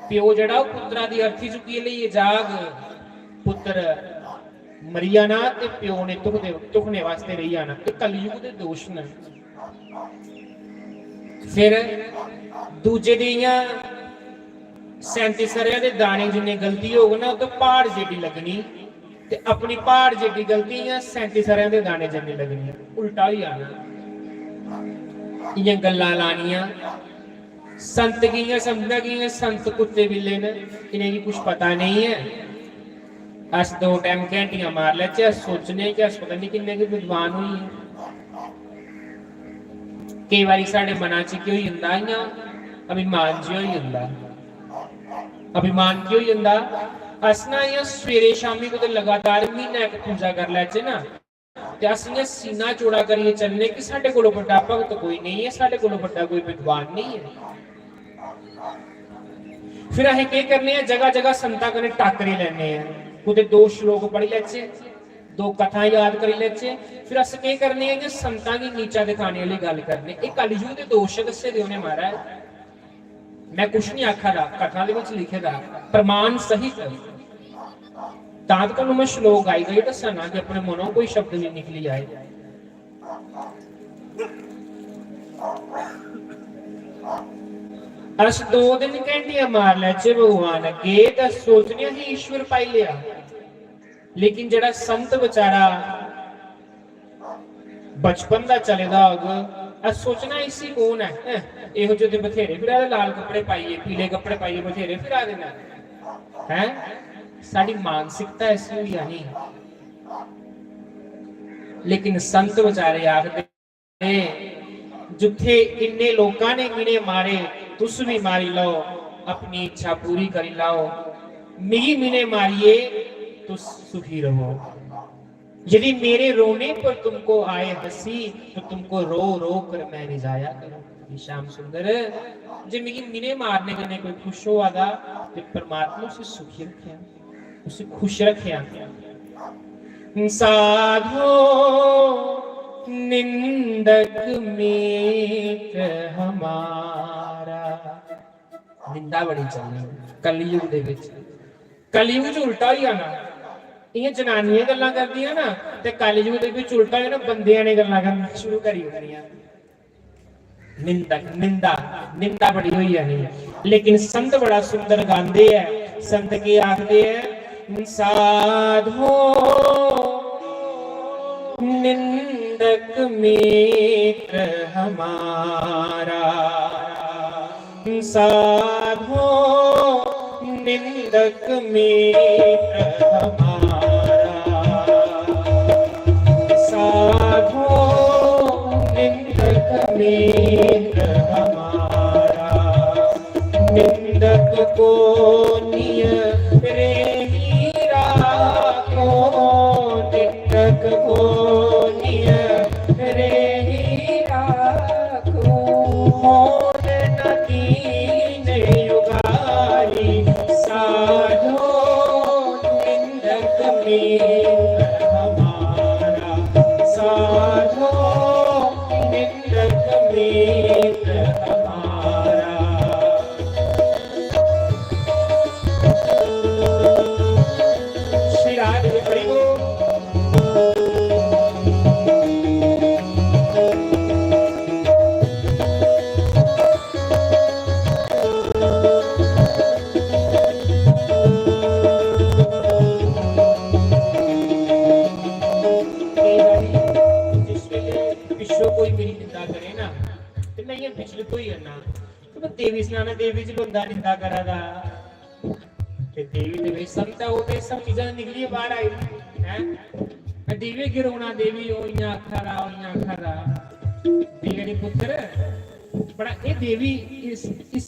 प्यो जड़ा पुत्रा की अर्थी चुकी लिए जाग, पुत्र मरी आना ते प्यो ने तुखने वास्ते रही आना। तो कलयुग के दोष न। फिर दूजे दियां 37 सरिया दे दाने जिन्नी गलती होग ना तो पहाड़ जेडी लगनी, ते अपनी पहाड़ जेडी गलती 37 सरिया दे दाने जिन्नी लगनी, उल्टा ही आना। इयां गल्लां लानियां। संत की समझदा कि संत कुत्ते बिल्ले ने, इन्हें कुछ पता नहीं है। अस 2 टाइम घंटियां मार लैचे, अस सोचने कि अस पता नहीं किन्ने के विद्वान हुई है। कई बारी साढ़े मना च की होई जंदा इयां अभिमान जी होई जंदा। अभिमान की होई जंदा, अस ना इयां सवेरे शामी कुते लगातार महीना इक पूजा कर लैचे ना, ते अस इयां सीना चौड़ा करिए चलने कि साढ़े कोलों बड़ा भगत कोई नहीं है, साढ़े कोलों बड़ा कोई विद्वान नहीं है। फिर असें के करने हैं, जगह जगह संतां कन्नै टाकरे लैने हैं, कुते 2 श्लोक पढ़ी लैचे, 2 कथा याद करी लैचे। फिर अस के करने हैं कि संतां गी नीचा दिखाने वाली गल करने। ये कलयुग दे दोष दस्से दे उन्हें महाराज, मैं कुछ नहीं आखा दा, कथा दे विच लिखे दा प्रमाण सहित। तां तक मैं श्लोक गाई गई दस्सा ना कि अपने मनों कोई शब्द नहीं निकली आए। अस 2 दिन घंटियां मार लैचे भगवान अगे, तो सोचने ही ईश्वर पाई लिया। लेकिन जड़ा संत बेचारा बचपन का चलेदा होगा, अस सोचना इसी कौन है, इहो जे बथेरे फिरा, लाल कपड़े पाइए पीले कपड़े पाइए बथेरे फिरा देना है। साड़ी मानसिकता ऐसी हुई नहीं। लेकिन संत बेचारे आखदे जिथे इन्ने लोकां ने मिने मारे, तुस भी मारी लो, अपनी इच्छा पूरी करी लाओ। मिगी मिने मारिए तो सुखी रहो। यदि मेरे रोने पर तुमको आए हंसी, तो तुमको रो रो कर मैं रिझाया करूं। श्याम सुंदर जे मिगी मिने मारने कने कोई खुश होआ दा, ते परमात्मा उसे सुखी रखे, उसे खुश रखे। साधो निंदक मित्र हमारा, निंदा बड़ी चलनी कलयुग दे विच। कलयुग च उल्टा ही आना, इयां जनानियां गल्लां करदियां ना, ते कलयुग दे विच उल्टा है ना, बंदियां ने गल्लां करना शुरू करी होणियां। निंदक निंदा निंदा बड़ी होई जानी। लेकिन संत बड़ा सुंदर गांदे है। संत के आखदे है, साधो निंदक मित्र हमारा, साधो निंदक मित्र हमारा, साधो निंदक मित्र हमारा। निंदक को निय रे हीरा को, निंदक को निय रे हीरा को, मोल न कीन युगारी, साधो निंदक मित्र हमारा, साधो निंदक मित्र हमारा। श्री राज बड़ी हो विचलित होई जाना, तो देवी स्नान देवी च बंदा निंदा करा दा, ते देवी दे विच संत हो ते सब चीजां निकली बाहर आई हैं। देवी गिरोना, देवी ओ इयां आखा दा, ओ इयां आखा दा। देवी दे पुत्र बड़ा ये देवी इस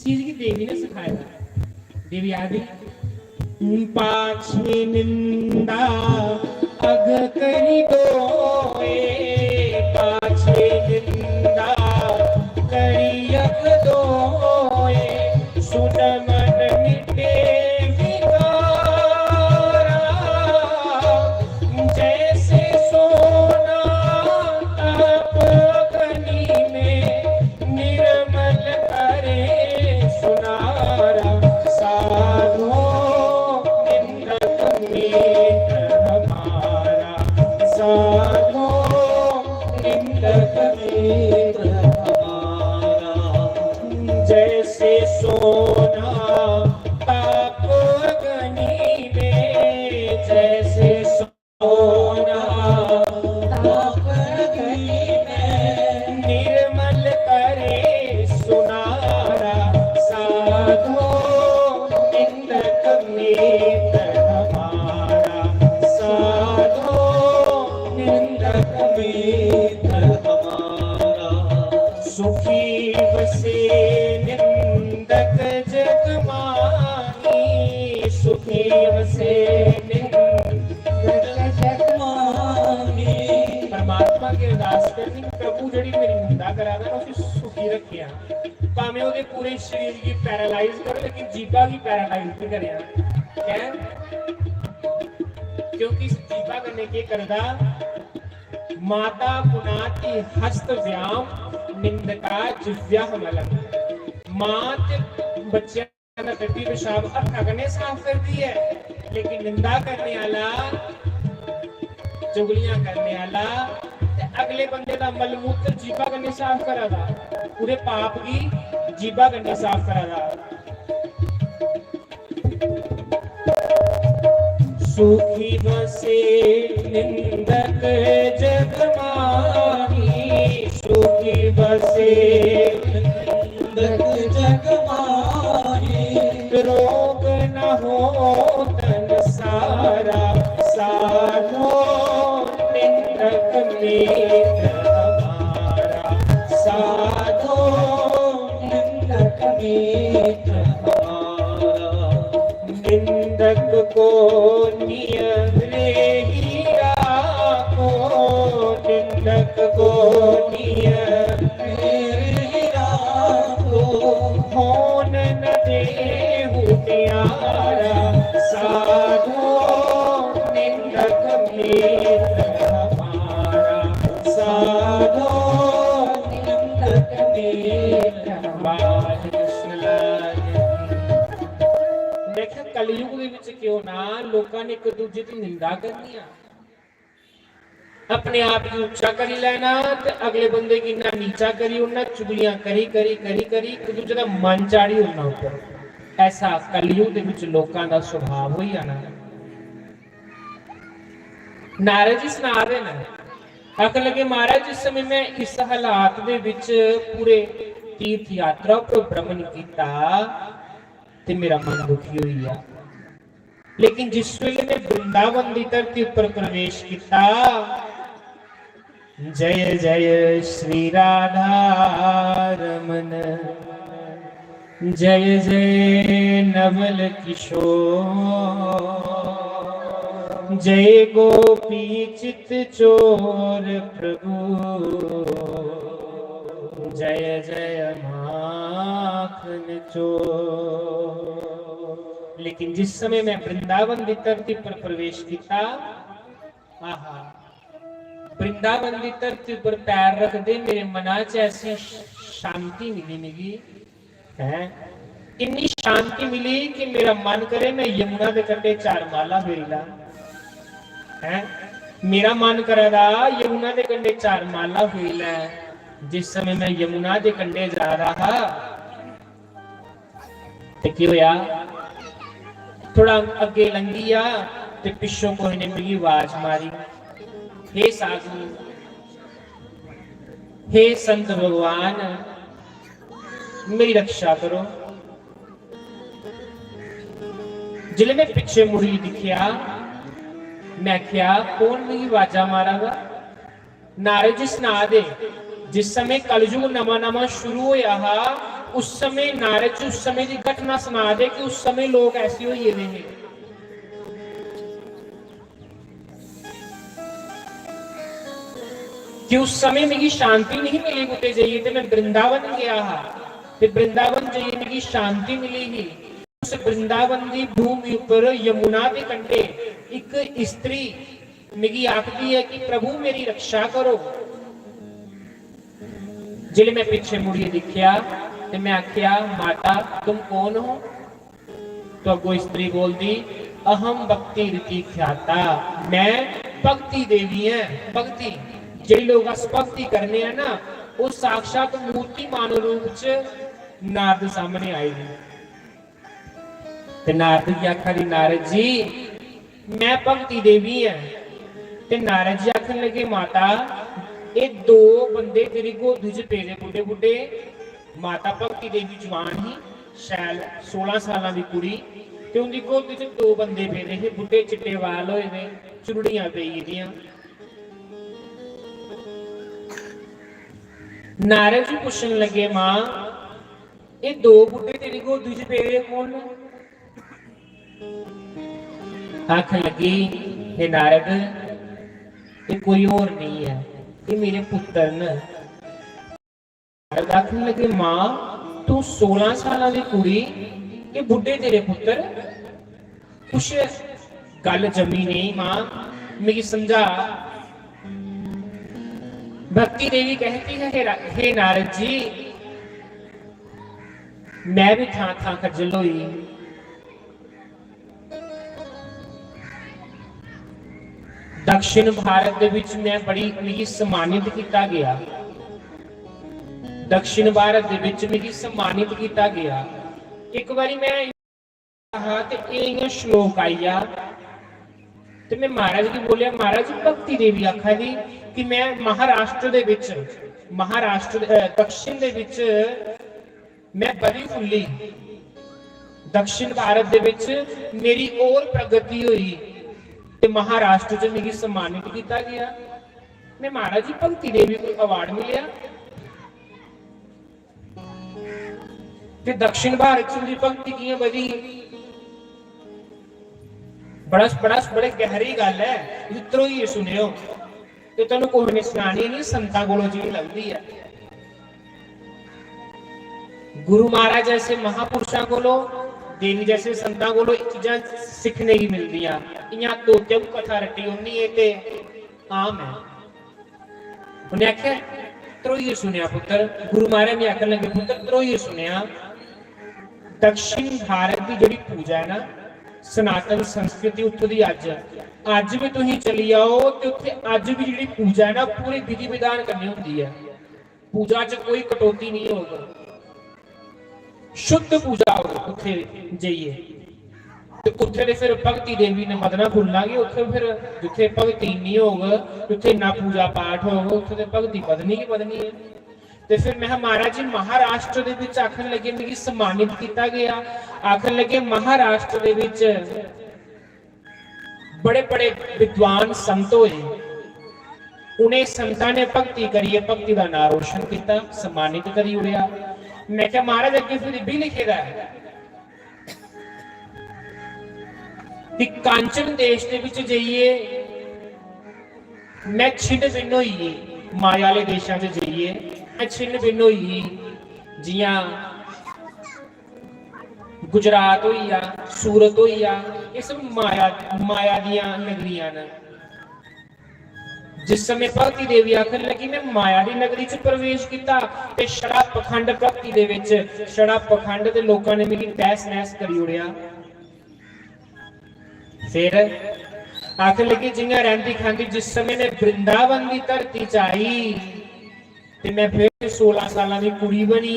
चीज की देवी ने सिखाया था। देवी आदि पाछे निंदा अग करी दोए, पाछे निंदा करी अग दोए, सुन मन मिटे विकारा, जैसे सोना तप अग्नि में निर्मल करे सुनारा। साधो निंदक मित्र हमारा, साधो निंदक मित्र वसे निंदक जग माही, सुखी वसे निंदक जग माही। परमात्मा की अरदास करनी, प्रभु जड़ी मेरी निंदा करादा ना उसे सुखी रखिया, भावें ਉਹਦੇ पूरे शरीर की पैरालाइज कर, लेकिन जीभा की पैरालाइज नहीं करिया। क्या? क्योंकि इस जीभा करने के करदा माता पुनाति हस्त व्याम निंदका जिव्या मलम। मां ते बच्चे का टट्टी पेशाब हत्था कने साफ करती है, लेकिन निंदा करने वाला, चुगलियां करने वाला ते अगले बंदे का मलमूत्र जीभा कने साफ करादा, पूरे पाप की जीभा कने साफ करादा। सुखी बसे निंदक जग माही, सुखी बसे निंदक जग माही। रोग न हो तन सारा, साधो निंदक मित्र हमारा, साधो निंदक मित्र हमारा। निंदक को नियम रे ही राखो, निंदक को नियम रे ही राखो। होन न देहु प्यारा, साधो निंदक मित्र हमारा, साधो निंदक मित्र बाल कृष्ण लाल। मैं क्या कलयुग ਦੇ ਵਿੱਚ ਕਿਉਂ ਨਾ ਲੋਕਾਂ ਨੇ ਇੱਕ ਦੂਜੇ ਦੀ ਨਿੰਦਾ ਕਰਨੀ ਆ, अपने आप की ऊंचा करी लेना ते अगले बंदे की ना नीचा करी उन्ना, चुगलियां करी करी करी करी एक दूजे का मन चाड़ी उन्ना ऊपर। ऐसा कलयुग दे विच लोकां दा स्वभाव होई जाना। नारद जी सुना रहे ने, आखन लगे महाराज जिस समय मैं इस हालात दे विच पूरे तीर्थ यात्रा को भ्रमण कीता ते मेरा मन दुखी होइया, लेकिन जिस वेले मैं वृंदावन दी धरती उपर प्रवेश किया, जय जय श्री राधा रमन, जय जय नवल किशोर, जय गोपी चित चोर प्रभु, जय जय माखन चोर। लेकिन जिस समय मैं वृंदावन की धरती पर प्रवेश किया, आहा, वृंदावन की धरती पर पैर रखते मेरे मना च ऐसी शांति मिली है, इतनी शांति मिली कि मेरा मन करे मैं यमुना के कंढे चार माला फेरी ला है। मेरा मन करेगा यमुना के कंढे चार माला फेरी ला। जिस समय मैं यमुना के कंढे जा रहा ते की होया, थोड़ा अगे लंघी आ ते पिछों कोई ने मेरी आवाज मारी, हे साधु, हे संत भगवान, मेरी रक्षा करो। जिले में पीछे मुड़ी दिखिया, मैं क्या कौन मेरी आवाजा मारागा? नारद जी सुना दे, जिस समय कलयुग नवा नवा शुरू होया हा, उस समय नारद जी उस समय की घटना सुना दे कि उस समय लोग ऐसे होइए हैं। कि उस समय मेरी शांति नहीं मिली कुते जाइए, तो मैं वृंदावन गया हा, ते वृंदावन जाइए मेरी शांति मिलेगी। उस वृंदावन की भूमि पर यमुना के कंढे एक स्त्री मेरी आखती है कि प्रभु मेरी रक्षा करो। जिले मैं पीछे मुड़िए दिखिया ते मैं आख्या, माता तुम कौन हो? तो अगो स्त्री बोलती, अहम भक्ति रीति ख्याता, मैं भक्ति देवी है। भक्ति जिहड़े लोग अस भक्ति करने हैं ना, वो साक्षात मूर्तिमान रूप च नारद सामने आएगी। ते नारद जी आखा, नारद जी मैं भक्ति देवी है। ते नारद जी आखन लगे, माता ये दो बंदे तेरी गोदी च पेदे बुढ़े बुढ़े, माता भक्ति देवी जवान ही शैल 16 साल की कुड़ी, ते उनकी गोदी च दो बंदे पेदे हे, बुढ़े चिट्टे वाल होए ने, चुड़ियां पेई दियां। नारद जी पूछन लगे, मां ये दो बुढ़े तेरी गोदी च पेरे कौन? आखन लगी, हे नारद, ये कोई और नहीं है, ये मेरे पुत्र न। नारद आखन लगे, मां तू 16 साल की कुड़ी, ये बुढ़े तेरे पुत्र? कुछ गल जमी नहीं मां, मेरी समझा। भक्ति देवी कहती है, हे नारद जी, मैं भी थां थां खज्जल होई। दक्षिण भारत दे विच मैं बड़ी मेरी सम्मानित किया गया। दक्षिण भारत दे विच मेरी सम्मानित किया गया। एक बारी मैं कहा ते इह श्लोक आईया ते मैं महाराज जी बोलिया, महाराज जी भक्ति देवी आखा दी कि मैं महाराष्ट्र दे विच दक्षिण दे विच मैं बड़ी फुल्ली, दक्षिण भारत दे विच मेरी और प्रगति हुई ते महाराष्ट्र च मेरी सम्मानित किया गया। मैं महाराज जी भक्ति देवी को अवार्ड मिलिया ते दक्षिण भारत च मेरी भक्ति कियां बधी। बड़े गहरी गल है, इत्रो ही सुनियो ते तुहानू कोई ने सुनानी नहीं, संतां कोलों जी लभदी है। गुरु महाराज जैसे महापुरुषों कोलों, देवी जैसे संतां कोलों चीज़ां सीखने की मिलदियां। इयां तोते को कथा रटी उन्नी है ते आम है। उन्हें आख्या त्रोई सुनिया पुत्र, गुरु महाराज ने आखन लगे पुत्र त्रोई सुनिया, दक्षिण भारत की जिहड़ी पूजा है ना, सनातन संस्कृति उत्थों दी अज भी तुसीं चली आओ ते उत्थे अज भी जिहड़ी पूजा है ना, पूरे विधि विधान करनी हुंदी है। पूजा च कोई कटौती नहीं होगा, शुद्ध पूजा हो। उत्थे जाइए ते उत्थे दे फिर भगती देवी ने मदना भुलांगे, उत्थे फिर जिथे भगती नहीं होगा, उत्थे ना पूजा पाठ होगा, उत्थे ते भगती बदनी ही बदनी है। ते फिर मैं महाराज जी महाराष्ट्र दे विच आखन लगे मेरी सम्मानित किया गया। आखन लगे महाराष्ट्र दे विच बड़े बड़े विद्वान संत होए, उन्हें संतां ने भक्ति करिए, भक्ति का नाम रोशन किया, सम्मानित करी उड़िया। मैं क्या महाराज अगे फिर भी लिखेदा है कि कांचन देश दे विच जाइए मैं छिन्न भिन्न होई, माया वाले देशों से जाइए मैं छिन्न भिन्न होई। जियां गुजरात होई आ, सूरत होई आ, ये सब माया दियां नगरियां ने। जिस समय भगती देवी आखन लगी मैं माया दी नगरी च प्रवेश किया ते छड़ा पखंड भक्ति दे विच, छड़ा पखंड दे लोकां ने मेरी तहस नहस करी उड़िया। फिर आखन लगी जियां रहंदी खांदी जिस समय ने वृंदावन की धरती च आई ते मैं फिर 16 साल की कुड़ी बनी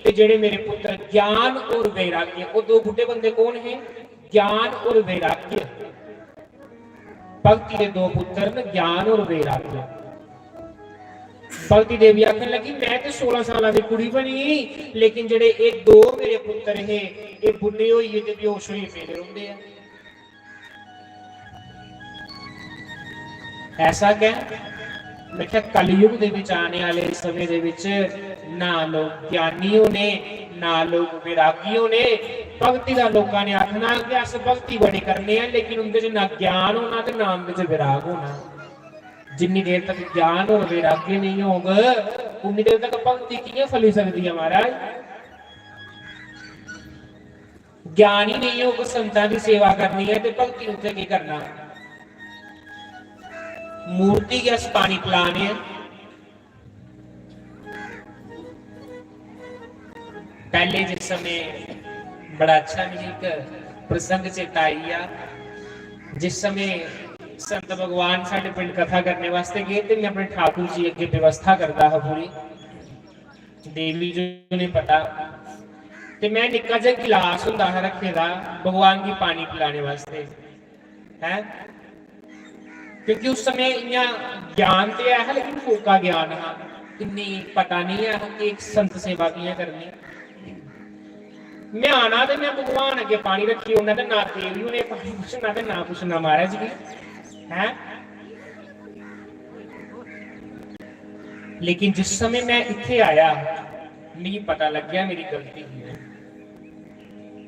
ते जेड़े मेरे पुत्र ज्ञान और वैराग्य, वो दो बुढ़े बंदे कौन है? ज्ञान और वैराग्य। भक्ति के दो पुत्र न, ज्ञान और वैराग्य। भक्ति देवी आखन लगी मैं तो 16 साल की कुड़ी बनी, लेकिन जेड़े ये दो मेरे पुत्र है ये बुढ़े होइए ते बेहोश होइए पेदे रहिंदे हैं। ऐसा क्या? मैं क्या कलयुग दे विच आने वाले समय दे विच ना लोग ज्ञानियों ने ना लोग वैरागियों ने, भक्ति का लोगों ने आखना कि अस भक्ति बड़ी करने हैं, लेकिन उनके च ना ज्ञान होना ते ना उनके च वैराग होना। जिन्नी देर तक ज्ञान और वैराग्य नहीं होगा उन्नी देर तक भक्ति कियां फली सकती है महाराज। ज्ञान ही नहीं होगा संतां की सेवा करनी है तो भक्ति उत्थे की करना। मूर्ति के अस पानी पिलाने पहले जिस समय बड़ा अच्छा मुझे एक प्रसंग चेता आई आ, जिस समय संत भगवान साडे पिंड कथा करने वास्ते गए तो मैं अपने ठाकुर जी अगे व्यवस्था करता है पूरी, देवी जी ने पता ते मैं निक्का जिहा गिलास हुंदा है रखे दा भगवान की पानी पिलाने वास्ते है, क्योंकि उस समय इन्ना ज्ञान तो है लेकिन फोका ज्ञान है, इन्नी पता नहीं है कि एक संत सेवा कियां करनी। मैं आना तो मैं भगवान अगे पानी रखी उन्हें ना देवी उन्हें पानी पूछना तो ना पूछना महाराज की है। लेकिन जिस समय मैं इत्थे आया नहीं पता लग गया मेरी गलती की है।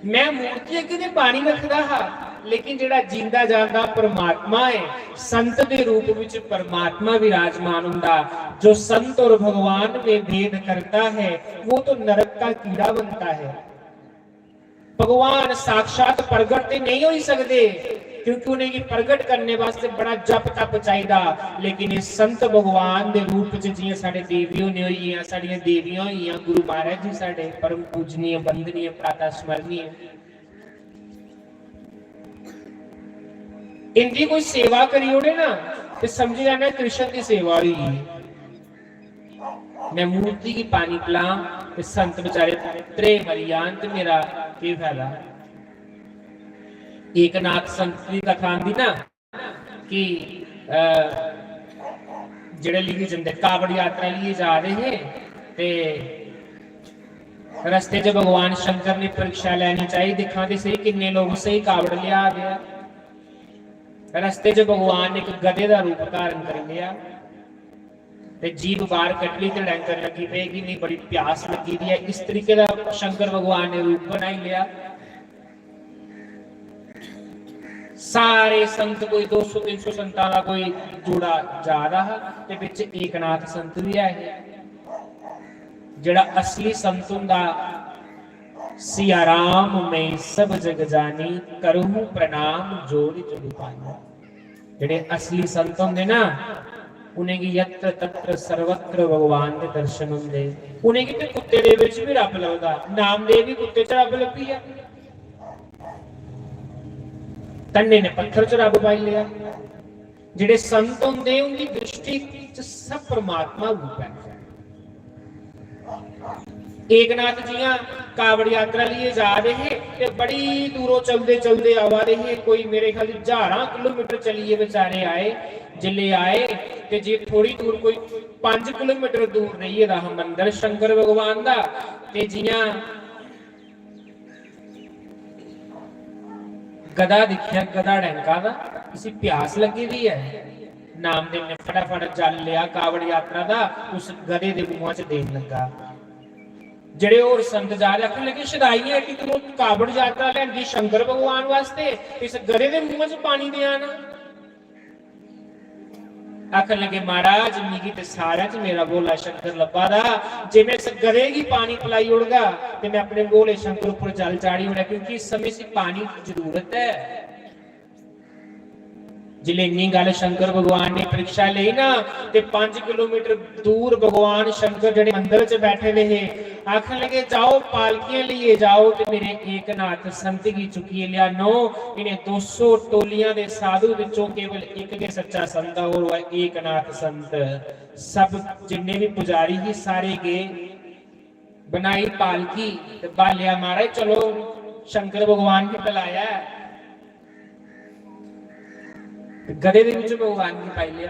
मैं मूर्ति अगे ते पानी रखदा हा, लेकिन जेड़ा जींदा जांदा परमात्मा है, संत दे रूप विच परमात्मा विराजमान हुंदा। जो संत और भगवान में भेद करता है वो तो नरक का कीड़ा बनता है। भगवान साक्षात प्रगट ते नहीं हो सकते, क्योंकि उन्हें प्रगट करने वास्ते बड़ा जप तप चाहिए। लेकिन ये संत भगवान दे रूप च जियां साडे देवियों ने होई हैं, साडियां देवियां होई हैं, गुरु महाराज जी साडे परम पूजनीय वंदनीय प्रातः स्मरणीय, इनकी कोई सेवा करी ओड़े ना तो समझ जाना कृष्ण की सेवा हुई। मैं मूर्ति की पानी पिला तो संत बेचारे त्रे मरियान ते मेरा की फायदा। एक नाथ संत की कथा आंदी ना कि जेड़े लिए जंदे कावड़ यात्रा लिए जा रहे हैं ते रस्ते च भगवान शंकर ने परीक्षा लेनी चाहिए, दिखा दे सही किन्ने लोग सही कावड़ लिया गया। रस्ते च भगवान ने एक गधे का रूप धारण कर लिया ते जीभ बाहर कट ली ते डंकर लगी पेगी नहीं, बड़ी प्यास लगी दी है। इस तरीके का शंकर भगवान ने रूप बनाई लिया। सारे संत कोई 200-300 संतां दा कोई जोड़ा जा रहा ते विच एकनाथ संत भी है, जेड़ा असली संत हुंदा। सिया राम में सब जग जानी, करूं प्रणाम जोड़ जोड़ पानी। जेड़े असली संत हुंदे ना उन्हें की यत्र तत्र सर्वत्र भगवान के दर्शन हुंदे। उन्हें की ते कुत्ते दे विच भी रब लगदा, नामदेव भी कुत्ते च रब लगी है, तन्ने ने पत्थर च रब पाई लिया। जेड़े संत हुंदे उनकी दृष्टि च सब परमात्मा रूप है। एकनाथ जियां कावड़ यात्रा लिए जा रहे ते बड़ी दूरों चलते चलते आवा रहे, कोई मेरे ख्याल 1000 किलोमीटर चलिए बेचारे आए। जिले आए ते जे थोड़ी दूर कोई 5 किलोमीटर दूर रही रहा मंदिर शंकर भगवान दा ते जियां गधा दिखिया, गधा डंका दा, किसी प्यास लगी हुई है। नामदेव ने फटाफट जल लिया कावड़ यात्रा दा, उस गधे दे मुंह च देन लगा। जेड़े और संत जा रहे आखन लगे शदाइयां कि तू कावड़ यात्रा लैंदी शंकर भगवान वास्ते, इस गधे दे मुंह च पानी दे आना। आखन लगे महाराज मिगी ते सारे च मेरा भोला शंकर लब्भा दा, जे मैं इस गधे की पानी पिलाई ओड़गा ते मैं अपने भोले शंकर उपर जल चाड़ी ओड़ा, क्योंकि इस समय से पानी की जरूरत है। जिले इन्नी गल शंकर भगवान ने परीक्षा ली ना ते 5 किलोमीटर दूर भगवान शंकर जेड़े मंदिर च बैठे रहे, आखन लगे जाओ पालकियां लिए जाओ ते मेरे एकनाथ संत की चुकी लिया नो। इन्हें 200 टोलियां दे साधु विचों केवल एक के सच्चा संत और वह एकनाथ संत। सब जिन्ने भी पुजारी ही सारे गए, बनाई पालकी ते बालिया महाराज चलो शंकर भगवान ने बुलाया। गधे दे विच भगवान ने पाई लिया।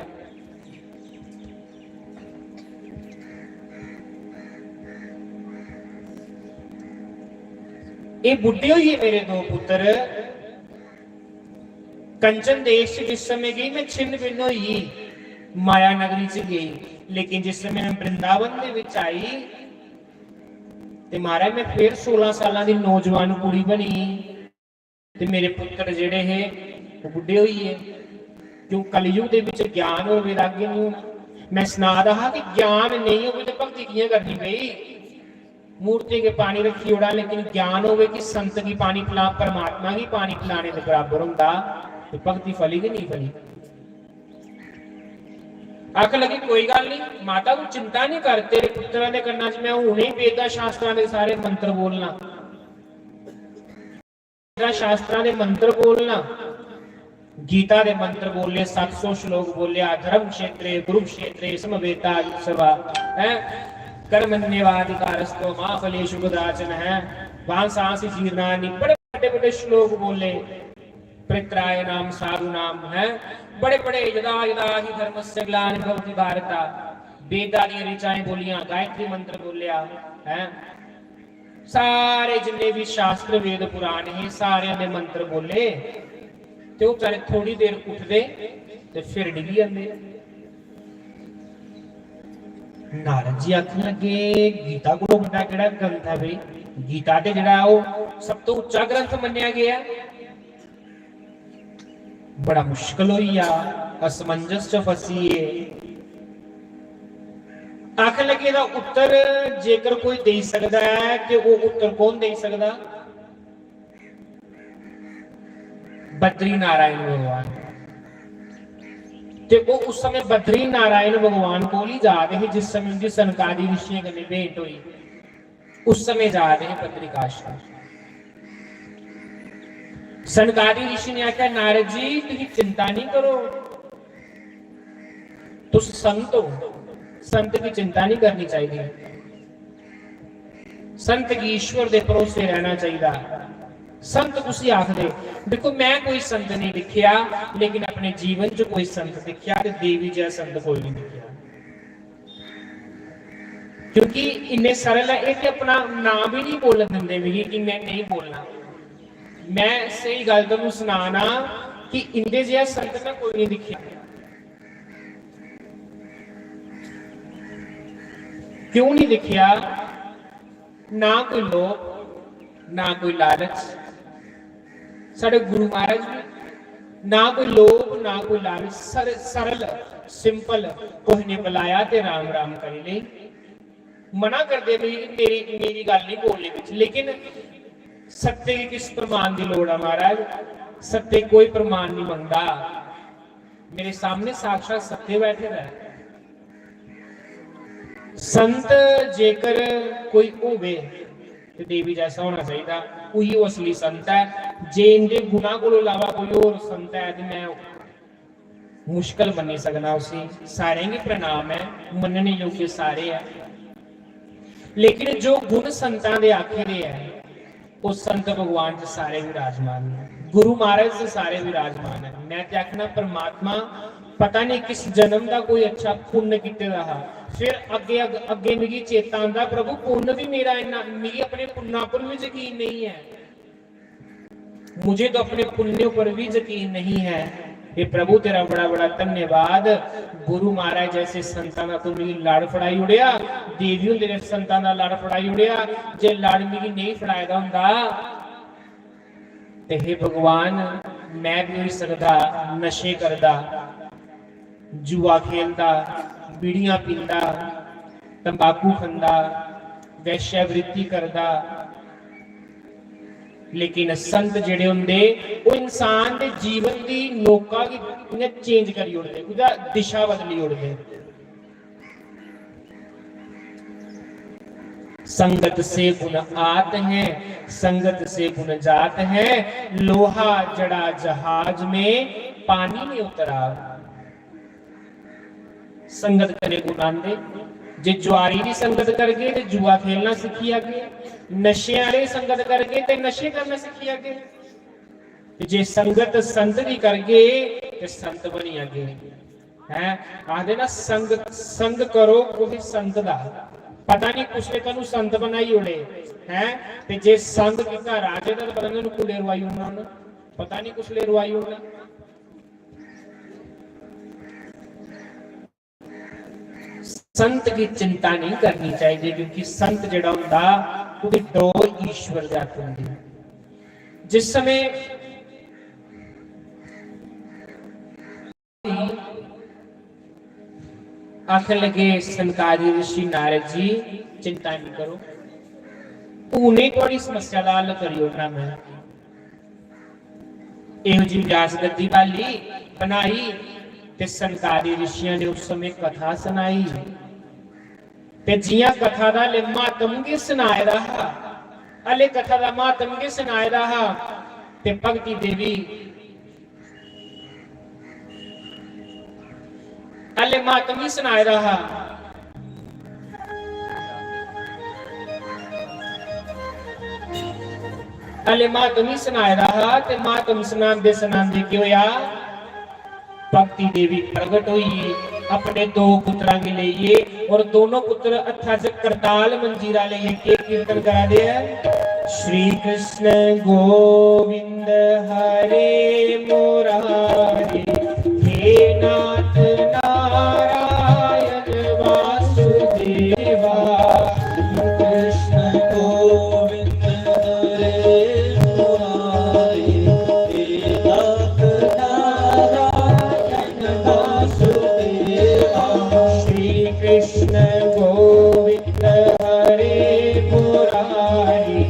ये बुढ़े हुई है मेरे 2 पुत्र। कंचन देश जिस समय गई मैं छिन्न भिन्न हुई, माया नगरी च गई, लेकिन जिस समय मैं वृंदावन दे विच आई ते महाराज मैं फिर 16 साल की नौजवान कुड़ी बनी ते मेरे पुत्र जेड़े है वो बुढ़े हुई है। क्यों कलयुग दे विच ज्ञान और वैराग्य नहीं होना। मैं सुना रहा कि ज्ञान नहीं हो तो भक्ति कियां करनी गई। मूर्ति के पानी रखी ओड़ा, लेकिन ज्ञान होवे कि संत की पानी पिला परमात्मा की पानी पिलाने के बराबर होंदा तो भक्ति फली कि नहीं फली। आख लगी कोई गल नहीं माता को चिंता नहीं कर, तेरे पुत्रां दे कन्नां च मैं हुणे वेदां शास्त्रां दे सारे मंत्र बोलना, शास्त्रां दे मंत्र बोलना, गीता दे मंत्र बोले, 700 श्लोक बोले, धर्म क्षेत्रे कुरुक्षेत्रे समवेता सभा है, कर्मण्येवाधिकारस्तो मा फलेषु कदाचन है, वांसांसि जीर्णानि, बड़े बड़े श्लोक बोले, परित्राय नाम साधु नाम है, बड़े बड़े यदा यदा हि धर्मस्य ग्लानिर्भवति भारत, वेदादि ऋचाएं बोलियां, गायत्री मंत्र बोलिया है, सारे जिन्ने भी शास्त्र वेद पुराण है सारे दे मंत्र बोले ते वो बेचारे थोड़ी देर उठते ते फिर डिगी जाते। नारद जी आखन लगे गीता को बड़ा केड़ा ग्रंथ है बई, गीता ते जेड़ा वो सब तो उच्चा ग्रंथ मन्निया गया, बड़ा मुश्किल होई आ, असमंजस च फसी है। आखन लगे दा उत्तर जेकर कोई दे सकदा है कि वो उत्तर कौन दे सकदा? बद्री नारायण भगवान। ते वो उस समय बद्री नारायण भगवान को ही जा रहे जिस समय उनकी सनकादि ऋषियों कने भेंट हुई, उस समय जा रहे बद्रिकाश्रम। सनकादि ऋषि ने आख्या नारद जी तुम चिंता नहीं करो, तुम संत हो, संत की चिंता नहीं करनी चाहिए, संत की ईश्वर दे भरोसे रहना चाहिए। संत तुसी आखदे, देखो मैं कोई संत नहीं दिखिया, लेकिन अपने जीवन च कोई संत दिखिया ते देवी जैसा संत कोई नहीं दिखिया, क्योंकि इन्ने सरल है ये अपना नाम भी नहीं बोलन दिंदे भी कि मैं नहीं बोलना। मैं सही गल तुहानू सुनाना कि इंदे जैसा संत मैं कोई नहीं दिखिया। क्यों नहीं दिखिया? ना कोई लोभ, ना कोई लालच। साडे गुरु महाराज भी ना कोई लोभ ना कोई लालच, सरल सिंपल, कोई ने बुलाया ते राम राम करी ले। मना कर दे मेरी मेरी गल नहीं बोलने विच, लेकिन सत्य की किस प्रमाण की लोड़ है महाराज? सत्य कोई प्रमाण नहीं मंगता, मेरे सामने साक्षात सत्य बैठे रहे। संत जेकर कोई होवे ते देवी जैसा होना चाहिए, वही असली संत है। जे इनके गुना को अलावा कोई और संत है तो मैं मुश्किल मनी सकना उसी। सारे की प्रणाम है, मनने योग्य सारे है, लेकिन जो गुण संतां दे आखे दे है वो संत भगवान से सारे विराजमान है, गुरु महाराज से सारे विराजमान है। मैं ते आखना परमात्मा पता नहीं किस जन्म का कोई अच्छा पुण्य किते रहा, फिर अगे अगे मिगी चेता आंदा प्रभु पुण्य भी मेरा इन्ना, मेरी अपने पुण्य पर भी यकीन नहीं है, मुझे तो अपने पुण्यों पर भी यकीन नहीं है। ये प्रभु तेरा बड़ा बड़ा धन्यवाद, गुरु महाराज जैसे संतां दा तू मेरी लाड़ फड़ाई उड़िया, देवियों तेरे संतां दा लाड़ फड़ाई उड़िया। जे लाड़ मेरी नहीं फड़ाएगा हुंदा ते हे भगवान मैं भी हो सकदा नशे करदा, जुआ खेलदा, बीड़ियां पींदा, तंबाकू खंदा, वैश्यावृत्ति करदा। लेकिन संत जेड़े हुंदे वो इंसान दे जीवन दी नोका की चेंज करी उड़दे, उदा दिशा बदली उड़दे। संगत से गुण आत है, संगत से गुण जात है, लोहा जड़ा जहाज में पानी में उतरा। संगत करे गुण आंदे, जे जुआरी की संगत करके ते जुआ खेलना सीखी आगे, नशे वाले संगत करके ते नशे करना सीखी आगे, जे संगत संत की करके ते संत बनी आगे है। आखदे ना संग करो कोई संत दा, पता नहीं कुसले तेनू संत बनाई उड़े है, ते जे संग कीता राजे दा पता नहीं कुले रवाई होना, पता नहीं कुसले रवाई होना। संत की चिंता नहीं करनी चाहिए, क्योंकि संत जड़ा हुंदा उहदी डोर ईश्वर दे हत्थ हुंदी। जिस समय आखन लगे सनकादि ऋषि नारद जी चिंता नहीं करो, उन्हें थोड़ी समस्या दा हल करी ओड़ना मैं। इहो जी व्यास गद्दी वाली बनाई ते सनकादि ऋषियों ने उस समय कथा सुनाई, ते जिया कथा दा ले मातम के सुनाए रहा, अले कथा दा मातम के सुनाए रहा, ते भगती देवी अले मातम ही सुनाए रहा। अले मातम ही सुनाए रहा, ते मातम सुनांदे सुनांदे क्यों होया, भक्ति देवी प्रकट हुई अपने दो पुत्रां के लिए, और दोनों पुत्र हत्था च करताल मंजीरा लेके के कीर्तन करा दे है। श्री कृष्ण गोविंद हरे मुरारी, हे नाथ नारायण वासुदेव, कृष्ण गोविंद हरे मुरारी,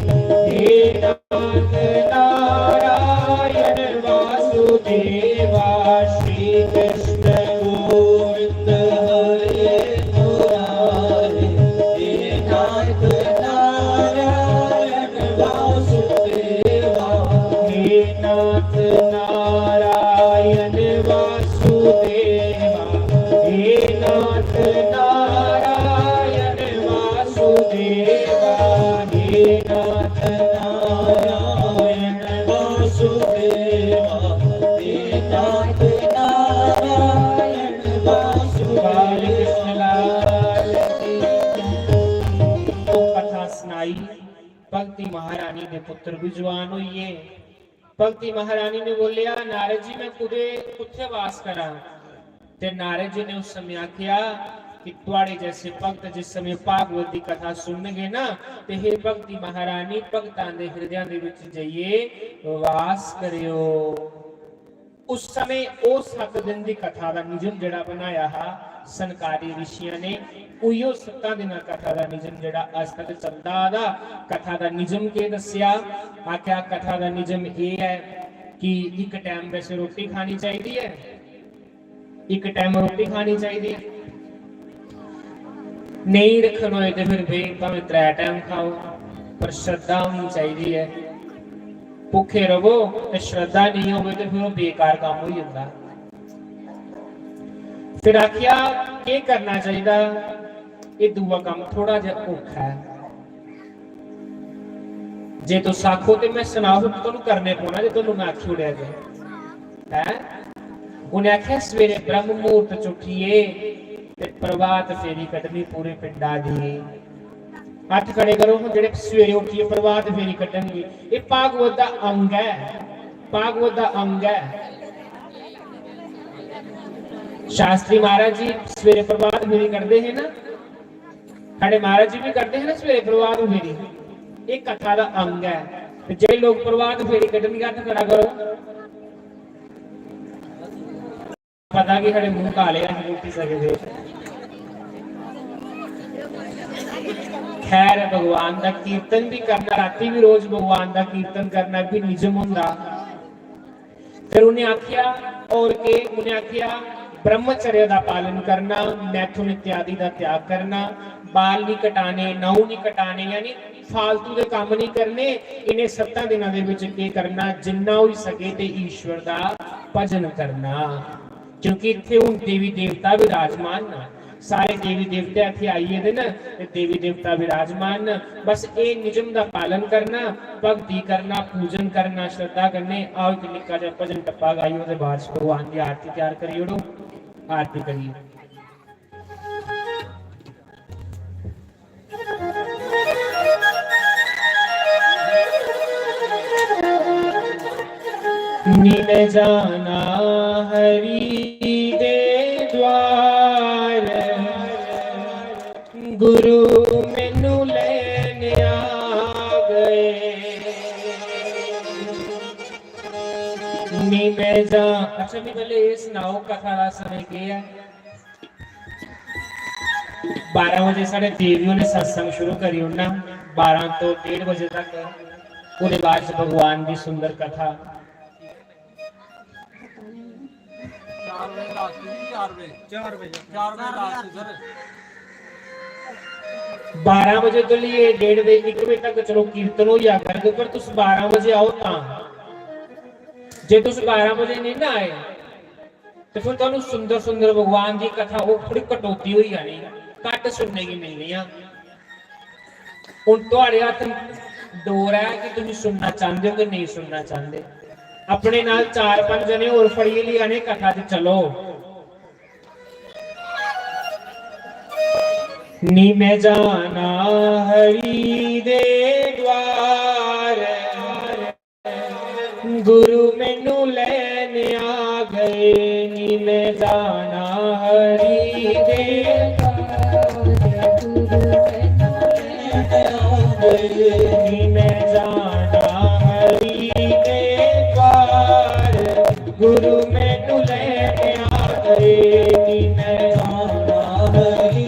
हे नाथ नारायण वासुदेवा। श्री कृष्ण गोविंद हरे मुरारी, हे नाथ नारायण वासुदेवा। हे नाथ नारायण वासुदेवा, हे नाथ नारायण वासुदेवा, हे नाथ नारायण वासुदेवा, हे नाथ नारायण वासुदेवा। तो कथा सुनाई। भगती महारानी ने पुत्र भी जवान हुई। भगती महारानी ने बोलिया नारद जी मैं कुत्थे वास करा। ते नारद जी ने उस समय आख्या कि तुआड़े जैसे भक्त जिस समय भागवत की कथा सुनगे ना ते हे भगती महारानी भगतां दे हृदयां दे विच जाइए वास करियो। उस समय ओ 7 दिन की कथा का निजम जड़ा बनाया हा सनकारी ऋषियों ने, उहियो 7 दिन कथा का निजम जड़ा अज तक चलता आदा। कथा का निजम के दसिया आख्या कथा का निजम ये है कि एक टाइम वैसे रोटी खानी चाहिए है, एक टाइम रोटी खानी चाहिए, नहीं रखना हो तो फिर भावे 3 टाइम खाओ, पर श्रद्धा होनी चाहिए है। भुखे रहो तो श्रद्धा नहीं हो तो फिर बेकार काम हो जाता। फिर आखिया क्या करना चाहिए, ये दूआ काम थोड़ा जा औखा है, जे तो आखो तो मैं सुनाओ तो करने पौना जो तुम मैं आखी उड़िया जाए है। उन्हें आख्या सवेरे ब्रह्म मुहूर्त च उठिए ते प्रभात फेरी कटनी पूरे पिंडा दी। हथ खड़े करो हम जेडे सवेरे उठिए प्रभात फेरी कटणगे। ये भागवत का अंग है, भागवत का अंग है। शास्त्री महाराज जी सवेरे प्रभात फेरी करते हैं ना, साढ़े महाराज जी भी करते हैं ना सवेरे प्रभात फेरी, एक कथा का अंग है। जे लोग प्रभात फेरी कटणगे हथ खड़ा करो, पता कि साढ़े मुंह काले रोटी सकते। खैर भगवान का कीर्तन भी करना, राती भी रोज भगवान का कीर्तन करना भी निजम होंदा। फिर उन्हें आख्या और के उन्हें आख्या ब्रह्मचर्य का पालन करना, मैथुन इत्यादि का त्याग करना, बाल नहीं कटाने, नहू नहीं कटाने, यानी फालतू के काम नहीं करने। इन्हें 7 दिनों के विच के करना जिन्ना हो सके ते ईश्वर का भजन करना, क्योंकि इत्थे हुण देवी देवता विराजमान ना, सारे देवी देवते इत्थे आइए दे ना, देवी देवता विराजमान। बस ये निजम का पालन करना, भक्ति करना, पूजन करना, श्रद्धा करने। आओ एक निक्का जिहा भजन टप्पा गाइयो ते बाद भगवान की आरती तैयार करिए। उड़ो आरती करिए। नील जाना हरि दे द्वार, गुरु मैनू लेने आ गए। नी मैं जा अच्छा भी पहले ये सुनाओ कथा का समय क्या है। 12 बजे साढ़े देवियों ने सत्संग शुरू करी होना, 12 तो 1:30 बजे तक। उसके बाद भगवान की सुंदर कथा 12 बजे तो लिए 1:30 बजे 1 बजे तक चलो कीर्तन हो जा कर, पर तुम 12 बजे आओ ता जे तुम 12 बजे नहीं ना आए तो फिर तुम सुंदर सुंदर भगवान की कथा वो थोड़ी कटौती हुई जानी, घट सुनने की मिलनी है। हुण तुहाडे हथ डोर है कि तुम सुनना चाहते हो कि नहीं सुनना चाहते। अपने नाल 4-5 जने और फड़िए लियाने कथा च चलो। नी मैं जाना हरि दे द्वार, गुरु मैनू लेने आ गए। नी मैं जाना हरि दे नी मैं जाना हरि दे द्वार, गुरु मैनू लेने आ गए। नी मैं जाना हरि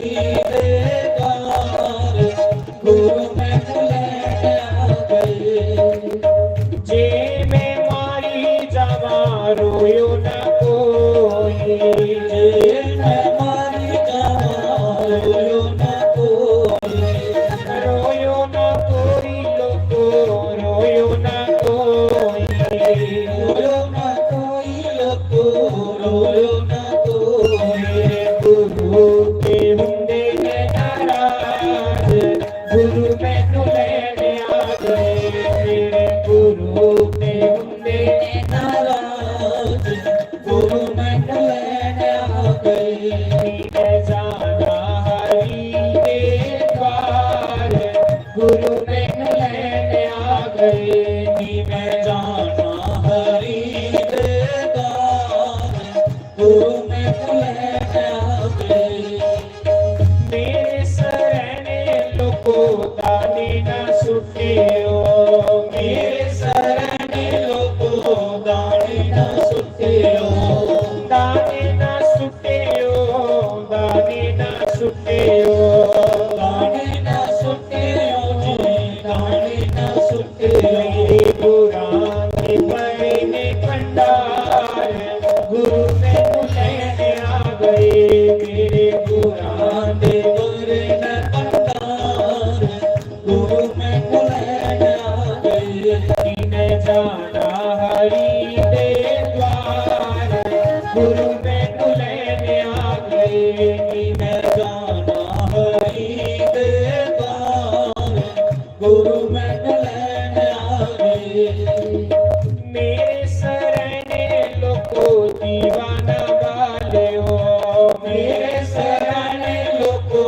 सुटियो मेरे शरण लोको दाने न सुटियो दाने न सुटियो दाने न सुटियो दाने न सुटियो जी दाने न सुटियो मेरे पुराण पढ़ने भंडार गुरु में लेने आ गए मेरे पुराण पढ़ने भंडार गुरु में लेने आ गए दीन जाना हरि दे द्वार गुरु में लेने आ गए दीन जाना हरि दे द्वार गुरु में लेने आ गए मेरे शरणे लोको दीवाना वाले हो मेरे शरणे लोको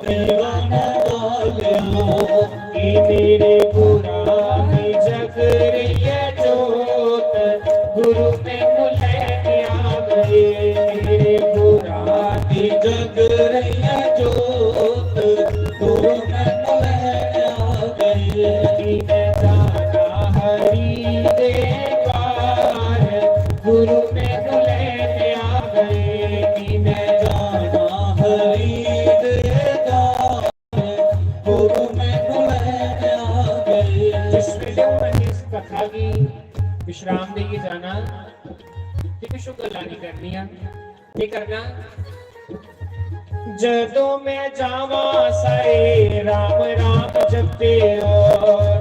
दीवाना वाले हो कि मेरे पुराण जग रही जोत गुरु में लेने आ गए मेरे पुराण जग रही जोत गुरु में लेने आ गए दीन जाना हरि दे द्वार गुरु में लेने आ गए दीन जाना हरि दे द्वार गुरु में लेने आ गए जिस वीडियो में इस कथा की विश्राम देगी जाना ठीक है शुक्र लानी करनी है ये करना जदों मैं जावा सारे राम राम जपते हो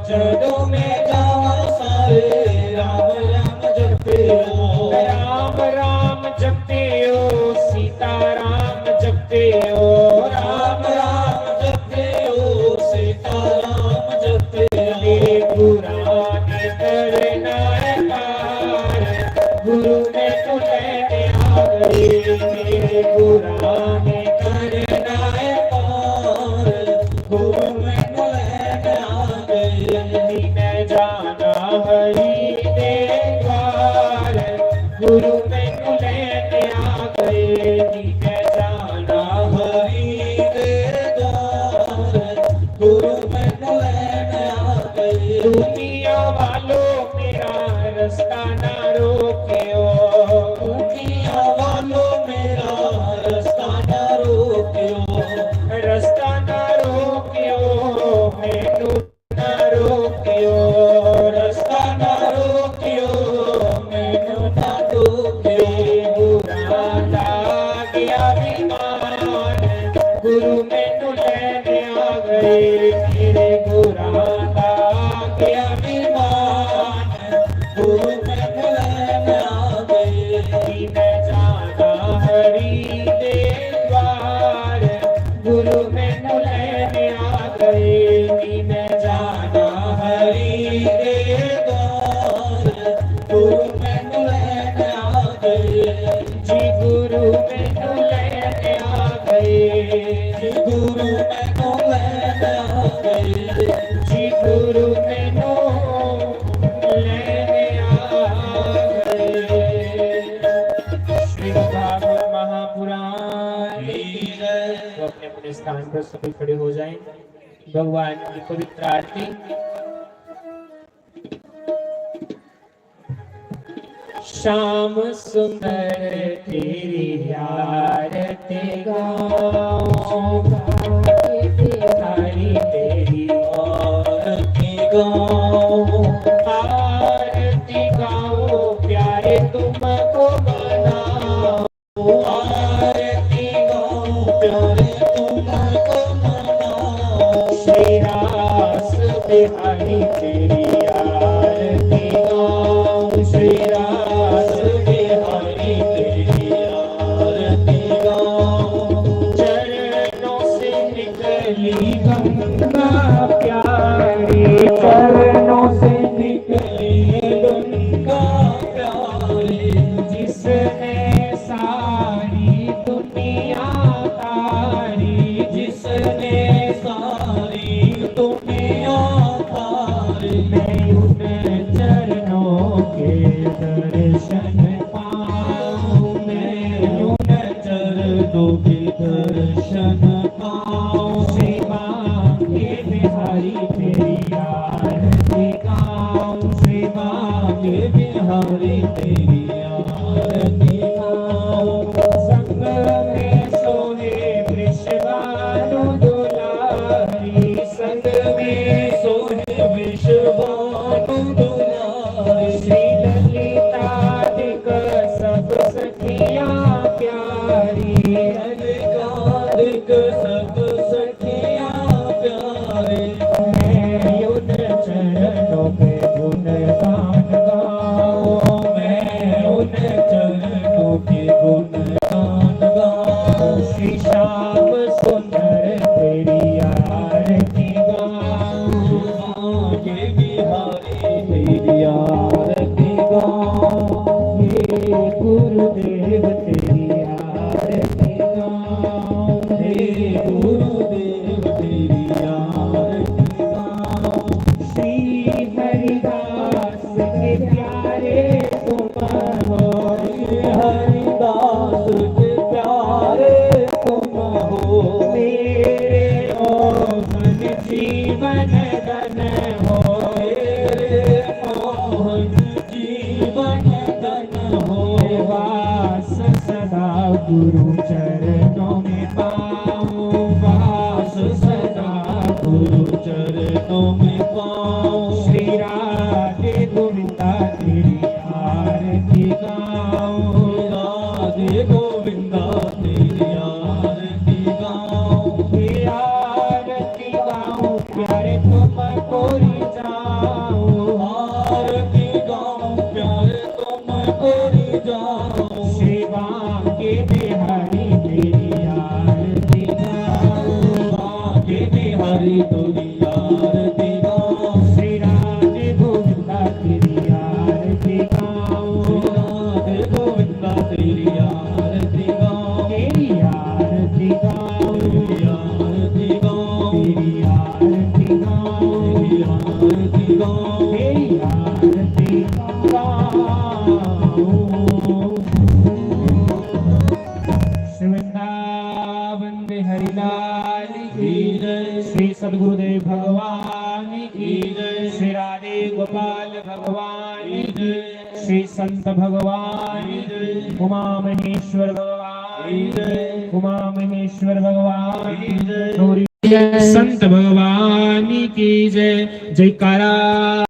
जदों मैं जावा सारे राम राम जपते हो राम राम जपते हो सीता राम जपते हो राम राम जपते हो सीता राम जपते हो मेरे पुराण करना पार गुरु ने तो लेने आ गए मेरे पुराण करना पार गुरु में लेने आ गए दीन जाना हरि दे द्वार गुरु में लेने आ गए दीन जाना हरि दे द्वार गुरु में लेने आ गए दुनिया वालों मेरा रास्ता ना रोकियो दुनिया वालों मेरा रास्ता ना रोकियो रास्ता ना रोकियो मैनू ना रोकियो रास्ता ना रोकियो मैनू ना रोकियो बुरा गया बीमार गुरु मैनू लेने आ गए मेरे बुरा गया बीमार गुरु मैनू लेने आ गए दीन जाना हरि दे द्वार गुरु मैनू लेने आ गए दीन जाना हरि दे द्वार गुरु मैनू लेने आ गए जी गुरु मैनू लेने आ गए जी गुरु मैनू लेने आ गए जी गुरु मैनू लेने आ गए श्री भागवत महापुराण तो अपने अपने स्थान पर सभी खड़े हो जाएं भगवान की पवित्र आरती श्याम सुंदर तेरी आरती गाऊं हरि तेरी आरती गाऊं आरती गाऊं प्यारे तुमको मनाऊं आरती गाऊं प्यारे तुमको मनाऊं श्री रास बिहारी तेरी आरती गाऊं श्री रास बिहारी तेरी आरती गाऊं चरणों से निकली गंगा प्यारी चरणों से निकली गंगा प्यारी जिसने सारी दुनिया तारी जिसने सारी दुनिया तारी मैं उन चरणों के दर्शन पाऊं मैं उन चरणों के दर्शन पाऊं श्री मां के बिहारी तेरी पाऊं श्री राधे गोविंदा तेरी आरती गाऊं राधे गोविंदा तेरी आरती गाऊं तेरी आरती गाऊं प्यारे तुमको रिझाऊं आरती गाऊं प्यारे तुमको रिझाऊं श्री बांके बिहारी तेरी आरती गाऊं बांके बिहारी तेरी आरती गाऊं श्री राधे गोविंदा तेरी आरती गाऊं राधे गोविंदा तेरी आरती गाऊं तेरी आरती गाऊं तेरी आरती गाऊं तेरी आरती गाऊं तेरी आरती गाऊं तेरी आरती गाऊं वृंदावन बिहारी लाल की जय श्री सद्गुरुदेव भगवान की जय श्री राधे गोपाल भगवान की जय श्री संत भगवान की उमा महेश्वर भगवान की उमा महेश्वर भगवान की जय गौरी संत भगवान की जय जयकारा